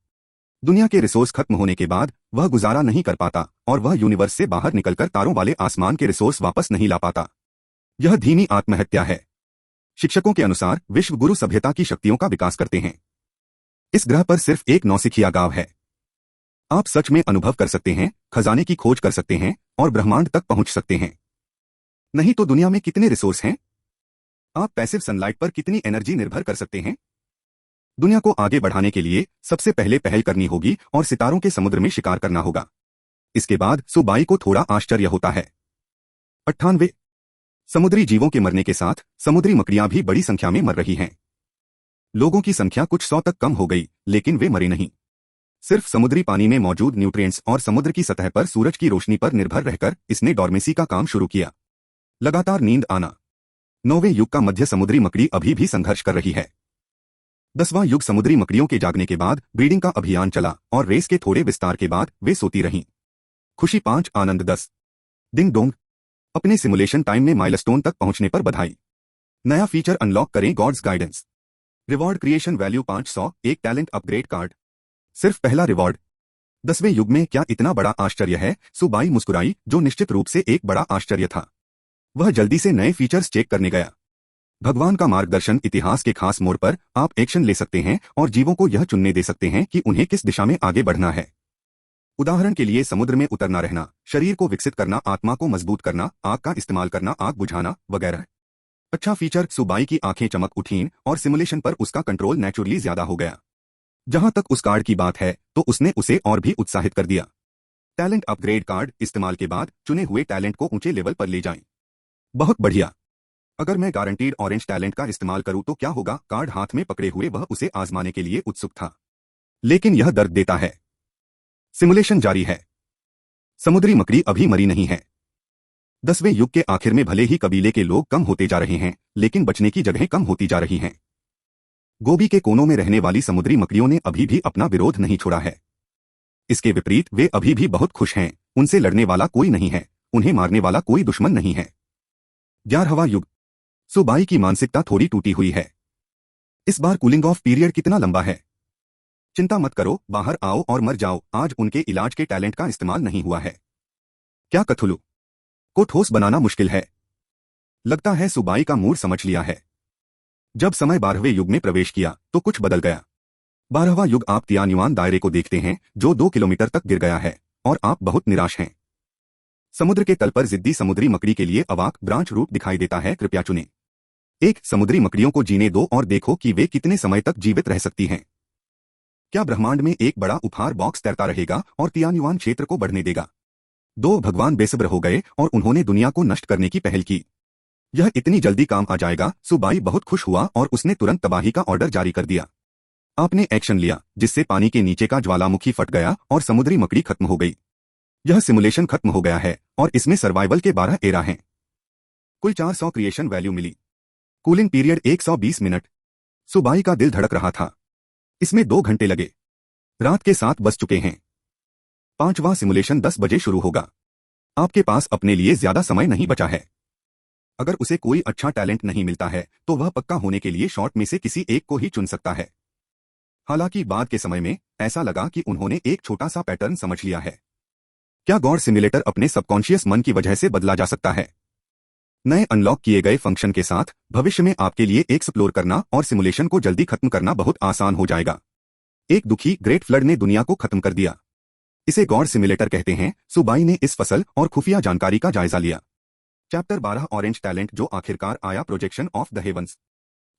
दुनिया के रिसोर्स खत्म होने के बाद वह गुजारा नहीं कर पाता और वह यूनिवर्स से बाहर निकलकर तारों वाले आसमान के रिसोर्स वापस नहीं ला पाता। यह धीमी आत्महत्या है। शिक्षकों के अनुसार विश्व गुरु सभ्यता की शक्तियों का विकास करते हैं। इस ग्रह पर सिर्फ एक नौसिखिया गांव है। आप सच में अनुभव कर सकते हैं, खजाने की खोज कर सकते हैं और ब्रह्मांड तक पहुंच सकते हैं। नहीं तो दुनिया में कितने रिसोर्स हैं? आप पैसिव सनलाइट पर कितनी एनर्जी निर्भर कर सकते हैं? दुनिया को आगे बढ़ाने के लिए सबसे पहले पहल करनी होगी और सितारों के समुद्र में शिकार करना होगा। इसके बाद सुबाई को थोड़ा आश्चर्य होता है। 98 समुद्री जीवों के मरने के साथ समुद्री मकड़ियां भी बड़ी संख्या में मर रही हैं। लोगों की संख्या कुछ 100 तक कम हो गई, लेकिन वे मरे नहीं। सिर्फ समुद्री पानी में मौजूद न्यूट्रिएंट्स और समुद्र की सतह पर सूरज की रोशनी पर निर्भर रहकर इसने डॉर्मेसी का काम शुरू किया। लगातार नींद आना। 9वें युग का मध्य, समुद्री मकड़ी अभी भी संघर्ष कर रही है। 10वां युग, समुद्री मकड़ियों के जागने के बाद ब्रीडिंग का अभियान चला और रेस के थोड़े विस्तार के बाद वे सोती रहीं। खुशी 5, आनंद 10। Ding dong. अपने सिमुलेशन टाइम में माइलस्टोन तक पहुंचने पर बधाई। नया फीचर अनलॉक करें, gods guidance. Reward creation value 500, एक टैलेंट अपग्रेड कार्ड। सिर्फ पहला रिवॉर्ड। 10वें युग में क्या इतना बड़ा आश्चर्य है? सुबाई मुस्कुराई, जो निश्चित रूप से एक बड़ा आश्चर्य था। वह जल्दी से नए फीचर्स चेक करने गया। भगवान का मार्गदर्शन। इतिहास के खास मोड़ पर आप एक्शन ले सकते हैं और जीवों को यह चुनने दे सकते हैं कि उन्हें किस दिशा में आगे बढ़ना है। उदाहरण के लिए समुद्र में उतरना रहना, शरीर को विकसित करना, आत्मा को मजबूत करना, आग का इस्तेमाल करना, आग बुझाना वगैरह। अच्छा फीचर। सुबाई की आंखें चमक उठीं और सिमुलेशन पर उसका कंट्रोल नेचुरली ज्यादा हो गया। जहां तक उस कार्ड की बात है तो उसने उसे और भी उत्साहित कर दिया। Talent upgrade card. इस्तेमाल के बाद चुने हुए टैलेंट को ऊंचे लेवल पर ले जाएं। बहुत बढ़िया। अगर मैं गारंटीड ऑरेंज टैलेंट का इस्तेमाल करूं तो क्या होगा? कार्ड हाथ में पकड़े हुए वह उसे आजमाने के लिए उत्सुक था, लेकिन यह दर्द देता है। सिमुलेशन जारी है। समुद्री मकड़ी अभी मरी नहीं है। 10वें युग के आखिर में भले ही कबीले के लोग कम होते जा रहे हैं, लेकिन बचने की जगहें कम होती जा रही हैं। गोबी के कोनों में रहने वाली समुद्री मकड़ियों ने अभी भी अपना विरोध नहीं छोड़ा है। इसके विपरीत वे अभी भी बहुत खुश हैं। उनसे लड़ने वाला कोई नहीं है, उन्हें मारने वाला कोई दुश्मन नहीं है। 11वां युग। सुबाई की मानसिकता थोड़ी टूटी हुई है। इस बार कूलिंग ऑफ पीरियड कितना लंबा है? चिंता मत करो, बाहर आओ और मर जाओ। आज उनके इलाज के टैलेंट का इस्तेमाल नहीं हुआ है। क्या कथुलू को ठोस बनाना मुश्किल है? लगता है सुबाई का मूड समझ लिया है। जब समय 12वें युग में प्रवेश किया तो कुछ बदल गया। 12वां युग, आप तियान्युआन दायरे को देखते हैं जो 2 किलोमीटर तक गिर गया है और आप बहुत निराश हैं। समुद्र के तल पर जिद्दी समुद्री मकड़ी के लिए अवाक ब्रांच रूट दिखाई देता है। कृपया चुनें। एक समुद्री मकड़ियों को जीने दो और देखो कि वे कितने समय तक जीवित रह सकती हैं। क्या ब्रह्मांड में एक बड़ा उपहार बॉक्स तैरता रहेगा और तियानुआन क्षेत्र को बढ़ने देगा? दो भगवान बेसब्र हो गए और उन्होंने दुनिया को नष्ट करने की पहल की। यह इतनी जल्दी काम आ जाएगा। सुबाई बहुत खुश हुआ और उसने तुरंत तबाही का ऑर्डर जारी कर दिया। आपने एक्शन लिया, जिससे पानी के नीचे का ज्वालामुखी फट गया और समुद्री मकड़ी खत्म हो गई। यह सिमुलेशन खत्म हो गया है और इसमें सर्वाइवल के 12 एरा हैं। कुल 400 क्रिएशन वैल्यू मिली। Cooling period 120 minute. सुबाई का दिल धड़क रहा था। इसमें 2 घंटे लगे। रात के 7 बज चुके हैं। 5वां सिमुलेशन 10 बजे शुरू होगा। आपके पास अपने लिए ज्यादा समय नहीं बचा है। अगर उसे कोई अच्छा टैलेंट नहीं मिलता है तो वह पक्का होने के लिए शॉट में से किसी एक को ही चुन सकता है। हालांकि बाद के समय में ऐसा लगा कि उन्होंने एक छोटा सा पैटर्न समझ लिया है। क्या गॉड सिमुलेटर अपने सबकॉन्शियस मन की वजह से बदला जा सकता है? नए अनलॉक किए गए फंक्शन के साथ भविष्य में आपके लिए एक्सप्लोर करना और सिमुलेशन को जल्दी खत्म करना बहुत आसान हो जाएगा। एक दुखी ग्रेट फ्लड ने दुनिया को खत्म कर दिया। इसे गॉड सिमुलेटर कहते हैं। सुबाई ने इस फसल और खुफिया जानकारी का जायजा लिया। चैप्टर 12 ऑरेंज टैलेंट जो आखिरकार आया। Projection of the heavens.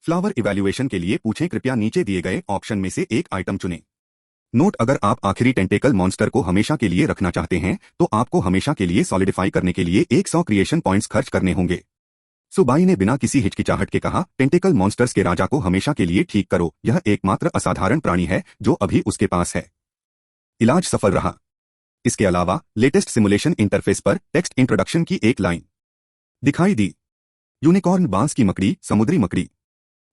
Flower evaluation के लिए पूछें, कृपया नीचे दिए गए ऑप्शन में से एक आइटम चुनें। नोट, अगर आप आखिरी टेंटेकल मॉन्स्टर को हमेशा के लिए रखना चाहते हैं तो आपको हमेशा के लिए सॉलिडिफाई करने के लिए 100 क्रिएशन पॉइंट्स खर्च करने होंगे। सुबाई ने बिना किसी हिचकिचाहट के कहा, टेंटेकल मॉन्स्टर्स के राजा को हमेशा के लिए ठीक करो। यह एकमात्र असाधारण प्राणी है जो अभी उसके पास है। इलाज सफल रहा। इसके अलावा लेटेस्ट सिमुलेशन इंटरफेस पर टेक्स्ट इंट्रोडक्शन की एक लाइन दिखाई दी। यूनिकॉर्न बांस की मकड़ी, समुद्री मकड़ी।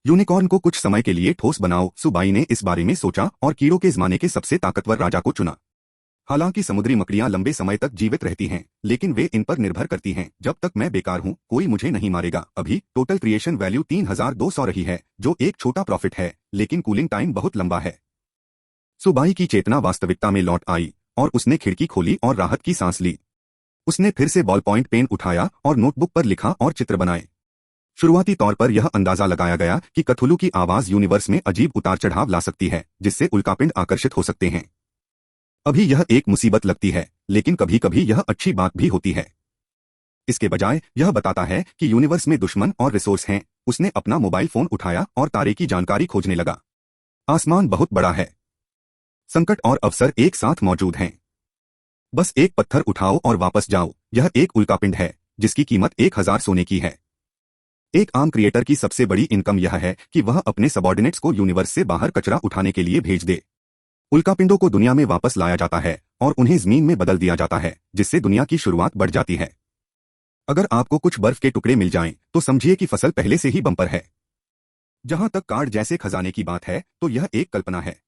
यूनिकॉर्न को कुछ समय के लिए ठोस बनाओ। सुबाई ने इस बारे में सोचा और कीड़ों के जमाने के सबसे ताकतवर राजा को चुना। हालांकि समुद्री मकड़ियां लंबे समय तक जीवित रहती हैं, लेकिन वे इन पर निर्भर करती हैं। जब तक मैं बेकार हूं, कोई मुझे नहीं मारेगा। अभी टोटल क्रिएशन वैल्यू 3200 रही है, जो एक छोटा प्रॉफिट है, लेकिन कूलिंग टाइम बहुत लंबा है। सुबाई की चेतना वास्तविकता में लौट आई और उसने खिड़की खोली और राहत की सांस ली। उसने फिर से बॉल पॉइंट पेन उठाया और नोटबुक पर लिखा और चित्र बनाए। शुरुआती तौर पर यह अंदाजा लगाया गया कि कथुलू की आवाज यूनिवर्स में अजीब उतार चढ़ाव ला सकती है, जिससे उल्कापिंड आकर्षित हो सकते हैं। अभी यह एक मुसीबत लगती है, लेकिन कभी कभी यह अच्छी बात भी होती है। इसके बजाय यह बताता है कि यूनिवर्स में दुश्मन और रिसोर्स हैं। उसने अपना मोबाइल फोन उठाया और तारे की जानकारी खोजने लगा। आसमान बहुत बड़ा है। संकट और अवसर एक साथ मौजूद हैं। बस एक पत्थर उठाओ और वापस जाओ। यह एक उल्कापिंड है जिसकी कीमत 1000 सोने की है। एक आम क्रिएटर की सबसे बड़ी इनकम यह है कि वह अपने सबॉर्डिनेट्स को यूनिवर्स से बाहर कचरा उठाने के लिए भेज दे। उल्कापिंडों को दुनिया में वापस लाया जाता है और उन्हें जमीन में बदल दिया जाता है, जिससे दुनिया की शुरुआत बढ़ जाती है। अगर आपको कुछ बर्फ के टुकड़े मिल जाएं, तो समझिए कि फसल पहले से ही बम्पर है। जहां तक कार्ड जैसे खजाने की बात है, तो यह एक कल्पना है।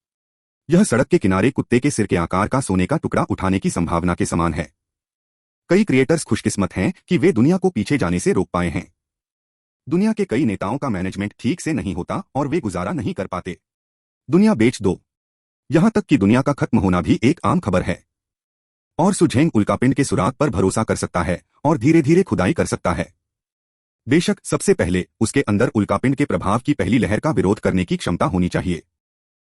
यह सड़क के किनारे कुत्ते के सिर के आकार का सोने का टुकड़ा उठाने की संभावना के समान है। कई क्रिएटर्स खुशकिस्मत हैं कि वे दुनिया को पीछे जाने से रोक पाए हैं। दुनिया के कई नेताओं का मैनेजमेंट ठीक से नहीं होता और वे गुजारा नहीं कर पाते। दुनिया बेच दो। यहां तक कि दुनिया का खत्म होना भी एक आम खबर है। और सुझेंग उल्कापिंड के सुराग पर भरोसा कर सकता है और धीरे धीरे खुदाई कर सकता है। बेशक सबसे पहले उसके अंदर उल्कापिंड के प्रभाव की पहली लहर का विरोध करने की क्षमता होनी चाहिए।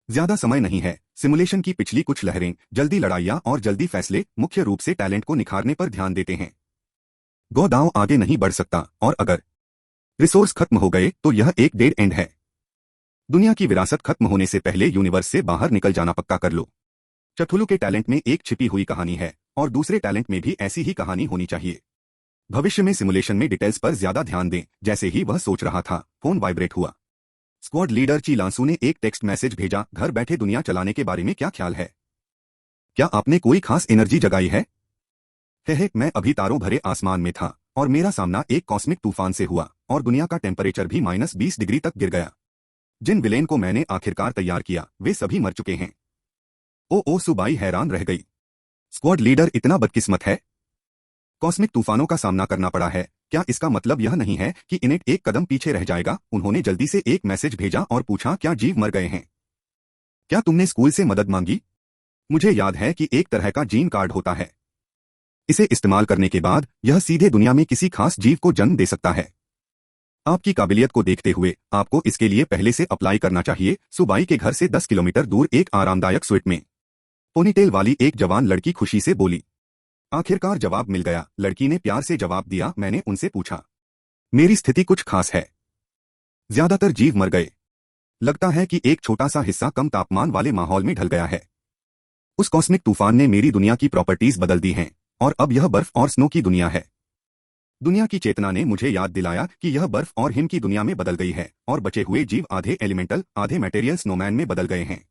ज्यादा समय नहीं है। सिमुलेशन की पिछली कुछ लहरें जल्दी लड़ाइयां और जल्दी फैसले मुख्य रूप से टैलेंट को निखारने पर ध्यान देते हैं। गोदांव आगे नहीं बढ़ सकता, और अगर रिसोर्स खत्म हो गए तो यह एक डेड एंड है। दुनिया की विरासत खत्म होने से पहले यूनिवर्स से बाहर निकल जाना पक्का कर लो। चथुलू के टैलेंट में एक छिपी हुई कहानी है और दूसरे टैलेंट में भी ऐसी ही कहानी होनी चाहिए। भविष्य में सिमुलेशन में डिटेल्स पर ज्यादा ध्यान दें। जैसे ही वह सोच रहा था, फोन वाइब्रेट हुआ। स्क्वाड लीडर ची लांसू ने एक टेक्स्ट मैसेज भेजा, घर बैठे दुनिया चलाने के बारे में क्या ख्याल है? क्या आपने कोई खास एनर्जी जगाई है? मैं अभी तारों भरे आसमान में था और मेरा सामना एक कॉस्मिक तूफान से हुआ और दुनिया का टेम्परेचर भी -20 डिग्री तक गिर गया। जिन विलेन को मैंने आखिरकार तैयार किया वे सभी मर चुके हैं। ओ सुबाई हैरान रह गई। स्क्वाड लीडर इतना बदकिस्मत है? कॉस्मिक तूफानों का सामना करना पड़ा है। क्या इसका मतलब यह नहीं है कि इनेट एक कदम पीछे रह जाएगा? उन्होंने जल्दी से एक मैसेज भेजा और पूछा, क्या जीव मर गए हैं? क्या तुमने स्कूल से मदद मांगी? मुझे याद है कि एक तरह का जीन कार्ड होता है। इसे इस्तेमाल करने के बाद यह सीधे दुनिया में किसी खास जीव को जन्म दे सकता है। आपकी काबिलियत को देखते हुए आपको इसके लिए पहले से अप्लाई करना चाहिए। सुबाई के घर से 10 किलोमीटर दूर एक आरामदायक स्वीट में पोनीटेल वाली एक जवान लड़की खुशी से बोली। आखिरकार जवाब मिल गया। लड़की ने प्यार से जवाब दिया। मैंने उनसे पूछा, मेरी स्थिति कुछ खास है? ज्यादातर जीव मर गए। लगता है कि एक छोटा सा हिस्सा कम तापमान वाले माहौल में ढल गया है। उस कॉस्मिक तूफान ने मेरी दुनिया की प्रॉपर्टीज बदल दी हैं और अब यह बर्फ और स्नो की दुनिया है। दुनिया की चेतना ने मुझे याद दिलाया कि यह बर्फ और हिम की दुनिया में बदल गई है और बचे हुए जीव आधे एलिमेंटल आधे मटेरियल स्नोमैन में बदल गए हैं।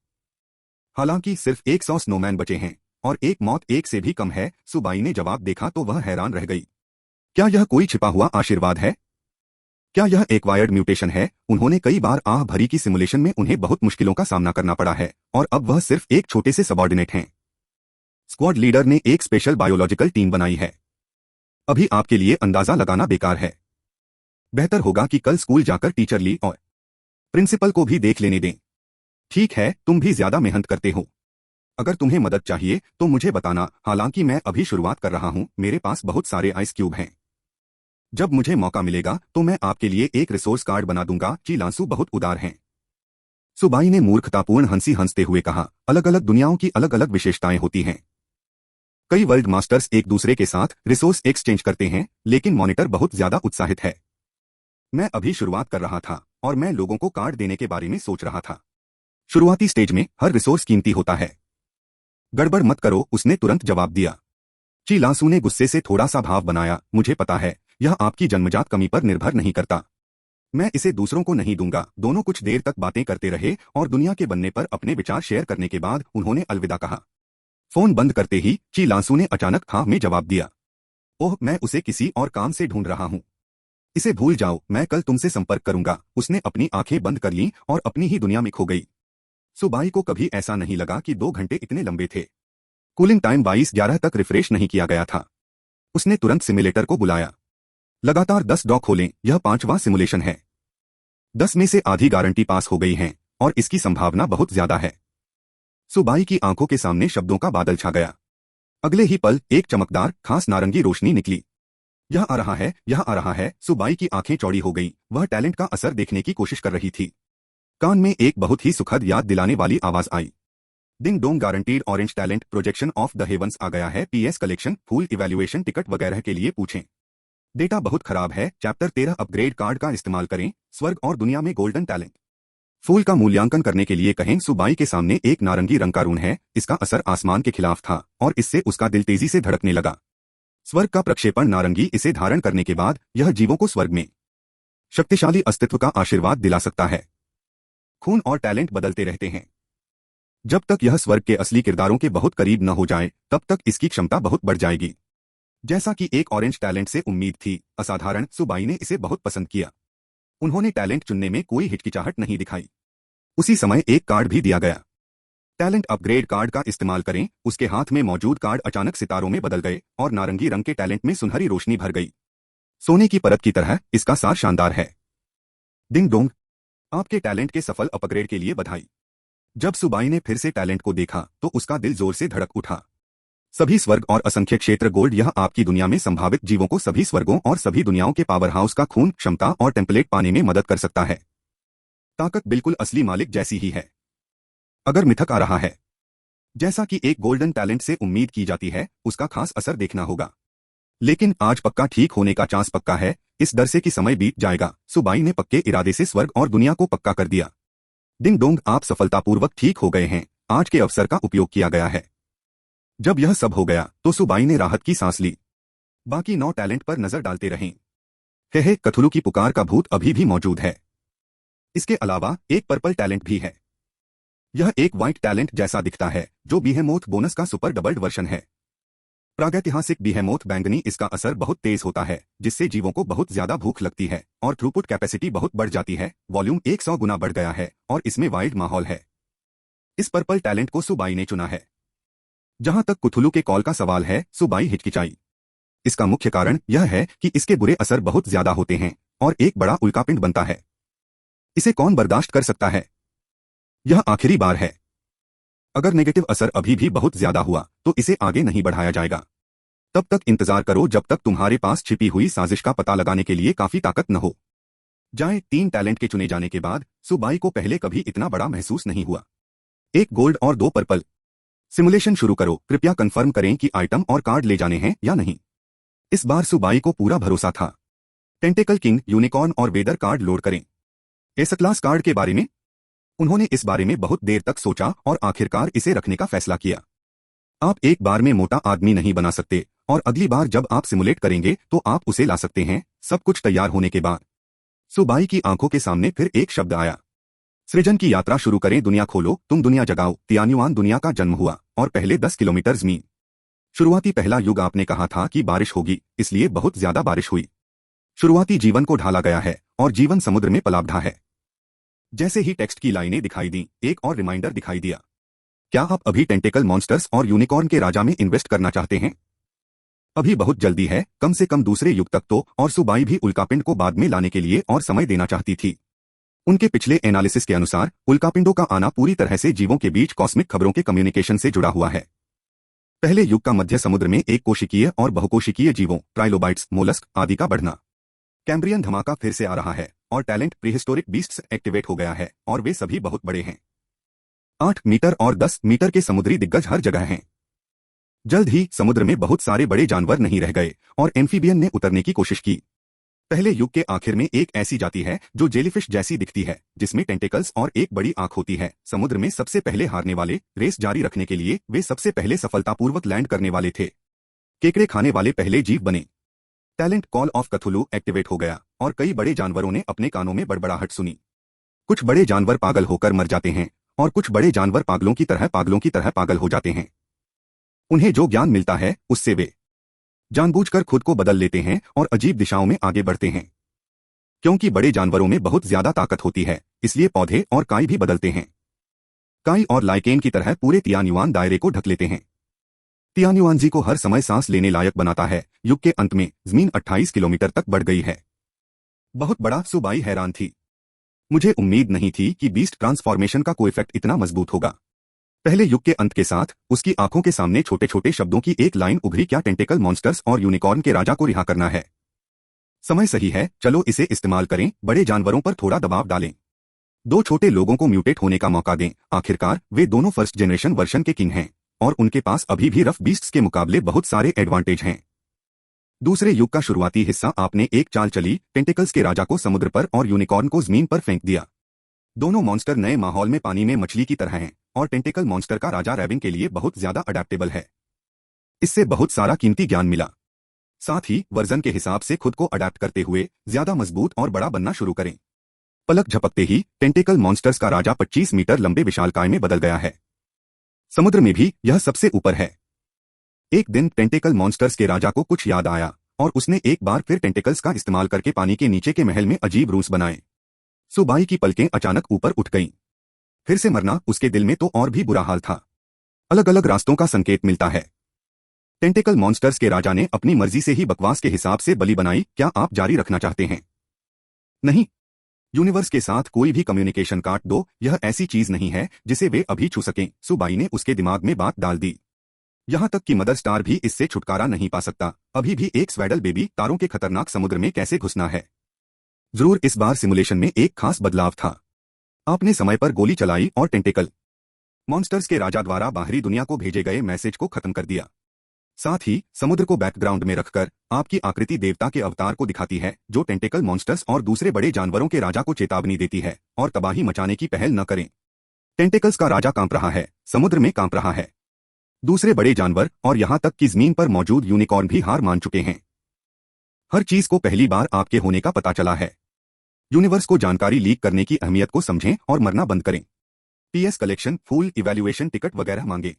हालांकि सिर्फ 100 स्नोमैन बचे हैं और एक मौत एक से भी कम है। सुबाई ने जवाब देखा तो वह हैरान रह गई। क्या यह कोई छिपा हुआ आशीर्वाद है? क्या यह एक्वायर्ड म्यूटेशन है? उन्होंने कई बार आह भरी की सिमुलेशन में उन्हें बहुत मुश्किलों का सामना करना पड़ा है और अब वह सिर्फ एक छोटे से सबॉर्डिनेट हैं। स्क्वाड लीडर ने एक स्पेशल बायोलॉजिकल टीम बनाई है। अभी आपके लिए अंदाजा लगाना बेकार है। बेहतर होगा कि कल स्कूल जाकर टीचर ली और प्रिंसिपल को भी देख लेने दें। ठीक है, तुम भी ज्यादा मेहनत करते हो। अगर तुम्हें मदद चाहिए तो मुझे बताना। हालांकि मैं अभी शुरुआत कर रहा हूं, मेरे पास बहुत सारे आइस क्यूब हैं। जब मुझे मौका मिलेगा तो मैं आपके लिए एक रिसोर्स कार्ड बना दूंगा। चिलांसू बहुत उदार हैं। सुबाई ने मूर्खतापूर्ण हंसी हंसते हुए कहा, अलग अलग दुनियाओं की अलग अलग विशेषताएं होती हैं। कई वर्ल्ड मास्टर्स एक दूसरे के साथ रिसोर्स एक्सचेंज करते हैं, लेकिन मॉनिटर बहुत ज्यादा उत्साहित है। मैं अभी शुरुआत कर रहा था और मैं लोगों को कार्ड देने के बारे में सोच रहा था। शुरुआती स्टेज में हर रिसोर्स कीमती होता है। गड़बड़ मत करो, उसने तुरंत जवाब दिया। चिलांसू ने गुस्से से थोड़ा सा भाव बनाया, मुझे पता है, यह आपकी जन्मजात कमी पर निर्भर नहीं करता। मैं इसे दूसरों को नहीं दूंगा। दोनों कुछ देर तक बातें करते रहे और दुनिया के बनने पर अपने विचार शेयर करने के बाद उन्होंने अलविदा कहा। फोन बंद करते ही चिलांसू ने अचानक हाँ में जवाब दिया। ओह, मैं उसे किसी और काम से ढूंढ रहा हूं। इसे भूल जाओ, मैं कल तुमसे संपर्क करूंगा। उसने अपनी आंखें बंद कर लीं और अपनी ही दुनिया में खो गई। सुबाई को कभी ऐसा नहीं लगा कि 2 घंटे इतने लंबे थे। कूलिंग टाइम 22:11 तक रिफ्रेश नहीं किया गया था। उसने तुरंत सिमुलेटर को बुलाया। लगातार 10 डॉक खोलें, यह 5वां सिमुलेशन है। 10 में से आधी गारंटी पास हो गई हैं और इसकी संभावना बहुत ज्यादा है। सुबाई की आंखों के सामने शब्दों का बादल छा गया। अगले ही पल एक चमकदार खास नारंगी रोशनी निकली। यह आ रहा है, यह आ रहा है। सुबाई की आंखें चौड़ी हो गईं। वह टैलेंट का असर देखने की कोशिश कर रही थी। कान में एक बहुत ही सुखद याद दिलाने वाली आवाज आई। Ding dong, guaranteed orange talent projection of the heavens आ गया है। पीएस कलेक्शन, फूल इवैल्यूएशन, टिकट वगैरह के लिए पूछें। डेटा बहुत खराब है। चैप्टर 13 अपग्रेड कार्ड का इस्तेमाल करें। स्वर्ग और दुनिया में गोल्डन टैलेंट। फूल का मूल्यांकन करने के लिए कहें। सुबाई के सामने एक नारंगी रंग का रून है। इसका असर आसमान के खिलाफ था और इससे उसका दिल तेजी से धड़कने लगा। स्वर्ग का प्रक्षेपण नारंगी इसे धारण करने के बाद यह जीवों को स्वर्ग में शक्तिशाली अस्तित्व का आशीर्वाद दिला सकता है। खून और टैलेंट बदलते रहते हैं। जब तक यह स्वर्ग के असली किरदारों के बहुत करीब न हो जाए तब तक इसकी क्षमता बहुत बढ़ जाएगी। जैसा कि एक ऑरेंज टैलेंट से उम्मीद थी, असाधारण, सुबाई ने इसे बहुत पसंद किया। उन्होंने टैलेंट चुनने में कोई हिचकिचाहट नहीं दिखाई। उसी समय एक कार्ड भी दिया गया। टैलेंट अपग्रेड कार्ड का इस्तेमाल करें। उसके हाथ में मौजूद कार्ड अचानक सितारों में बदल गए और नारंगी रंग के टैलेंट में सुनहरी रोशनी भर गई। सोने की परत की तरह इसका सार शानदार है। डिंग डोंग, आपके टैलेंट के सफल अपग्रेड के लिए बधाई। जब सुबाई ने फिर से टैलेंट को देखा तो उसका दिल जोर से धड़क उठा। सभी स्वर्ग और असंख्य क्षेत्र गोल्ड, यह आपकी दुनिया में संभावित जीवों को सभी स्वर्गों और सभी दुनियाओं के पावर हाउस का खून, क्षमता और टेम्पलेट पाने में मदद कर सकता है। ताकत बिल्कुल असली मालिक जैसी ही है। अगर मिथक आ रहा है जैसा कि एक गोल्डन टैलेंट से उम्मीद की जाती है, उसका खास असर देखना होगा। लेकिन आज पक्का ठीक होने का चांस पक्का है। इस डर से कि समय बीत जाएगा, सुबाई ने पक्के इरादे से स्वर्ग और दुनिया को पक्का कर दिया। डिंग डोंग, आप सफलतापूर्वक ठीक हो गए हैं। आज के अवसर का उपयोग किया गया है। जब यह सब हो गया तो सुबाई ने राहत की सांस ली। बाकी 9 टैलेंट पर नजर डालते रहें। हे कथुलू की पुकार का भूत अभी भी मौजूद है। इसके अलावा एक पर्पल टैलेंट भी है। यह एक व्हाइट टैलेंट जैसा दिखता है जो बीहेमोथ बोनस का सुपर डबल्ड वर्जन है। प्रागैतिहासिक बीहेमोथ बैंगनी, इसका असर बहुत तेज होता है जिससे जीवों को बहुत ज्यादा भूख लगती है और थ्रूपुट कैपेसिटी बहुत बढ़ जाती है। वॉल्यूम 100 गुना बढ़ गया है और इसमें वाइल्ड माहौल है। इस पर्पल टैलेंट को सुबाई ने चुना है। जहां तक कुथुलू के कॉल का सवाल है, सुबाई हिचकिचाई। इसका मुख्य कारण यह है कि इसके बुरे असर बहुत ज्यादा होते हैं और एक बड़ा उल्कापिंड बनता है। इसे कौन बर्दाश्त कर सकता है? यह आखिरी बार है। अगर नेगेटिव असर अभी भी बहुत ज्यादा हुआ तो इसे आगे नहीं बढ़ाया जाएगा। तब तक इंतजार करो जब तक तुम्हारे पास छिपी हुई साजिश का पता लगाने के लिए काफी ताकत न हो जाए। 3 टैलेंट के चुने जाने के बाद सुबाई को पहले कभी इतना बड़ा महसूस नहीं हुआ। 1 गोल्ड और 2 पर्पल। सिमुलेशन शुरू करो। कृपया कंफर्म करें कि आइटम और कार्ड ले जाने हैं या नहीं। इस बार सुबाई को पूरा भरोसा था। टेंटेकल किंग, यूनिकॉर्न और वेदर कार्ड लोड करें। एस क्लास कार्ड के बारे में उन्होंने इस बारे में बहुत देर तक सोचा और आखिरकार इसे रखने का फैसला किया। आप एक बार में मोटा आदमी नहीं बना सकते और अगली बार जब आप सिमुलेट करेंगे तो आप उसे ला सकते हैं। सब कुछ तैयार होने के बाद सुबाई की आंखों के सामने फिर एक शब्द आया। सृजन की यात्रा शुरू करें, दुनिया खोलो, तुम दुनिया जगाओ। तियान्युआन दुनिया का जन्म हुआ और पहले 10 किलोमीटर जमीन। शुरुआती पहला युग आपने कहा था कि बारिश होगी, इसलिए बहुत ज्यादा बारिश हुई। शुरुआती जीवन को ढाला गया है और जीवन समुद्र में पलाब्धा है। जैसे ही टेक्स्ट की लाइनें दिखाई दी, एक और रिमाइंडर दिखाई दिया। क्या आप अभी टेंटेकल मॉन्स्टर्स और यूनिकॉर्न के राजा में इन्वेस्ट करना चाहते हैं? अभी बहुत जल्दी है, कम से कम दूसरे युग तक तो। और सुबाई भी उल्कापिंड को बाद में लाने के लिए और समय देना चाहती थी। उनके पिछले एनालिसिस के अनुसार उल्कापिंडों का आना पूरी तरह से जीवों के बीच कॉस्मिक खबरों के कम्युनिकेशन से जुड़ा हुआ है। पहले युग का मध्य समुद्र में एक कोशिकीय और बहुकोशिकीय जीवों, ट्राइलोबाइट्स, मोलस्क आदि का बढ़ना। कैम्ब्रियन धमाका फिर से आ रहा है और टैलेंट प्रीहिस्टोरिक बीस्ट्स एक्टिवेट हो गया है और वे सभी बहुत बड़े हैं। 8 मीटर और 10 मीटर के समुद्री दिग्गज हर जगह हैं। जल्द ही समुद्र में बहुत सारे बड़े जानवर नहीं रह गए और एम्फीबियन ने उतरने की कोशिश की। पहले युग के आखिर में एक ऐसी जाति है जो जेलीफिश जैसी दिखती है, जिसमें टेंटेकल्स और एक बड़ी आंख होती है। समुद्र में सबसे पहले हारने वाले, रेस जारी रखने के लिए वे सबसे पहले सफलतापूर्वक लैंड करने वाले थे। केकड़े खाने वाले पहले जीव बने। टैलेंट कॉल ऑफ कथुलू एक्टिवेट हो गया और कई बड़े जानवरों ने अपने कानों में बड़बड़ाहट सुनी। कुछ बड़े जानवर पागल होकर मर जाते हैं और कुछ बड़े जानवर पागलों की तरह पागल हो जाते हैं। उन्हें जो ज्ञान मिलता है उससे वे जानबूझकर खुद को बदल लेते हैं और अजीब दिशाओं में आगे बढ़ते हैं। क्योंकि बड़े जानवरों में बहुत ज्यादा ताकत होती है, इसलिए पौधे और काई भी बदलते हैं। काई और लाइकेन की तरह पूरे तियान्युआन दायरे को ढक लेते हैं। तियान्युआनजी को हर समय सांस लेने लायक बनाता है। युग के अंत में जमीन 28 किलोमीटर तक बढ़ गई है। बहुत बड़ा। सुबाई हैरान थी। मुझे उम्मीद नहीं थी कि बीस्ट ट्रांसफॉर्मेशन का कोई इफेक्ट इतना मजबूत होगा। पहले युग के अंत के साथ उसकी आंखों के सामने छोटे छोटे शब्दों की एक लाइन उभरी। क्या टेंटेकल मॉन्स्टर्स और यूनिकॉर्न के राजा को रिहा करना है? समय सही है, चलो इसे इस्तेमाल करें। बड़े जानवरों पर थोड़ा दबाव डालें। 2 छोटे लोगों को म्यूटेट होने का मौका दें। आखिरकार वे दोनों फर्स्ट जनरेशन वर्शन के किंग हैं और उनके पास अभी भी रफ बीस्ट्स के मुकाबले बहुत सारे एडवांटेज हैं। दूसरे युग का शुरुआती हिस्सा आपने एक चाल चली। टेंटेकल्स के राजा को समुद्र पर और यूनिकॉर्न को जमीन पर फेंक दिया। दोनों मॉन्स्टर नए माहौल में पानी में मछली की तरह हैं और टेंटेकल मॉन्स्टर का राजा रैबिंग के लिए बहुत ज्यादा अडेप्टेबल है। इससे बहुत सारा कीमती ज्ञान मिला। साथ ही वर्जन के हिसाब से खुद को अडेप्ट करते हुए ज्यादा मजबूत और बड़ा बनना शुरू करें। पलक झपकते ही टेंटेकल मॉन्स्टर्स का राजा 25 मीटर लंबे विशालकाय में बदल गया है। समुद्र में भी यह सबसे ऊपर है। एक दिन टेंटेकल मॉन्स्टर्स के राजा को कुछ याद आया और उसने एक बार फिर टेंटेकल्स का इस्तेमाल करके पानी के नीचे के महल में अजीब रूम्स बनाए। सुबाई की पलकें अचानक ऊपर उठ गईं। फिर से मरना उसके दिल में तो और भी बुरा हाल था। अलग अलग रास्तों का संकेत मिलता है। टेंटेकल मॉन्स्टर्स के राजा ने अपनी मर्जी से ही बकवास के हिसाब से बलि बनाई। क्या आप जारी रखना चाहते हैं? नहीं। यूनिवर्स के साथ कोई भी कम्युनिकेशन काट दो। यह ऐसी चीज नहीं है जिसे वे अभी छू सकें। सुबाई ने उसके दिमाग में बात डाल दी। यहां तक कि मदर स्टार भी इससे छुटकारा नहीं पा सकता। अभी भी एक स्वेडल बेबी तारों के खतरनाक समुद्र में कैसे घुसना है। जरूर इस बार सिमुलेशन में एक खास बदलाव था। आपने समय पर गोली चलाई और टेंटेकल मॉन्स्टर्स के राजा द्वारा बाहरी दुनिया को भेजे गए मैसेज को खत्म कर दिया। साथ ही समुद्र को बैकग्राउंड में रखकर आपकी आकृति देवता के अवतार को दिखाती है, जो टेंटेकल मॉन्स्टर्स और दूसरे बड़े जानवरों के राजा को चेतावनी देती है और तबाही मचाने की पहल न करें। टेंटेकल्स का राजा कांप रहा है, समुद्र में कांप रहा है। दूसरे बड़े जानवर और यहां तक कि जमीन पर मौजूद यूनिकॉर्न भी हार मान चुके हैं। हर चीज को पहली बार आपके होने का पता चला है। यूनिवर्स को जानकारी लीक करने की अहमियत को समझें और मरना बंद करें। पीएस कलेक्शन, फूल इवैल्यूएशन, टिकट वगैरह मांगे।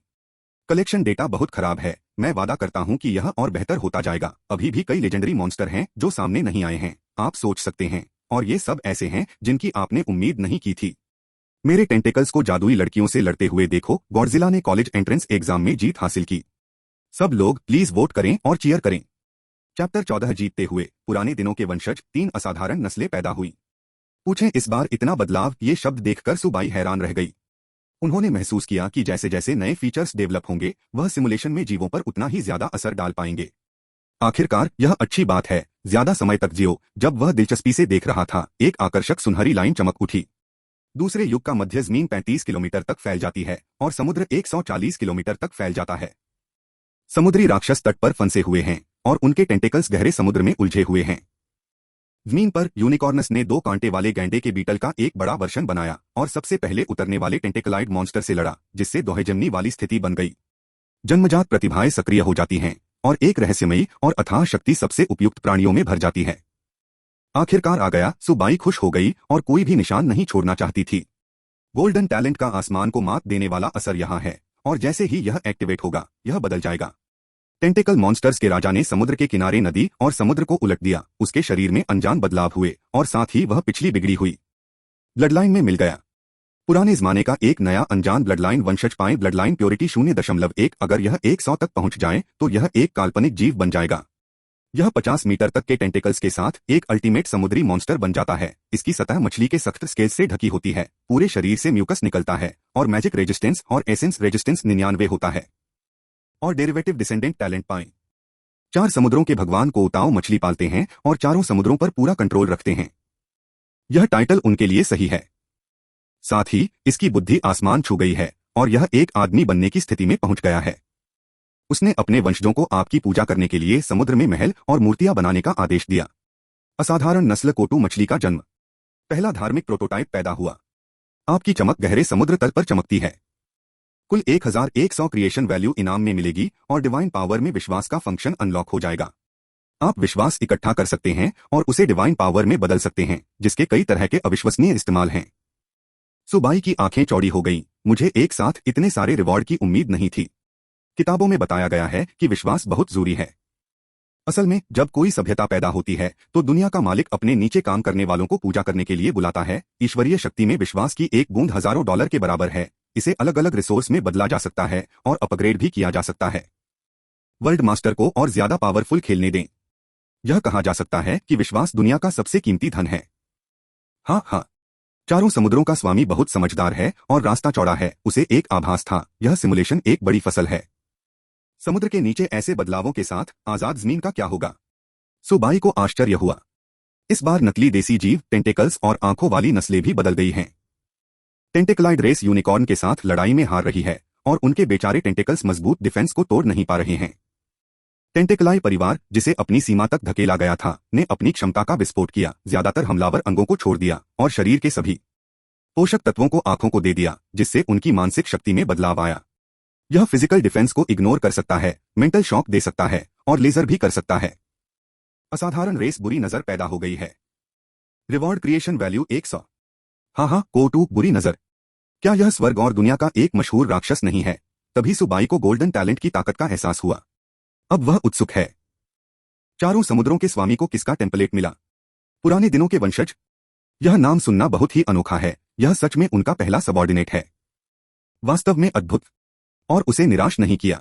कलेक्शन डेटा बहुत खराब है। मैं वादा करता हूं कि यह और बेहतर होता जाएगा। अभी भी कई लेजेंडरी मॉन्स्टर हैं जो सामने नहीं आए हैं। आप सोच सकते हैं, और ये सब ऐसे हैं जिनकी आपने उम्मीद नहीं की थी। मेरे टेंटेकल्स को जादुई लड़कियों से लड़ते हुए देखो। गॉडजिला ने कॉलेज एंट्रेंस एग्जाम में जीत हासिल की। सब लोग प्लीज वोट करें और चीयर करें। चैप्टर 14 जीतते हुए पुराने दिनों के वंशज 3 असाधारण नस्लें पैदा हुई। पूछें इस बार इतना बदलाव? ये शब्द देखकर सुबाई हैरान रह गई। उन्होंने महसूस किया कि जैसे जैसे नए फीचर्स डेवलप होंगे, वह सिमुलेशन में जीवों पर उतना ही ज्यादा असर डाल पाएंगे। आखिरकार यह अच्छी बात है। ज्यादा समय तक जियो। जब वह दिलचस्पी से देख रहा था, एक आकर्षक सुनहरी लाइन चमक उठी। दूसरे युग का मध्य जमीन 35 किलोमीटर तक फैल जाती है और समुद्र 140 किलोमीटर तक फैल जाता है। समुद्री राक्षस तट पर फंसे हुए हैं और उनके टेंटेकल्स गहरे समुद्र में उलझे हुए हैं। जमीन पर यूनिकॉर्नस ने 2 कांटे वाले गैंडे के बीटल का एक बड़ा वर्शन बनाया और सबसे पहले उतरने वाले टेंटेकलाइड मॉन्स्टर से लड़ा, जिससे दोहजमनी वाली स्थिति बन गई। जन्मजात प्रतिभाएं सक्रिय हो जाती हैं और एक रहस्यमयी और अथाह शक्ति सबसे उपयुक्त प्राणियों में भर जाती है। आखिरकार आ गया। सुबाई खुश हो गई और कोई भी निशान नहीं छोड़ना चाहती थी। गोल्डन टैलेंट का आसमान को मात देने वाला असर यहाँ है, और जैसे ही यह एक्टिवेट होगा, यह बदल जाएगा। टेंटेकल मॉन्स्टर्स के राजा ने समुद्र के किनारे नदी और समुद्र को उलट दिया। उसके शरीर में अनजान बदलाव हुए और साथ ही वह पिछली बिगड़ी हुई ब्लडलाइन में मिल गया। पुराने जमाने का एक नया अनजान ब्लडलाइन वंशज पाए। Bloodline purity 0.1। अगर यह 100 तक पहुंच जाए तो यह एक काल्पनिक जीव बन जाएगा। यह 50 मीटर तक के टेंटेकल्स के साथ एक अल्टीमेट समुद्री मॉन्स्टर बन जाता है। इसकी सतह मछली के सख्त स्केल से ढकी होती है, पूरे शरीर से म्यूकस निकलता है और मैजिक रेजिस्टेंस और एसेंस रेजिस्टेंस 99 होता है। और डेरिवेटिव डिसेंडेंट टैलेंट पाएं। 4 समुद्रों के भगवान को उताओ मछली पालते हैं और चारों समुद्रों पर पूरा कंट्रोल रखते हैं। यह टाइटल उनके लिए सही है। साथ ही इसकी बुद्धि आसमान छू गई है और यह एक आदमी बनने की स्थिति में पहुंच गया है। उसने अपने वंशजों को आपकी पूजा करने के लिए समुद्र में महल और मूर्तियां बनाने का आदेश दिया। असाधारण नस्ल कोटू मछली का जन्म। पहला धार्मिक प्रोटोटाइप पैदा हुआ। आपकी चमक गहरे समुद्र तल पर चमकती है। कुल 1100 क्रिएशन वैल्यू इनाम में मिलेगी और डिवाइन पावर में विश्वास का फंक्शन अनलॉक हो जाएगा। आप विश्वास इकट्ठा कर सकते हैं और उसे डिवाइन पावर में बदल सकते हैं, जिसके कई तरह के अविश्वसनीय इस्तेमाल हैं। सुबाई की आंखें चौड़ी हो गईं। मुझे एक साथ इतने सारे रिवॉर्ड की उम्मीद नहीं थी। किताबों में बताया गया है कि विश्वास बहुत जरूरी है। असल में जब कोई सभ्यता पैदा होती है तो दुनिया का मालिक अपने नीचे काम करने वालों को पूजा करने के लिए बुलाता है। ईश्वरीय शक्ति में विश्वास की एक बूंद हजारों डॉलर के बराबर है। इसे अलग अलग रिसोर्स में बदला जा सकता है और अपग्रेड भी किया जा सकता है। वर्ल्ड मास्टर को और ज्यादा पावरफुल खेलने दें। यह कहा जा सकता है कि विश्वास दुनिया का सबसे कीमती धन है। हाँ, चारों समुद्रों का स्वामी बहुत समझदार है और रास्ता चौड़ा है। उसे एक आभास था, यह सिमुलेशन एक बड़ी फसल है। समुद्र के नीचे ऐसे बदलावों के साथ आजाद जमीन का क्या होगा? सुबाई को आश्चर्य हुआ। इस बार नकली देसी जीव, टेंटेकल्स और आंखों वाली नस्लें भी बदल गई हैं। टेंटेकलाइड रेस यूनिकॉर्न के साथ लड़ाई में हार रही है और उनके बेचारे टेंटेकल्स मजबूत डिफेंस को तोड़ नहीं पा रहे हैं। टेंटेकलाई परिवार, जिसे अपनी सीमा तक धकेला गया था, ने अपनी क्षमता का विस्फोट किया। ज्यादातर हमलावर अंगों को छोड़ दिया और शरीर के सभी पोषक तत्वों को आंखों को दे दिया, जिससे उनकी मानसिक शक्ति में बदलाव आया। यह फिजिकल डिफेंस को इग्नोर कर सकता है, मेंटल शॉक दे सकता है और लेजर भी कर सकता है। असाधारण रेस बुरी नजर पैदा हो गई है। Reward creation value 100। हाँ, कोटू बुरी नजर। क्या यह स्वर्ग और दुनिया का एक मशहूर राक्षस नहीं है? तभी सुबाई को गोल्डन टैलेंट की ताकत का एहसास हुआ। अब वह उत्सुक है। चारों समुद्रों के स्वामी को किसका टेम्पलेट मिला? पुराने दिनों के वंशज। यह नाम सुनना बहुत ही अनोखा है। यह सच में उनका पहला सबॉर्डिनेट है। वास्तव में अद्भुत। और उसे निराश नहीं किया।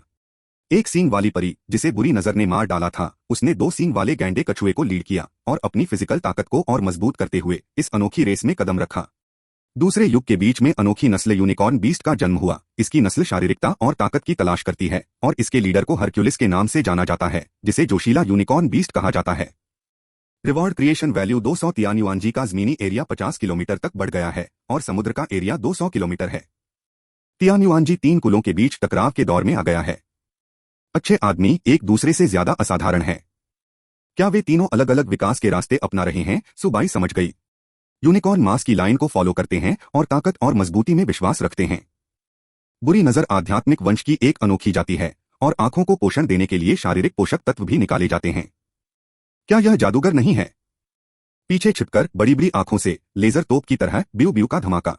एक सींग वाली परी, जिसे बुरी नजर ने मार डाला था, उसने 2 सींग वाले गैंडे कछुए को लीड किया और अपनी फिजिकल ताकत को और मजबूत करते हुए इस अनोखी रेस में कदम रखा। दूसरे युग के बीच में अनोखी नस्ल यूनिकॉर्न बीस्ट का जन्म हुआ। इसकी नस्ल शारीरिकता और ताकत की तलाश करती है और इसके लीडर को हरक्यूलिस के नाम से जाना जाता है, जिसे जोशीला यूनिकॉर्न बीस्ट कहा जाता है। Reward creation value 200। तियानयुआनजी का जमीनी एरिया 50 किलोमीटर तक बढ़ गया है और समुद्र का एरिया 200 किलोमीटर है। तियानयुआनजी 3 कुलों के बीच टकराव के दौर में आ गया है। अच्छे आदमी एक दूसरे से ज्यादा असाधारण है। क्या वे तीनों अलग अलग विकास के रास्ते अपना रहे हैं? सुबाई समझ गई। यूनिकॉर्न मास की लाइन को फॉलो करते हैं और ताकत और मजबूती में विश्वास रखते हैं। बुरी नजर आध्यात्मिक वंश की एक अनोखी जाति है और आंखों को पोषण देने के लिए शारीरिक पोषक तत्व भी निकाले जाते हैं। क्या यह जादूगर नहीं है? पीछे छिपकर बड़ी बड़ी आंखों से लेजर तोप की तरह ब्यू ब्यू का धमाका।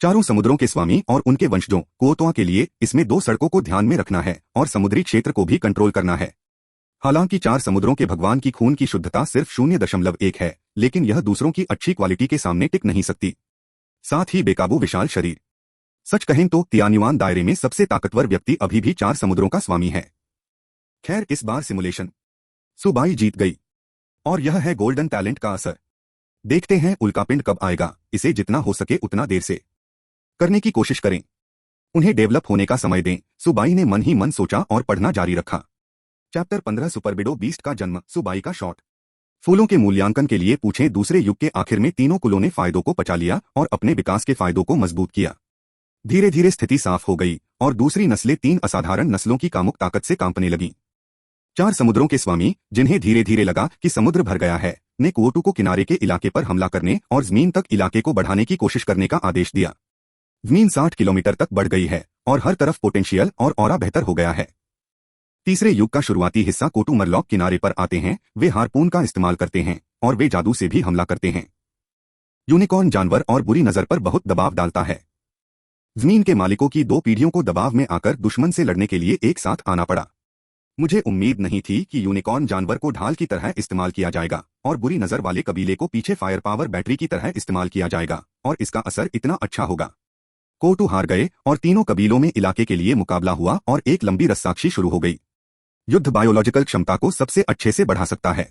चारों समुद्रों के स्वामी और उनके वंशजों कोतोआ के लिए इसमें 2 सड़कों को ध्यान में रखना है और समुद्री क्षेत्र को भी कंट्रोल करना है। हालांकि 4 समुद्रों के भगवान की खून की शुद्धता सिर्फ 0.1 है, लेकिन यह दूसरों की अच्छी क्वालिटी के सामने टिक नहीं सकती। साथ ही बेकाबू विशाल शरीर। सच कहें तो तियानयुआन दायरे में सबसे ताकतवर व्यक्ति अभी भी 4 समुद्रों का स्वामी है। खैर, इस बार सिमुलेशन सुबाई जीत गई और यह है गोल्डन टैलेंट का असर। देखते हैं उल्कापिंड कब आएगा। इसे जितना हो सके उतना देर से करने की कोशिश करें। उन्हें डेवलप होने का समय दें। सुबाई ने मन ही मन सोचा और पढ़ना जारी रखा। चैप्टर 15 सुपरबिडो बीस्ट का जन्म। सुबाई का शॉट। फूलों के मूल्यांकन के लिए पूछें। दूसरे युग के आखिर में तीनों कुलों ने फायदों को पचा लिया और अपने विकास के फायदों को मजबूत किया। धीरे धीरे स्थिति साफ हो गई और दूसरी नस्लें 3 असाधारण नस्लों की कामुक ताकत से कांपने लगीं। 4 समुद्रों के स्वामी, जिन्हें धीरे धीरे लगा कि समुद्र भर गया है, ने कोटू को किनारे के इलाके पर हमला करने और जमीन तक इलाके को बढ़ाने की कोशिश करने का आदेश दिया। जमीन 60 किलोमीटर तक बढ़ गई है और हर तरफ पोटेंशियल और ऑरा बेहतर हो गया है। तीसरे युग का शुरुआती हिस्सा कोटू मरलॉक किनारे पर आते हैं। वे हार्पून का इस्तेमाल करते हैं और वे जादू से भी हमला करते हैं। यूनिकॉर्न जानवर और बुरी नजर पर बहुत दबाव डालता है। जमीन के मालिकों की 2 पीढ़ियों को दबाव में आकर दुश्मन से लड़ने के लिए एक साथ आना पड़ा। मुझे उम्मीद नहीं थी कि यूनिकॉर्न जानवर को ढाल की तरह इस्तेमाल किया जाएगा और बुरी नजर वाले कबीले को पीछे फायर पावर बैटरी की तरह इस्तेमाल किया जाएगा और इसका असर इतना अच्छा होगा। कोटू हार गए और तीनों कबीलों में इलाके के लिए मुकाबला हुआ और एक लंबी रस्साकशी शुरू हो गई। युद्ध बायोलॉजिकल क्षमता को सबसे अच्छे से बढ़ा सकता है।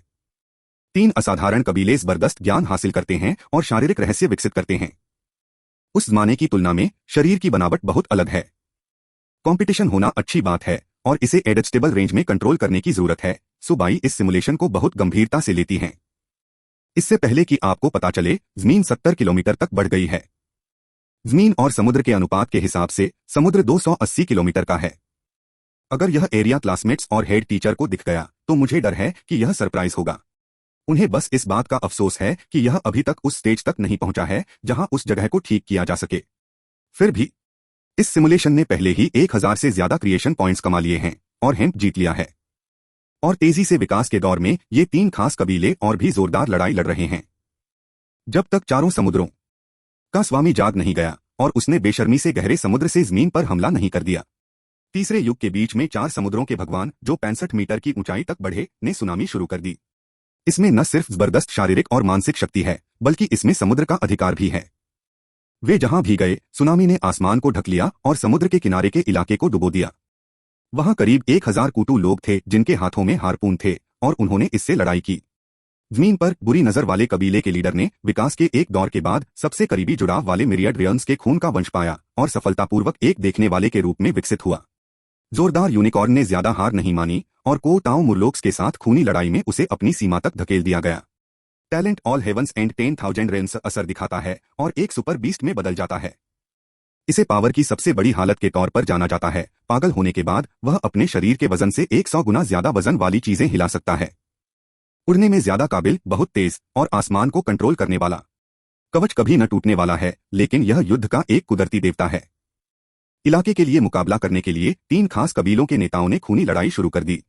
3 असाधारण कबीले जबरदस्त ज्ञान हासिल करते हैं और शारीरिक रहस्य विकसित करते हैं। उस जमाने की तुलना में शरीर की बनावट बहुत अलग है। कंपटीशन होना अच्छी बात है और इसे एडजस्टेबल रेंज में कंट्रोल करने की जरूरत है। सुबाई इस सिमुलेशन को बहुत गंभीरता से लेती हैं। इससे पहले कि आपको पता चले, जमीन 70 किलोमीटर तक बढ़ गई है। जमीन और समुद्र के अनुपात के हिसाब से समुद्र 280 किलोमीटर का है। अगर यह एरिया क्लासमेट्स और हेड टीचर को दिख गया तो मुझे डर है कि यह सरप्राइज होगा। उन्हें बस इस बात का अफसोस है कि यह अभी तक उस स्टेज तक नहीं पहुंचा है जहां उस जगह को ठीक किया जा सके। फिर भी इस सिमुलेशन ने पहले ही 1000 से ज्यादा क्रिएशन पॉइंट्स कमा लिए हैं और हिंट जीत लिया है। और तेजी से विकास के दौर में ये 3 खास कबीले और भी जोरदार लड़ाई लड़ रहे हैं। जब तक चारों समुद्रों का स्वामी जाग नहीं गया और उसने बेशर्मी से गहरे समुद्र से जमीन पर हमला नहीं कर दिया। तीसरे युग के बीच में 4 समुद्रों के भगवान, जो 65 मीटर की ऊंचाई तक बढ़े, ने सुनामी शुरू कर दी। इसमें न सिर्फ जबरदस्त शारीरिक और मानसिक शक्ति है, बल्कि इसमें समुद्र का अधिकार भी है। वे जहां भी गए, सुनामी ने आसमान को ढक लिया और समुद्र के किनारे के इलाके को डुबो दिया। वहां करीब 1000 कूटू लोग थे जिनके हाथों में हार्पून थे और उन्होंने इससे लड़ाई की। जमीन पर बुरी नजर वाले कबीले के लीडर ने विकास के एक दौर के बाद सबसे करीबी जुड़ाव वाले मिरियड रियंस के खून का वंश पाया और सफलतापूर्वक एक देखने वाले के रूप में विकसित हुआ। जोरदार यूनिकॉर्न ने ज्यादा हार नहीं मानी और कोटाओ मुरलोक्स के साथ खूनी लड़ाई में उसे अपनी सीमा तक धकेल दिया गया। Talent all heavens and 10,000 rains असर दिखाता है और एक सुपर बीस्ट में बदल जाता है। इसे पावर की सबसे बड़ी हालत के तौर पर जाना जाता है। पागल होने के बाद वह अपने शरीर के वजन से 100 गुना ज्यादा वजन वाली चीजें हिला सकता है। उड़ने में ज्यादा काबिल, बहुत तेज और आसमान को कंट्रोल करने वाला। कवच कभी न टूटने वाला है, लेकिन यह युद्ध का एक कुदरती देवता है। इलाके के लिए मुकाबला करने के लिए 3 खास कबीलों के नेताओं ने खूनी लड़ाई शुरू कर दी।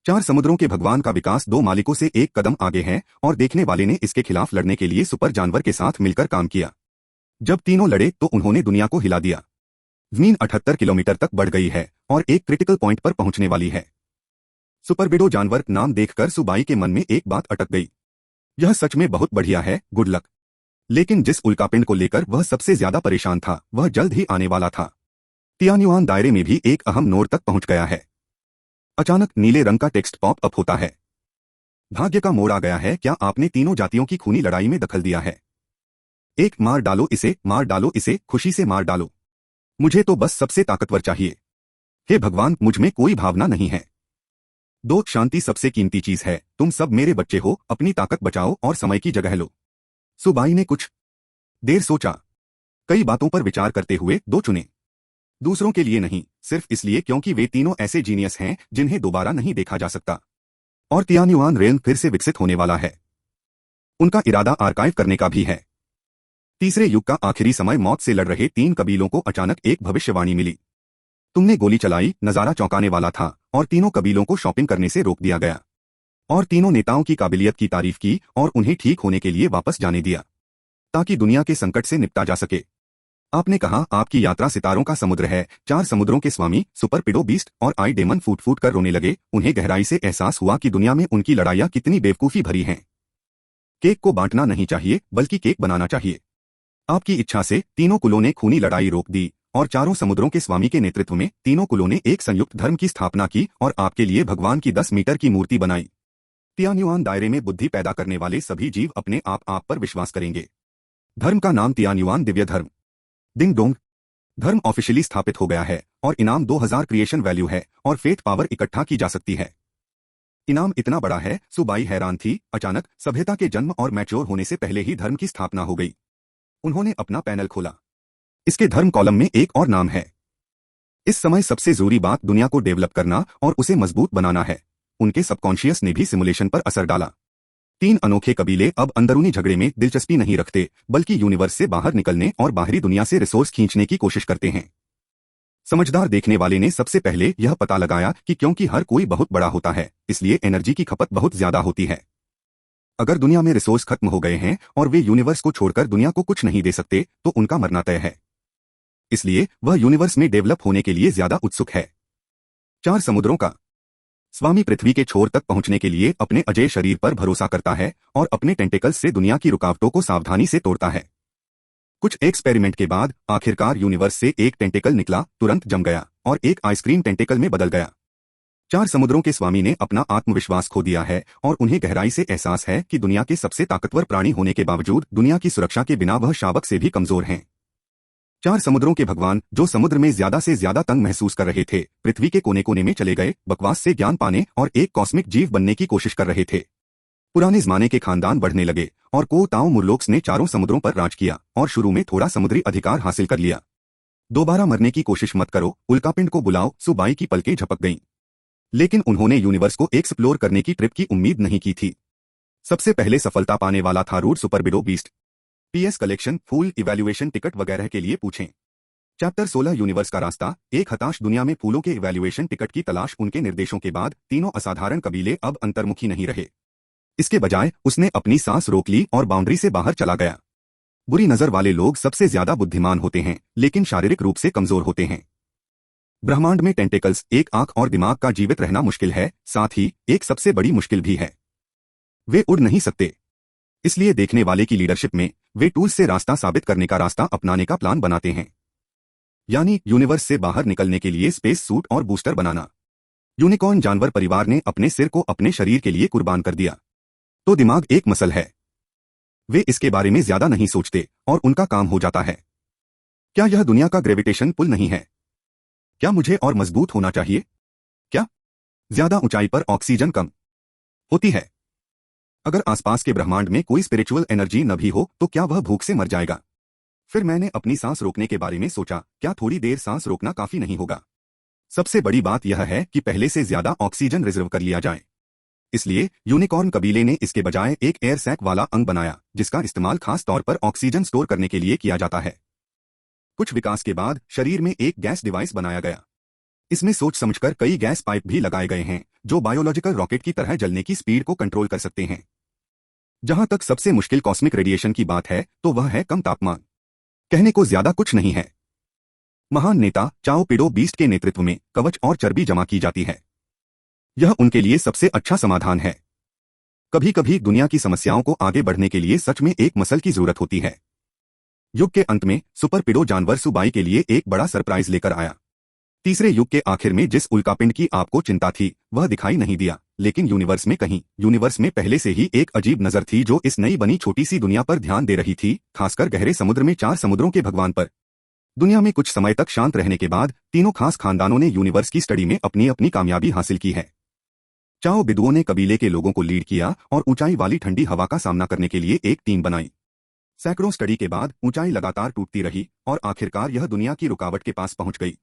4 समुद्रों के भगवान का विकास 2 मालिकों से एक कदम आगे है और देखने वाले ने इसके खिलाफ लड़ने के लिए सुपर जानवर के साथ मिलकर काम किया। जब तीनों लड़े तो उन्होंने दुनिया को हिला दिया। जमीन 78 किलोमीटर तक बढ़ गई है और एक क्रिटिकल पॉइंट पर पहुंचने वाली है। सुपरविडो जानवर नाम देखकर सुबाई के मन में एक बात अटक गई। यह सच में बहुत बढ़िया है, गुड लक। लेकिन जिस उल्कापिंड को लेकर वह सबसे ज्यादा परेशान था, वह जल्द ही आने वाला था। तियान्युआन दायरे में भी एक अहम नोड तक पहुंच गया है। अचानक नीले रंग का टेक्स्ट पॉप अप होता है। भाग्य का मोड़ आ गया है। क्या आपने तीनों जातियों की खूनी लड़ाई में दखल दिया है? एक, मार डालो इसे, मार डालो इसे, खुशी से मार डालो। मुझे तो बस सबसे ताकतवर चाहिए। हे भगवान, मुझ में कोई भावना नहीं है। 2, शांति सबसे कीमती चीज है। तुम सब मेरे बच्चे हो, अपनी ताकत बचाओ और समय की जगह लो। सुबाई ने कुछ देर सोचा। कई बातों पर विचार करते हुए 2 चुने। दूसरों के लिए नहीं, सिर्फ इसलिए क्योंकि वे तीनों ऐसे जीनियस हैं जिन्हें दोबारा नहीं देखा जा सकता। और तियान्युआन रेल्म फिर से विकसित होने वाला है। उनका इरादा आर्काइव करने का भी है। तीसरे युग का आखिरी समय मौत से लड़ रहे 3 कबीलों को अचानक एक भविष्यवाणी मिली। तुमने गोली चलाई, नजारा चौंकाने वाला था और तीनों कबीलों को शॉपिंग करने से रोक दिया गया। और तीनों नेताओं की काबिलियत की तारीफ की और उन्हें ठीक होने के लिए वापस जाने दिया, ताकि दुनिया के संकट से निपटा जा सके। आपने कहा आपकी यात्रा सितारों का समुद्र है। 4 समुद्रों के स्वामी सुपर पिडो बीस्ट और आई डेमन फूट फूट कर रोने लगे। उन्हें गहराई से एहसास हुआ कि दुनिया में उनकी लड़ाइयां कितनी बेवकूफी भरी हैं। केक को बांटना नहीं चाहिए, बल्कि केक बनाना चाहिए। आपकी इच्छा से तीनों कुलों ने खूनी लड़ाई रोक दी और 4 समुद्रों के स्वामी के नेतृत्व में तीनों कुलों ने एक संयुक्त धर्म की स्थापना की और आपके लिए भगवान की 10 मीटर की मूर्ति बनाई। तियान्युआन दायरे में बुद्धि पैदा करने वाले सभी जीव अपने आप पर विश्वास करेंगे। धर्म का नाम तियान्युआन दिव्य धर्म डिंग डोंग। धर्म ऑफिशियली स्थापित हो गया है और इनाम 2000 क्रिएशन वैल्यू है और फेथ पावर इकट्ठा की जा सकती है। इनाम इतना बड़ा है, सुबाई हैरान थी। अचानक सभ्यता के जन्म और मैच्योर होने से पहले ही धर्म की स्थापना हो गई। उन्होंने अपना पैनल खोला। इसके धर्म कॉलम में एक और नाम है। इस समय सबसे जरूरी बात दुनिया को डेवलप करना और उसे मजबूत बनाना है। उनके सबकॉन्शियस ने भी सिमुलेशन पर असर डाला। तीन अनोखे कबीले अब अंदरूनी झगड़े में दिलचस्पी नहीं रखते, बल्कि यूनिवर्स से बाहर निकलने और बाहरी दुनिया से रिसोर्स खींचने की कोशिश करते हैं। समझदार देखने वाले ने सबसे पहले यह पता लगाया कि क्योंकि हर कोई बहुत बड़ा होता है, इसलिए एनर्जी की खपत बहुत ज्यादा होती है। अगर दुनिया में रिसोर्स खत्म हो गए हैं और वे यूनिवर्स को छोड़कर दुनिया को कुछ नहीं दे सकते, तो उनका मरना तय है। इसलिए वह यूनिवर्स में डेवलप होने के लिए ज्यादा उत्सुक है। चार समुद्रों का स्वामी पृथ्वी के छोर तक पहुंचने के लिए अपने अजेय शरीर पर भरोसा करता है और अपने टेंटेकल्स से दुनिया की रुकावटों को सावधानी से तोड़ता है। कुछ एक्सपेरिमेंट के बाद आखिरकार यूनिवर्स से एक टेंटेकल निकला, तुरंत जम गया और एक आइसक्रीम टेंटेकल में बदल गया। चार समुद्रों के स्वामी ने अपना आत्मविश्वास खो दिया है और उन्हें गहराई से एहसास है कि दुनिया के सबसे ताकतवर प्राणी होने के बावजूद दुनिया की सुरक्षा के बिना वह शावक से भी कमजोर हैं। चार समुद्रों के भगवान, जो समुद्र में ज्यादा से ज्यादा तंग महसूस कर रहे थे, पृथ्वी के कोने कोने में चले गए, बकवास से ज्ञान पाने और एक कॉस्मिक जीव बनने की कोशिश कर रहे थे। पुराने जमाने के खानदान बढ़ने लगे और को ताओ मुरलोक्स ने चारों समुद्रों पर राज किया और शुरू में थोड़ा समुद्री अधिकार हासिल कर लिया। दोबारा मरने की कोशिश मत करो, उल्कापिंड को बुलाओ, सुबाई की पलकें झपक गईं। लेकिन उन्होंने यूनिवर्स को एक्सप्लोर करने की ट्रिप की उम्मीद नहीं की थी। सबसे पहले सफलता पाने वाला था रूट सुपरबिडो बीस्ट। पीएस कलेक्शन, फूल इवैल्यूएशन टिकट वगैरह के लिए पूछें। चैप्टर 16 यूनिवर्स का रास्ता। एक हताश दुनिया में फूलों के इवैल्यूएशन टिकट की तलाश। उनके निर्देशों के बाद तीनों असाधारण कबीले अब अंतर्मुखी नहीं रहे। इसके बजाय उसने अपनी सांस रोक ली और बाउंड्री से बाहर चला गया। बुरी नजर वाले लोग सबसे ज्यादा बुद्धिमान होते हैं, लेकिन शारीरिक रूप से कमजोर होते हैं। ब्रह्मांड में टेंटेकल्स, एक आंख और दिमाग का जीवित रहना मुश्किल है, साथ ही एक सबसे बड़ी मुश्किल भी है, वे उड़ नहीं सकते। इसलिए देखने वाले की लीडरशिप में वे टूल्स से रास्ता साबित करने का रास्ता अपनाने का प्लान बनाते हैं, यानी यूनिवर्स से बाहर निकलने के लिए स्पेस सूट और बूस्टर बनाना। यूनिकॉर्न जानवर परिवार ने अपने सिर को अपने शरीर के लिए कुर्बान कर दिया, तो दिमाग एक मसल है। वे इसके बारे में ज्यादा नहीं सोचते और उनका काम हो जाता है। क्या यह दुनिया का ग्रेविटेशन पुल नहीं है? क्या मुझे और मजबूत होना चाहिए? क्या ज्यादा ऊंचाई पर ऑक्सीजन कम होती है? अगर आसपास के ब्रह्मांड में कोई स्पिरिचुअल एनर्जी न भी हो तो क्या वह भूख से मर जाएगा? फिर मैंने अपनी सांस रोकने के बारे में सोचा, क्या थोड़ी देर सांस रोकना काफी नहीं होगा? सबसे बड़ी बात यह है कि पहले से ज्यादा ऑक्सीजन रिजर्व कर लिया जाए। इसलिए यूनिकॉर्न कबीले ने इसके बजाय एक एयर सैक वाला अंग बनाया, जिसका इस्तेमाल खास तौर पर ऑक्सीजन स्टोर करने के लिए किया जाता है। कुछ विकास के बाद शरीर में एक गैस डिवाइस बनाया गया। इसमें सोच समझकर कई गैस पाइप भी लगाए गए हैं, जो बायोलॉजिकल रॉकेट की तरह जलने की स्पीड को कंट्रोल कर सकते हैं। जहां तक सबसे मुश्किल कॉस्मिक रेडिएशन की बात है, तो वह है कम तापमान। कहने को ज्यादा कुछ नहीं है। महान नेता चाओ पिडो बीस्ट के नेतृत्व में कवच और चर्बी जमा की जाती है। यह उनके लिए सबसे अच्छा समाधान है। कभी कभी दुनिया की समस्याओं को आगे बढ़ने के लिए सच में एक मसल की जरूरत होती है। युग के अंत में सुपर पिडो जानवर सुबाई के लिए एक बड़ा सरप्राइज लेकर आया। तीसरे युग के आखिर में जिस उल्कापिंड की आपको चिंता थी, वह दिखाई नहीं दिया, लेकिन यूनिवर्स में पहले से ही एक अजीब नजर थी जो इस नई बनी छोटी सी दुनिया पर ध्यान दे रही थी, खासकर गहरे समुद्र में चार समुद्रों के भगवान पर। दुनिया में कुछ समय तक शांत रहने के बाद तीनों खास खानदानों ने यूनिवर्स की स्टडी में अपनी अपनी कामयाबी हासिल की है। चाओ बिदुओं ने कबीले के लोगों को लीड किया और ऊंचाई वाली ठंडी हवा का सामना करने के लिए एक टीम बनाई। सैकड़ों स्टडी के बाद ऊंचाई लगातार टूटती रही और आखिरकार यह दुनिया की रुकावट के पास पहुंच गई।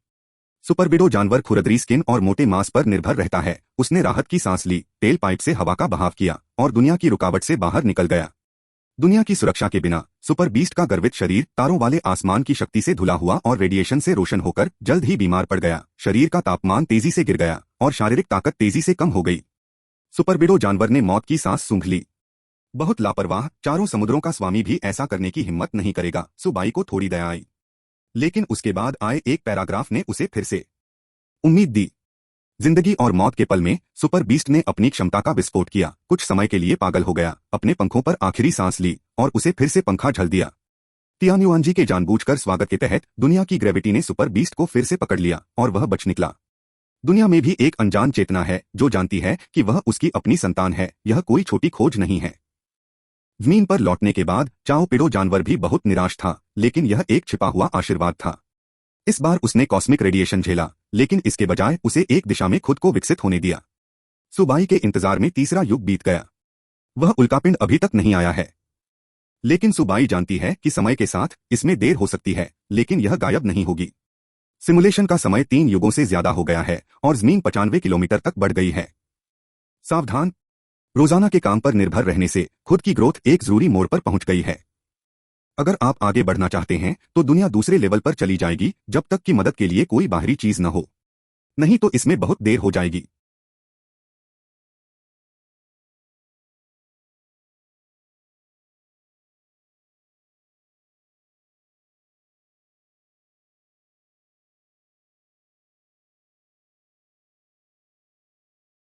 सुपरबिडो जानवर खुरदरी स्किन और मोटे मांस पर निर्भर रहता है। उसने राहत की सांस ली, टेल पाइप से हवा का बहाव किया और दुनिया की रुकावट से बाहर निकल गया। दुनिया की सुरक्षा के बिना सुपर बीस्ट का गर्वित शरीर तारों वाले आसमान की शक्ति से धुला हुआ और रेडिएशन से रोशन होकर जल्द ही बीमार पड़ गया। शरीर का तापमान तेजी से गिर गया और शारीरिक ताकत तेजी से कम हो गई। सुपरबिडो जानवर ने मौत की सांस सूंघ ली। बहुत लापरवाह चारों समुद्रों का स्वामी भी ऐसा करने की हिम्मत नहीं करेगा। सुबाई को थोड़ी दया आई, लेकिन उसके बाद आए एक पैराग्राफ ने उसे फिर से उम्मीद दी। जिंदगी और मौत के पल में सुपर बीस्ट ने अपनी क्षमता का विस्फोट किया। कुछ समय के लिए पागल हो गया, अपने पंखों पर आखिरी सांस ली और उसे फिर से पंखा झल दिया। तियानुआनजी के जानबूझकर स्वागत के तहत दुनिया की ग्रेविटी ने सुपर बीस्ट को फिर से पकड़ लिया और वह बच निकला। दुनिया में भी एक अनजान चेतना है जो जानती है कि वह उसकी अपनी संतान है। यह कोई छोटी खोज नहीं है। जमीन पर लौटने के बाद चाओ पिडो जानवर भी बहुत निराश था, लेकिन यह एक छिपा हुआ आशीर्वाद था। इस बार उसने कॉस्मिक रेडिएशन झेला, लेकिन इसके बजाय उसे एक दिशा में खुद को विकसित होने दिया। सुबाई के इंतजार में तीसरा युग बीत गया। वह उल्कापिंड अभी तक नहीं आया है, लेकिन सुबाई जानती है कि समय के साथ इसमें देर हो सकती है, लेकिन यह गायब नहीं होगी। सिमुलेशन का समय 3 युगों से ज्यादा हो गया है और जमीन 95 किलोमीटर तक बढ़ गई है। सावधान, रोजाना के काम पर निर्भर रहने से खुद की ग्रोथ एक जरूरी मोड़ पर पहुंच गई है। अगर आप आगे बढ़ना चाहते हैं तो दुनिया दूसरे लेवल पर चली जाएगी जब तक कि मदद के लिए कोई बाहरी चीज न हो, नहीं तो इसमें बहुत देर हो जाएगी।